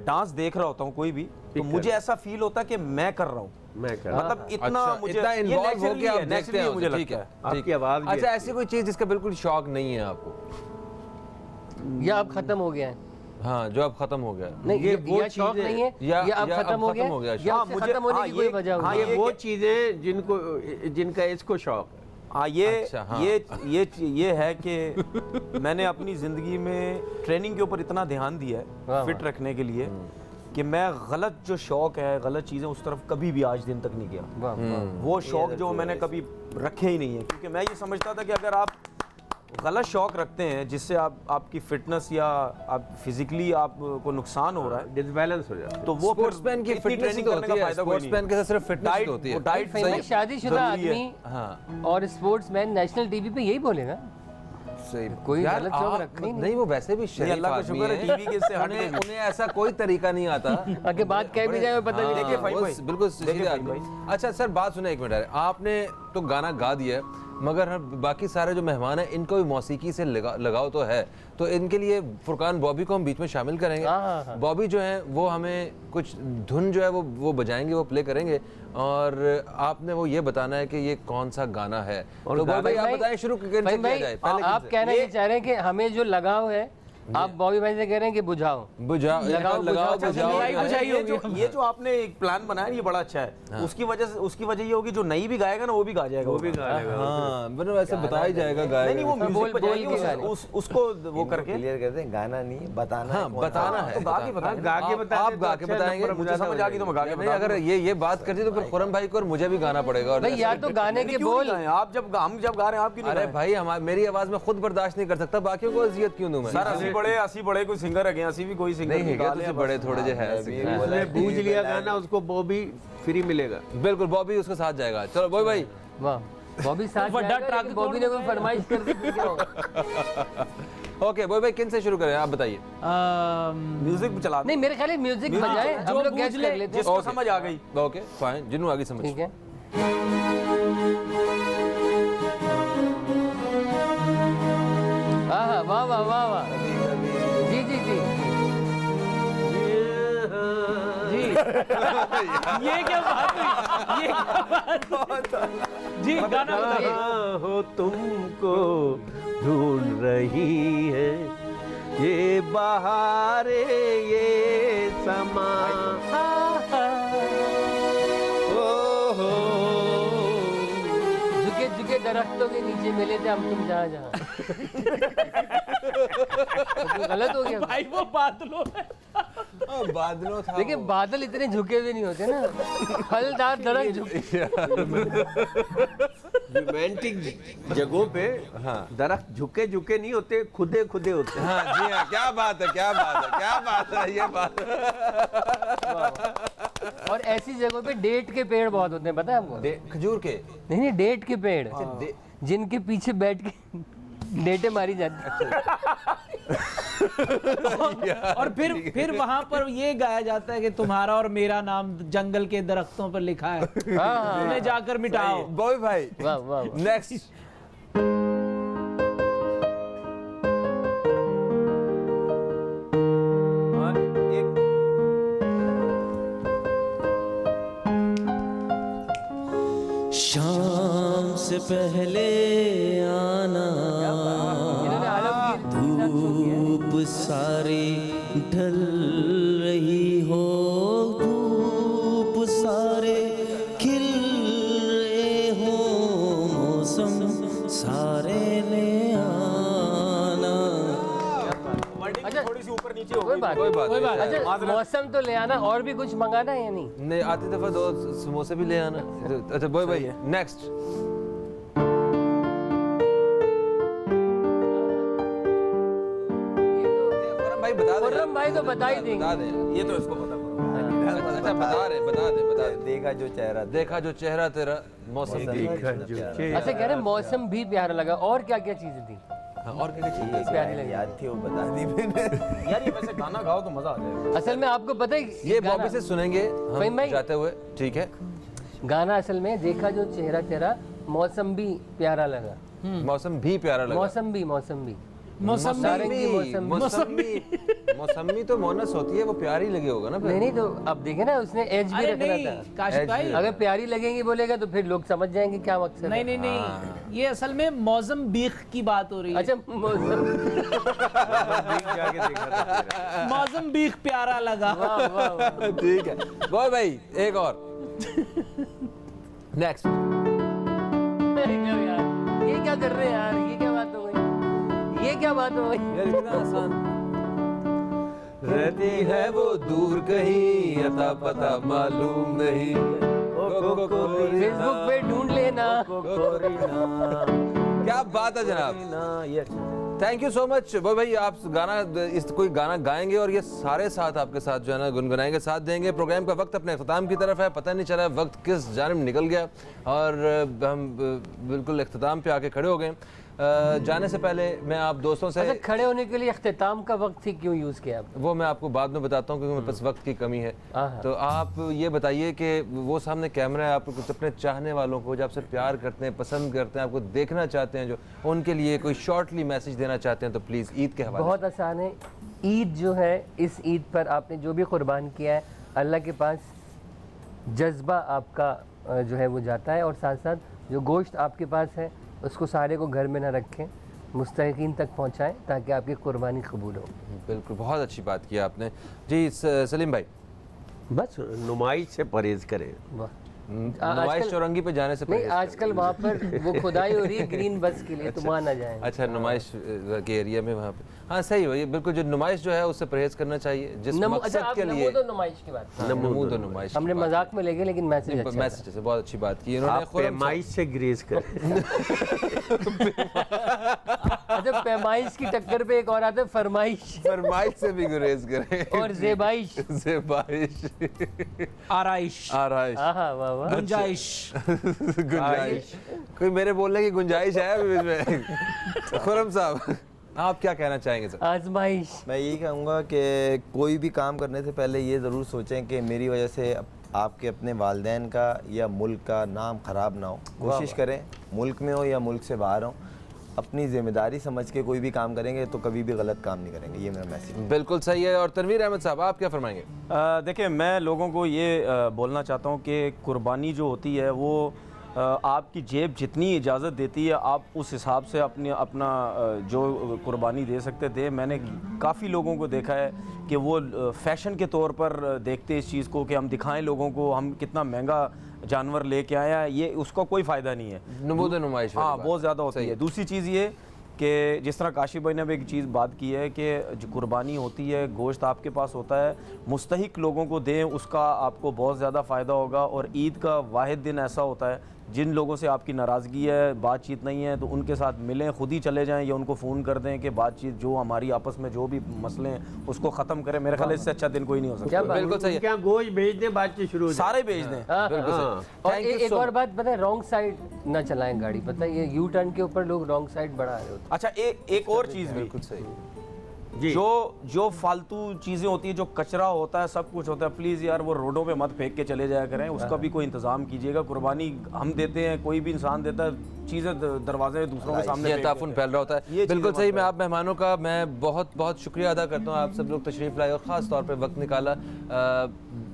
Speaker 6: डांस देख रहा होता हूँ कोई भी, तो मुझे ऐसा फील होता है कि मैं कर रहा हूँ,
Speaker 4: मैं कर
Speaker 6: मतलब इतना
Speaker 1: अच्छा,
Speaker 6: मुझे
Speaker 1: इतना
Speaker 6: ये
Speaker 1: इन्वॉल्व हो
Speaker 6: naturally
Speaker 1: के आप
Speaker 6: है,
Speaker 1: देखते
Speaker 6: naturally
Speaker 1: हैं
Speaker 6: मुझे
Speaker 1: उसे, ठीक
Speaker 6: लगता
Speaker 1: है
Speaker 6: है।
Speaker 1: ठीक
Speaker 4: आपकी
Speaker 1: है।
Speaker 4: आवाज़ भी
Speaker 1: अच्छा
Speaker 4: अच्छी
Speaker 1: ऐसी कोई चीज जिसका बिल्कुल शौक नहीं है आपको,
Speaker 3: या अब खत्म हो गया है?
Speaker 1: हाँ जो अब खत्म हो गया है।
Speaker 3: नहीं,
Speaker 4: ये वो
Speaker 3: या शौक
Speaker 4: चीज़ें-
Speaker 3: नहीं है,
Speaker 1: या
Speaker 3: अब खत्म हो गया, या
Speaker 6: हाँ,
Speaker 3: उससे
Speaker 6: मुझे-
Speaker 3: खत्म होने
Speaker 6: हाँ,
Speaker 3: की कोई
Speaker 6: ये-
Speaker 3: वजह
Speaker 6: हाँ,
Speaker 3: होगी।
Speaker 4: ये वो चीजें जिनका इसको शौक है।
Speaker 6: हाँ ये
Speaker 1: अच्छा, हाँ।
Speaker 6: ये है कि मैंने अपनी ज़िंदगी में ट्रेनिंग के ऊपर इतना ध्यान दिया
Speaker 3: वाह,
Speaker 6: है फिट रखने के लिए कि मैं गलत जो शौक है, गलत चीज़ें उस तरफ कभी भी आज दिन तक नहीं गया।
Speaker 3: वाह वाह।
Speaker 6: वो शौक जो मैंने कभी रखे ही नहीं है, क्योंकि मैं ये समझता था कि अगर आप गलत शौक रखते हैं जिससे आपकी फिटनेस या आप फिजिकली आपको नुकसान हो रहा है,
Speaker 4: डिसबैलेंस हो जाता है।
Speaker 6: तो वो
Speaker 1: स्पोर्ट्समैन की
Speaker 6: इतनी
Speaker 1: फिटनेस
Speaker 6: ट्रेनिंग
Speaker 1: तो
Speaker 6: करने
Speaker 1: होती
Speaker 6: का
Speaker 1: है,
Speaker 6: फायदा कोई नहीं।
Speaker 1: स्पोर्ट्समैन के साथ सिर्फ फिटनेस ही तो होती है।
Speaker 6: डाइट
Speaker 3: भाई शादीशुदा
Speaker 6: जरूरी है।
Speaker 3: आदमी
Speaker 1: हाँ
Speaker 3: और स्पोर्ट्समैन नेशनल टीवी पे यही बोलेगा।
Speaker 1: सही।
Speaker 3: कोई
Speaker 1: यार,
Speaker 3: गलत शौक
Speaker 1: आप-
Speaker 3: रखा ही नहीं।
Speaker 1: नहीं वो वैसे भी शरीफ
Speaker 6: अल्लाह का
Speaker 1: आदमी
Speaker 6: शुक्र है,
Speaker 1: हैं।
Speaker 6: टीवी के इससे हट के भी।
Speaker 1: उन्हें ऐसा कोई तरीका नहीं आता।
Speaker 3: आगे बात कह भी जाए पता नहीं।
Speaker 6: देखिए फाइम
Speaker 1: वो
Speaker 6: भाई,
Speaker 1: बिल्कुल
Speaker 6: देखिए
Speaker 1: सीधे
Speaker 6: फाइम
Speaker 1: आदमी। अच्छा सर बात सुने एक मिनट, आपने तो गाना गा दिया है, मगर बाकी सारे जो मेहमान हैं इनको भी मौसीकी से लगाव तो है, तो इनके लिए फुरकान बॉबी को हम बीच में शामिल करेंगे। बॉबी जो है वो हमें कुछ धुन जो है वो बजाएंगे, वो प्ले करेंगे, और आपने वो ये बताना है कि ये कौन सा गाना है। तो बॉबी भाई आप बताएं, शुरू किन से किया जाए? पहले
Speaker 3: आप कहना ये चाह रहे हैं कि हमें जो लगाव है, आप बॉबी भाई से कह रहे हैं कि बुझाओ
Speaker 1: बुझाओ
Speaker 3: लगाओ,
Speaker 1: लगाओ
Speaker 3: बुझाओ।
Speaker 1: बुझाओ।
Speaker 6: ये जो आपने एक प्लान बनाया ये बड़ा अच्छा है। उसकी वजह ये होगी जो नई भी गाएगा ना वो भी गा जाएगा, वो भी गाएगा।
Speaker 1: हाँ मतलब ऐसे बताया जाएगा
Speaker 6: नहीं नहीं, वो
Speaker 1: गाएगा।
Speaker 6: म्यूजिक
Speaker 3: बोल
Speaker 6: बजाएगी,
Speaker 3: के गाने।
Speaker 6: उसको वो करके
Speaker 5: क्लियर करते हैं, गाना नहीं बताना
Speaker 1: हाँ
Speaker 5: है, कौन
Speaker 1: बताना
Speaker 5: सा
Speaker 1: है,
Speaker 6: तो गा के बताएंगे।
Speaker 4: गा के बता
Speaker 1: आप
Speaker 4: दें
Speaker 1: गा
Speaker 4: तो
Speaker 1: के
Speaker 4: अच्छा
Speaker 1: बताएंगे,
Speaker 4: नंबर
Speaker 6: मुझे समझ आ गई तो मैं गा के
Speaker 1: नहीं, अगर ये बात करती तो फिर खुरम भाई को और मुझे भी गाना पड़ेगा। और
Speaker 3: भाई या तो गाने के बोल,
Speaker 6: आप जब हम गा रहे हैं आप क्यों नहीं
Speaker 1: अरे
Speaker 6: गाएं?
Speaker 1: भाई मेरी आवाज में खुद बर्दाश्त नहीं कर सकता, बाकियों को अजियत क्यों दूं मैं?
Speaker 6: सर अस्सी बड़े कोई सिंगर है, अस्सी भी कोई सिंगर
Speaker 1: नहीं है क्या, तुझे बड़े थोड़े जो है
Speaker 4: उसने बूझ लिया गाना, उसको वो भी फ्री मिलेगा।
Speaker 1: बिल्कुल बॉबी उसके साथ जाएगा। चलो बॉबी भाई
Speaker 3: वाह बॉबी साथ जाएगा, लेकिन बॉबी ने कोई फरमाइश कर दी क्या होगा?
Speaker 1: ओके बॉबी भाई किन से शुरू करें आप बताइए।
Speaker 6: म्यूजिक चला
Speaker 3: नहीं मेरे ख्याल म्यूजिक बजाए, हम लोग गैस कर लेते हैं।
Speaker 6: जिसको समझ आ गई।
Speaker 1: ओके फाइन, जिन्हों आगे समझ।
Speaker 3: ठीक है हाँ वाह वाह वाह वाह जी जी जी जी
Speaker 2: ये क्या बात हुई, ये क्या बात हुई? जी गाना बताइए।
Speaker 4: कहाँ हो तुमको ढूंढ रही है ये बहारे ये समा।
Speaker 3: झुके झुके दरख्तों के नीचे मिले थे हम तुम जहाँ जहाँ। तो गलत हो गया
Speaker 2: भाई वो बादलों में
Speaker 1: बादलों था
Speaker 3: देखिए बादल इतने झुके हुए नहीं होते ना, फलदार दरख्त झुके।
Speaker 4: रोमांटिक जगहों पे दरख्त झुके झुके नहीं होते, खुदे खुदे होते हैं।
Speaker 1: हाँ जी हाँ, क्या बात है क्या बात है क्या बात है, ये बात।
Speaker 3: और ऐसी जगहों पे डेट के पेड़ बहुत होते हैं, पता है आपको?
Speaker 1: खजूर के
Speaker 3: नहीं नहीं डेट के पेड़, जिनके पीछे बैठ के डेटे मारी जाती है।
Speaker 2: और फिर वहां पर ये गाया जाता है कि तुम्हारा और मेरा नाम जंगल के दरख्तों पर लिखा है, उन्हें जाकर मिटाओ।
Speaker 1: बॉबी भाई
Speaker 3: वाह वाह वाह।
Speaker 1: नेक्स्ट।
Speaker 8: शाम से पहले आना,
Speaker 3: इन्होंने आलमगीर के साथ शो किया है।
Speaker 8: धूप सारी ढल रही हो, धूप सारे खिल रहे हो, मौसम सारे ने आना।
Speaker 6: अच्छी हो
Speaker 3: कोई
Speaker 6: गई।
Speaker 3: बात
Speaker 1: कोई बात नहीं।
Speaker 3: अच्छा मौसम तो ले आना, और भी कुछ मंगाना है या नहीं?
Speaker 1: नहीं, आती दफा 2 समोसे भी ले आना। अच्छा बॉय भाई, नेक्स्ट। भाई बता दे,
Speaker 3: खुर्रम भाई तो बता ही देंगे।
Speaker 1: बता दें।
Speaker 6: ये तो इसको पता करो।
Speaker 1: अच्छा बता दे।
Speaker 5: देखा जो चेहरा
Speaker 1: देखा जो चेहरा तेरा, मौसम
Speaker 4: देखा जो
Speaker 3: अच्छा कह रहे मौसम भी प्यारा लगा, और क्या क्या चीजें थी
Speaker 1: हाँ, और क्या चीज़
Speaker 3: प्यारी लगी?
Speaker 5: याद थी वो बता दी मैंने।
Speaker 6: यार ये वैसे गाना गाओ तो मजा आ जाएगा।
Speaker 3: असल में आपको पता है
Speaker 1: ये
Speaker 3: गाना-
Speaker 1: बॉबी से सुनेंगे
Speaker 3: भाई
Speaker 1: हम
Speaker 3: मैं-
Speaker 1: जाते हुए, ठीक है।
Speaker 3: गाना असल में देखा जो चेहरा तेरा, मौसम भी प्यारा लगा।
Speaker 1: मौसम भी प्यारा लगा।
Speaker 3: मौसम भी नारंगी
Speaker 1: मौसमी तो मोनस होती है, वो प्यारी लगे होगा ना
Speaker 3: नहीं
Speaker 1: फिर।
Speaker 3: नहीं, तो अब देखे ना उसने एज भी
Speaker 2: अरे
Speaker 3: रखना
Speaker 2: नहीं
Speaker 3: था।
Speaker 2: काशिफ भाई,
Speaker 3: अगर प्यारी लगेंगी बोलेगा तो फिर लोग समझ जाएंगे क्या मकसद
Speaker 2: नहीं
Speaker 3: है।
Speaker 2: नहीं नहीं, ये असल में मौसम बीख की बात हो रही है।
Speaker 3: अच्छा मौसम,
Speaker 4: जाके देखा था तेरा।
Speaker 2: मौसम बीख प्यारा लगा।
Speaker 3: वाह वाह वाह।
Speaker 1: ठीक है बॉय भाई, एक और नेक्स्ट।
Speaker 3: यार ये क्या कर रहे हैं यार, ये क्या बात हो गई, ये क्या बात हो गई?
Speaker 1: यार इतना आसान। रहती है वो दूर कहीं, अता पता मालूम नहीं।
Speaker 3: फेसबुक पे ढूंढ लेना।
Speaker 1: क्या बात है जनाब, thank you so much boy भाई। आप गाना इस कोई गाना गाएंगे और ये सारे साथ आपके साथ जो है ना गुनगुनाएंगे, साथ देंगे। प्रोग्राम का वक्त अपने अख्ताम की तरफ है, पता नहीं चला वक्त किस जानिब निकल गया और हम बिल्कुल अख्ताम पे आके खड़े हो गए। जाने से पहले मैं आप दोस्तों से,
Speaker 3: अच्छा खड़े होने के लिए अख्तिताम का वक्त ही क्यों यूज किया आपने?
Speaker 1: वो मैं आपको बाद में बताता हूँ क्योंकि मेरे पास वक्त की कमी है।
Speaker 3: हाँ।
Speaker 1: तो आप ये बताइए कि वो सामने कैमरा है, आप कुछ अपने चाहने वालों को जो आपसे प्यार करते हैं, पसंद करते हैं, आपको देखना चाहते हैं, जो उनके लिए कोई शॉर्टली मैसेज देना चाहते हैं तो प्लीज़ ईद के हवाले
Speaker 3: बहुत आसान है। ईद जो है, इस ईद पर आपने जो भी कुर्बान किया है, अल्लाह के पास जज्बा आपका जो है वो जाता है, और साथ साथ जो गोश्त आपके पास है उसको सारे को घर में ना रखें, मुस्तहिकीन तक पहुंचाएं ताकि आपकी कुर्बानी कबूल हो।
Speaker 1: बिल्कुल, बहुत अच्छी बात की आपने जी। सलीम भाई,
Speaker 4: बस नुमाइश से परहेज करें।
Speaker 3: वाह।
Speaker 1: नुमाइश
Speaker 3: आजकल-
Speaker 1: चौरंगी पे जाने से
Speaker 3: नहीं
Speaker 1: परहेज
Speaker 3: आजकल वहाँ पर वो खुदाई हो रही है ग्रीन बस के लिए, तो वहाँ ना जाएं।
Speaker 1: अच्छा, नुमाइश के एरिया में वहाँ पे, हाँ सही है, ये बिल्कुल जो नुमाइश जो है उससे परहेज करना चाहिए जिस
Speaker 3: अच्छा
Speaker 1: मकसद
Speaker 3: आप
Speaker 1: के लिए।
Speaker 3: नमूद और नुमाइश की बात
Speaker 1: हाँ, नमूद और नुमाइश की
Speaker 3: हमने
Speaker 1: बात
Speaker 3: मजाक में लेके, लेकिन मैसेज अच्छा था।
Speaker 1: मैसेज से बहुत अच्छी बात की इन्होंने।
Speaker 4: आप पैमाइश से ग्रेज करें।
Speaker 3: अच्छा पैमाइश की टक्कर पे एक और आता है फरमाइश
Speaker 1: फरमाइश से भी गुरेज करें
Speaker 3: और ज़ेबाइश।
Speaker 1: ज़ेबाइश,
Speaker 2: आराइश,
Speaker 1: आराइश,
Speaker 3: हाँ वाह वाह।
Speaker 2: गुंजाइश।
Speaker 1: गुंजाइश। कोई मेरे बोलने की गुंजाइश है अभी इसमें? खुरम साहब, आप क्या कहना चाहेंगे सर?
Speaker 3: आजमाइश।
Speaker 5: मैं यही कहूँगा कि कोई भी काम करने से पहले ये ज़रूर सोचें कि मेरी वजह से आपके अपने वालिदैन का या मुल्क का नाम ख़राब ना हो। कोशिश करें मुल्क में हो या मुल्क से बाहर हो, अपनी जिम्मेदारी समझ के कोई भी काम करेंगे तो कभी भी गलत काम नहीं करेंगे। ये मेरा मैसेज।
Speaker 1: बिल्कुल सही है। और तनवीर अहमद साहब, आप क्या फरमाएंगे?
Speaker 6: देखिए मैं लोगों को ये बोलना चाहता हूँ कि कुर्बानी जो होती है वो आपकी जेब जितनी इजाज़त देती है आप उस हिसाब से अपना जो कुर्बानी दे सकते थे। मैंने काफ़ी लोगों को देखा है कि वो फैशन के तौर पर देखते इस चीज़ को कि हम दिखाएं लोगों को हम कितना महंगा जानवर लेके आए हैं, ये उसका कोई फ़ायदा नहीं है।
Speaker 1: नमूद नुमाइश वाली
Speaker 6: हाँ
Speaker 1: बात।
Speaker 6: बहुत ज़्यादा होती है। दूसरी चीज़ ये कि जिस तरह काशिफ भाई ने भी एक चीज़ बात की है कि जो कुर्बानी होती है, गोश्त आपके पास होता है, मुस्तहिक लोगों को दें, उसका आपको बहुत ज़्यादा फ़ायदा होगा। और ईद का वाहिद दिन ऐसा होता है जिन लोगों से आपकी नाराज़गी है, बातचीत नहीं है, तो उनके साथ मिलें, खुद ही चले जाएं या उनको फ़ोन कर दें कि बातचीत जो हमारी आपस में जो भी मसले हैं उसको ख़त्म करें। मेरे ख्याल इससे अच्छा दिन कोई नहीं हो सकता।
Speaker 1: बिल्कुल सही है।
Speaker 4: क्या गोश्त भेज दें, बातचीत शुरू हो जाए।
Speaker 6: सारे भेज दें।
Speaker 1: बिल्कुल सही।
Speaker 3: और
Speaker 1: Thank you
Speaker 3: एक
Speaker 1: so
Speaker 3: और
Speaker 1: much.
Speaker 3: बात पता है, रॉन्ग साइड ना चलाएं गाड़ी। पता है ये यू टर्न के ऊपर लोग रॉन्ग साइड बढ़ा रहे होते
Speaker 6: अच्छा एक और चीज़ भी,
Speaker 1: बिल्कुल सही।
Speaker 6: जो फालतू चीज़ें होती है, जो कचरा होता है, सब कुछ होता है, प्लीज़ यार वो रोडों पे मत फेंक के चले जाया करें, उसका भी कोई इंतजाम कीजिएगा। कुर्बानी हम देते हैं, कोई भी इंसान देता है, चीज़ें दरवाजे दूसरों के सामने
Speaker 1: ये
Speaker 6: फेंक
Speaker 1: ताफुन
Speaker 6: देते हैं।
Speaker 1: फैल रहा होता है।
Speaker 6: ये
Speaker 1: बिल्कुल
Speaker 6: चीज़ें
Speaker 1: सही।
Speaker 6: मत
Speaker 1: मैं आप मेहमानों का मैं बहुत बहुत शुक्रिया अदा करता हूँ, आप सब लोग तशरीफ़ लाए और ख़ास तौर पे वक्त निकाला।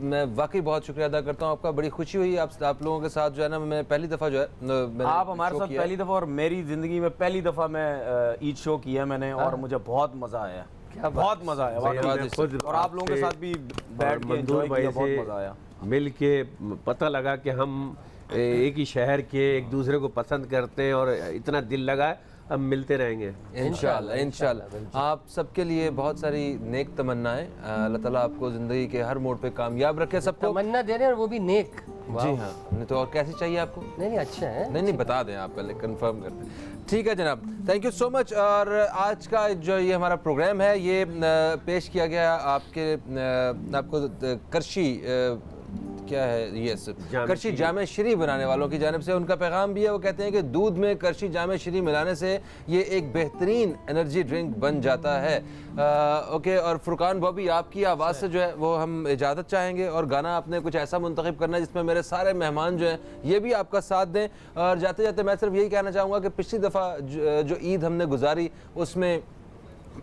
Speaker 1: मैं वाकई बहुत शुक्रिया अदा करता हूँ आपका। बड़ी खुशी हुई आप लोगों के साथ जो है ना, मैं पहली दफ़ा जो है मैंने
Speaker 6: आप हमारे
Speaker 1: शो
Speaker 6: साथ
Speaker 1: किया है।
Speaker 6: पहली दफ़ा और मेरी ज़िंदगी में पहली दफ़ा मैं ईद शो किया मैंने और मुझे बहुत मज़ा आया। बहुत मज़ा आया वाकई।
Speaker 4: मैं खुद
Speaker 6: और आप लोगों के साथ भी बैठ के
Speaker 4: मंदूर
Speaker 6: एंजॉय
Speaker 4: भाई
Speaker 6: किया, बहुत
Speaker 4: से
Speaker 6: मज़ा आया।
Speaker 4: मिल के पता लगा कि हम एक ही शहर के, एक दूसरे को पसंद करते हैं और इतना दिल लगा है। अब मिलते रहेंगे।
Speaker 1: इंशाल्लाह इंशाल्लाह। आप सबके लिए बहुत सारी नेक तमन्नाएं, अल्लाह ताला आपको ज़िंदगी के हर मोड़ पे कामयाब रखे सबको।
Speaker 3: तमन्ना दे रहे हैं और वो भी नेक।
Speaker 1: जी हाँ, नहीं तो और कैसी चाहिए आपको?
Speaker 3: नहीं अच्छा है।
Speaker 1: नहीं बता दें आप, पहले कंफर्म कर दें। ठीक है जनाब, थैंक यू सो मच। और आज का जो ये हमारा प्रोग्राम है ये पेश किया गया आपको करशी क्या है, यस, करशी जामे श्री बनाने वालों की जानिब से उनका पैगाम भी है। वो कहते हैं कि दूध में करशी जामे श्री मिलाने से ये एक बेहतरीन एनर्जी ड्रिंक बन जाता है। ओके, और फुरकान बॉबी आपकी आवाज़ से जो है वो हम इजाज़त चाहेंगे और गाना आपने कुछ ऐसा मुंतखब करना है जिसमें मेरे सारे मेहमान जो हैं ये भी आपका साथ दें। और जाते जाते मैं सिर्फ यही कहना चाहूँगा कि पिछली दफ़ा जो ईद हमने गुजारी उसमें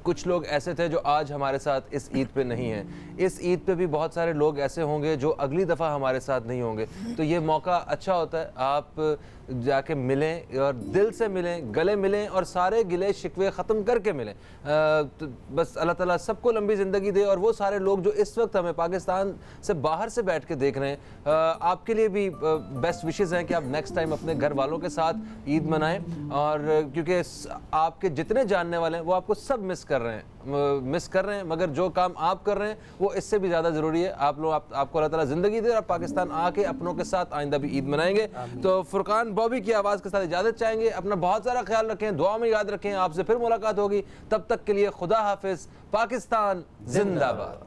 Speaker 1: कुछ लोग ऐसे थे जो आज हमारे साथ इस ईद पे नहीं हैं। इस ईद पे भी बहुत सारे लोग ऐसे होंगे जो अगली दफ़ा हमारे साथ नहीं होंगे। तो ये मौका अच्छा होता है, आप जाके मिलें और दिल से मिलें, गले मिलें और सारे गिले शिकवे ख़त्म करके मिलें। तो बस अल्लाह ताला सबको लंबी ज़िंदगी दे। और वो सारे लोग जो इस वक्त हमें पाकिस्तान से बाहर से बैठ के देख रहे हैं, आपके लिए भी बेस्ट विशेज़ हैं कि आप नेक्स्ट टाइम अपने घर वालों के साथ ईद मनाएं। और क्योंकि आपके जितने जानने वाले हैं वो आपको सब मिस कर रहे हैं, मगर जो काम आप कर रहे हैं वो इससे भी ज़्यादा ज़रूरी है। आपको अल्लाह ताला ज़िंदगी दे और आप पाकिस्तान आके अपनों के साथ आइंदा भी ईद मनाएंगे। तो फुरकान बॉबी की आवाज़ के साथ इजाज़त चाहेंगे। अपना बहुत सारा ख्याल रखें, दुआ में याद रखें। आपसे फिर मुलाकात होगी, तब तक के लिए खुदा हाफिज़। पाकिस्तान जिंदाबाद।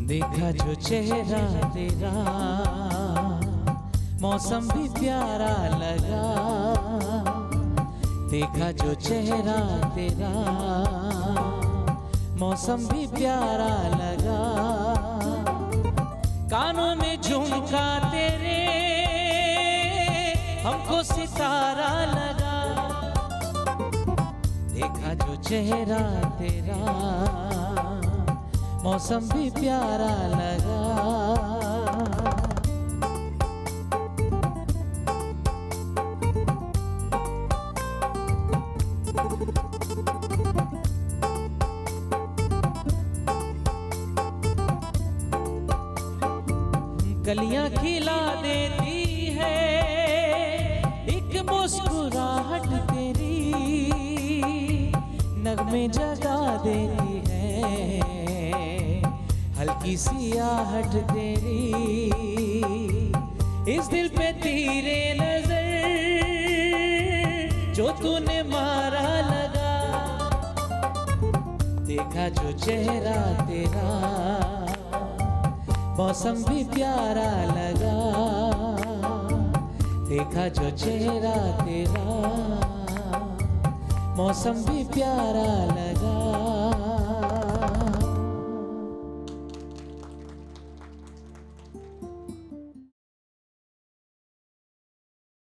Speaker 7: देखा जो चेहरा तेरा मौसम भी प्यारा लगा। देखा जो चेहरा तेरा मौसम भी प्यारा लगा। कानों में झुमका तेरे हमको सितारा लगा। देखा जो चेहरा तेरा मौसम भी प्यारा लगा। कलियां खिला देती है एक मुस्कुराहट तेरी, नगमे जगा देती है हल्की सी आहट तेरी। इस दिल पे तीरे नजर जो तूने मारा लगा। देखा जो चेहरा तेरा मौसम भी प्यारा लगा। देखा जो चेहरा तेरा मौसम भी प्यारा लगा।